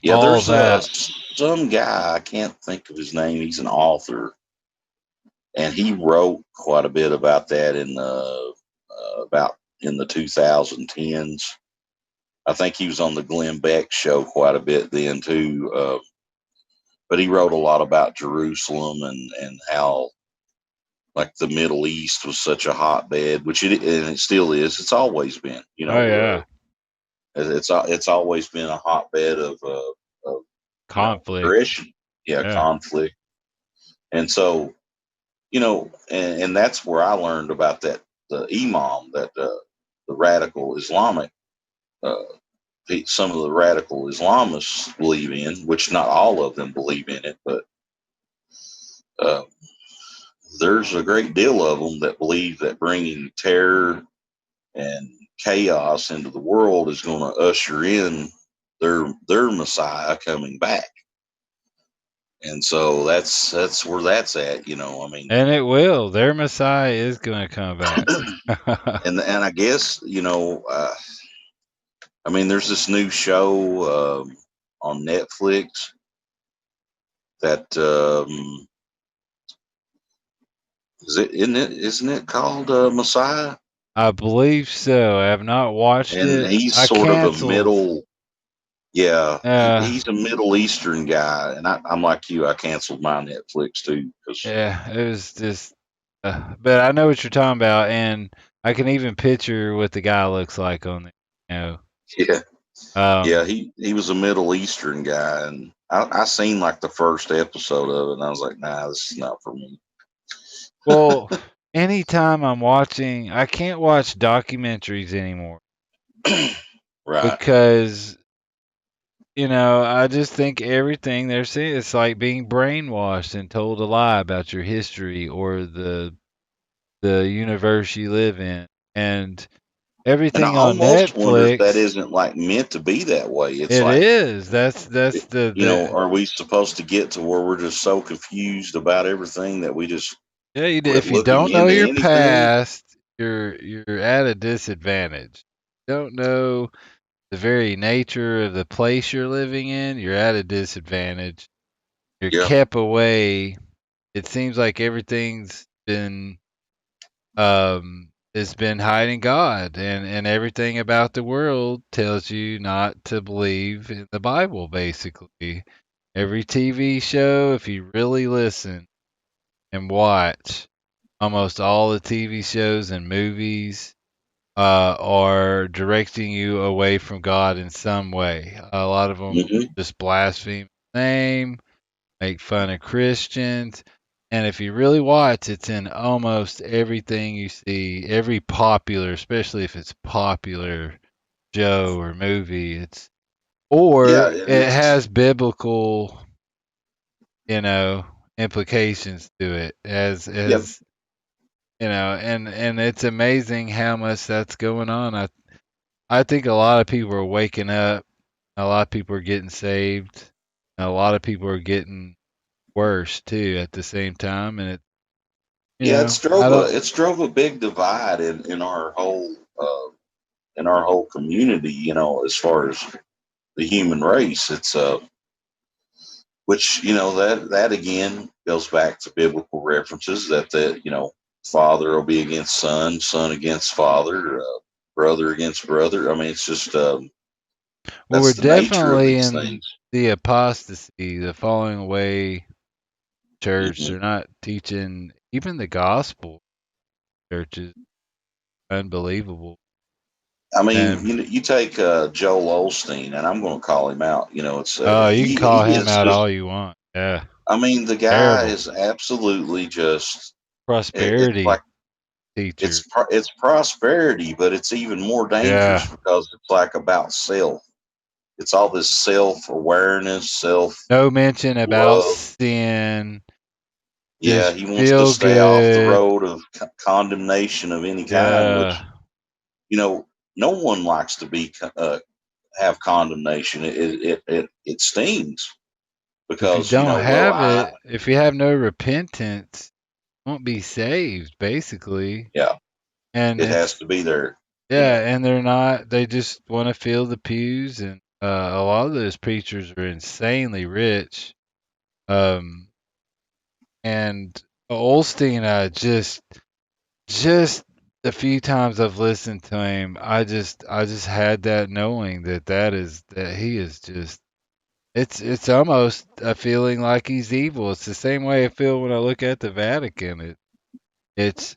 yeah,
all
there's
that.
some guy I can't think of his name. He's an author, and he wrote quite a bit about that in the about in the 2010s. I think he was on the Glenn Beck show quite a bit then too. But he wrote a lot about Jerusalem and how like the Middle East was such a hotbed, which it still is. It's always been, you
Oh
know,
yeah,
it's always been a hotbed of you know
conflict.
aggression, yeah,
Yeah.
conflict, and so you know, and that's where I learned about that the imam that the radical Islamic. Uh, some of the radical Islamists believe in, which not all of them believe in it, but uh, there's a great deal of them that believe that bringing terror and chaos into the world is going to usher in their Messiah coming back. And so that's where that's at, you know. I mean,
And it will. Their Messiah is going to come back.
and I guess you know, I mean, there's this new show on Netflix that isn't it called Messiah?
I believe so. I have not watched
And
it.
he's
I
sort of a
canceled.
middle. Yeah,
Uh,
he's a Middle Eastern guy, and I'm like you. I canceled my Netflix too because
yeah, it was just. But I know what you're talking about, and I can even picture what the guy looks like on there. You know,
yeah, yeah,
um,
he was a Middle Eastern guy, and I seen like the first episode of it, and I was like, nah, this is not for me.
well, anytime I'm watching, I can't watch documentaries anymore
Right.
because I just think everything they're saying it's like being brainwashed and told a lie about your history or the universe you live in, and
And I
everything on
almost wonder if that
Netflix.
isn't like meant to be that way. It's
It
like,
is. That's the
are we supposed to get to where we're just so confused about everything that we just
yeah.
quit
If you
looking
don't know
into
your
anything?
past, you're at a disadvantage. Don't know the very nature of the place you're living in. You're at a disadvantage. You're
Yeah.
kept away. It seems like everything's been it's been hiding God, and everything about the world tells you not to believe in the Bible. Basically, every TV show, if you really listen and watch, almost all the TV shows and movies are directing you away from God in some way. A lot of them
Hmm.
just blaspheme His name, make fun of Christians. And if you really watch, it's in almost everything you see, every popular, especially if it's popular show or movie. Or
Yeah, and
it
it's
has biblical, you know, implications to it
yeah,
and it's amazing how much that's going on. I think a lot of people are waking up, a lot of people are getting saved, and a lot of people are getting worse too at the same time. And
yeah.
I don't.
It's drove a big divide in our whole community. As far as the human race, it's which that again goes back to biblical references that father will be against son, son against father, brother against brother. I mean, it's just
Well, we're
that's the nature of
definitely
these
in
things.
the apostasy, the falling away church.
Hmm.
They're not teaching even the gospel. Church is unbelievable.
I mean,
And
you take Joel Osteen, and I'm going to call him out. It's
oh, you can call
he
him
is
out
just.
all you want. Yeah,
I mean, the guy
terrible
is absolutely just. It's
prosperity
like
teacher.
it's prosperity, but it's even more dangerous
Yeah,
because it's like about self. It's all this self awareness, self
no mention about
love.
sin.
Yeah,
Just
he wants to
feel
stay off the
good.
road of condemnation of any kind, which
Yeah.
you know no one likes to be have condemnation. It stings
If you
because
don't
well,
have it, if you have no repentance, you won't be saved, basically.
yeah,
And
it has
it's
to be there. You
yeah,
know,
and they're not. They just want to fill the pews, and a lot of those preachers are insanely rich. Um, and Olstein, just a few times I've listened to him, I just had that knowing that he is just. It's almost a feeling like he's evil. It's the same way I feel when I look at the Vatican. It's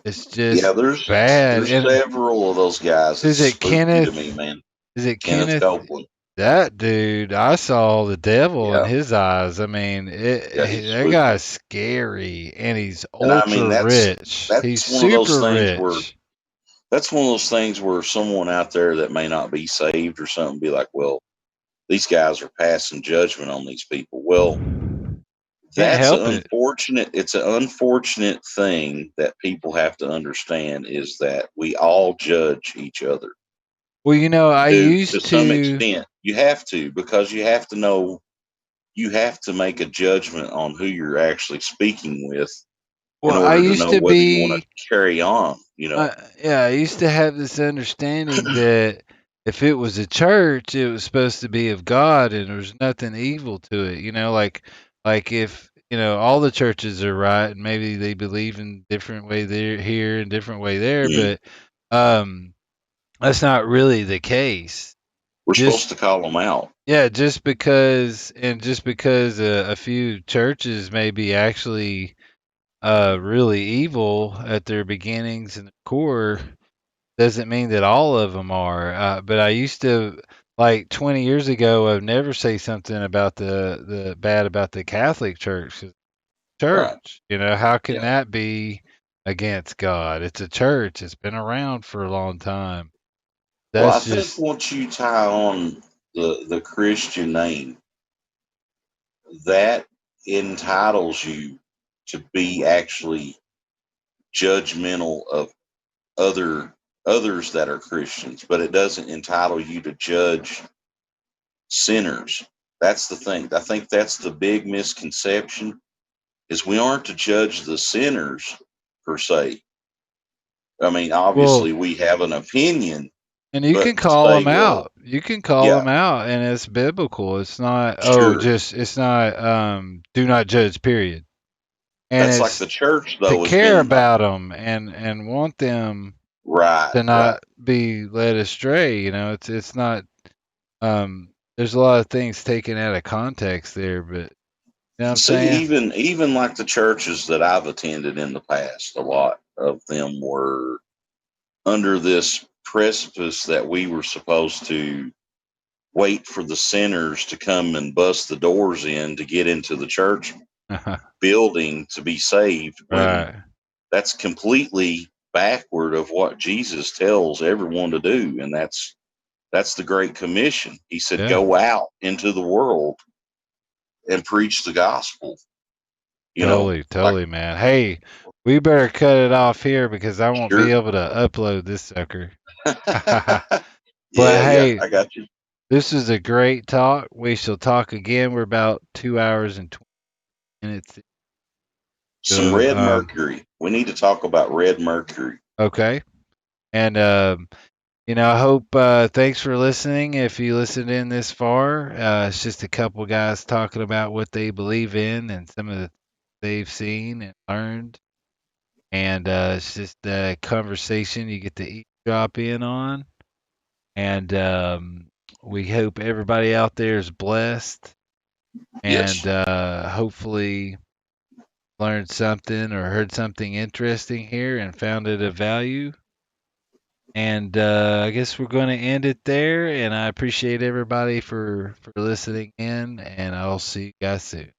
it's
yeah.
just bad.
There's
And
several of those guys that's
is it
spooky to me,
Kenneth?
man.
Is it
Kenneth
Kenneth?
Copeland.
That dude, I saw the devil in
Yeah,
his eyes. I mean,
yeah, he's
that
spooky.
guy's scary, and he's
And I mean,
ultra rich. He's
that's one of those
super
things where
rich.
someone out there that may not be saved or something be like, well, these guys are passing judgment on these people. Well,
Can't
that's
help
an
it.
unfortunate. It's an unfortunate thing that people have to understand is that we all judge each other
Well, I
to
used
some
to.
extent. You have to because you have to know. You have to make a judgment on who you're actually speaking with in
Well, I
order to
used
know
to
whether you want to
be.
carry on.
Yeah, I used to have this understanding that if it was a church, it was supposed to be of God, and there was nothing evil to it. Like if all the churches are right, and maybe they believe in different way there here and different way there,
Mm.
but um, that's not really the case.
We're supposed
just
to call them out.
yeah, just because a few churches may be actually really evil at their beginnings and core doesn't mean that all of them are. But I used to, like 20 years ago, I'd never say something about the bad about the Catholic Church. 'Cause
Right.
church, how can
Yeah.
that be against God? It's a church. It's been around for a long time.
Well, I
That's
think
just
once you tie on the Christian name, that entitles you to be actually judgmental of other others that are Christians, but it doesn't entitle you to judge sinners. That's the thing. I think that's the big misconception is we aren't to judge the sinners per se. I mean,
well,
obviously we have an opinion,
and you can
but to
call
say,
them
well,
out. You can call
yeah,
them out, and it's biblical. It's not
sure.
just it's not do not judge. Period. And
That's like
it's
the church
to
though has
care
been
about them and want them
right,
to
right.
not be led astray. It's not. There's a lot of things taken out of context there, but you know what I'm
See,
saying?
even like the churches that I've attended in the past, a lot of them were under this precipice that we were supposed to wait for the sinners to come and bust the doors in to get into the church building to be saved when
Right.
that's completely backward of what Jesus tells everyone to do, and that's the great commission. He said
Yeah.
go out into the world and preach the gospel, you know,
Totally,
like
totally, man. Hey, we better cut it off here because I won't be
sure.
able to upload this sucker. But
Yeah, yeah,
hey,
I got you.
this is a great talk. We shall talk again. We're about 2 hours and 20 minutes.
Some
So,
red mercury. We need to talk about red mercury.
okay. And, I hope, thanks for listening. If you listened in this far, it's just a couple guys talking about what they believe in and some of the they've seen and learned. And it's just a conversation you get to eavesdrop in on. And we hope everybody out there is blessed and
Yes.
hopefully learned something or heard something interesting here and found it of value. And I guess we're going to end it there. And I appreciate everybody for listening in. And I'll see you guys soon.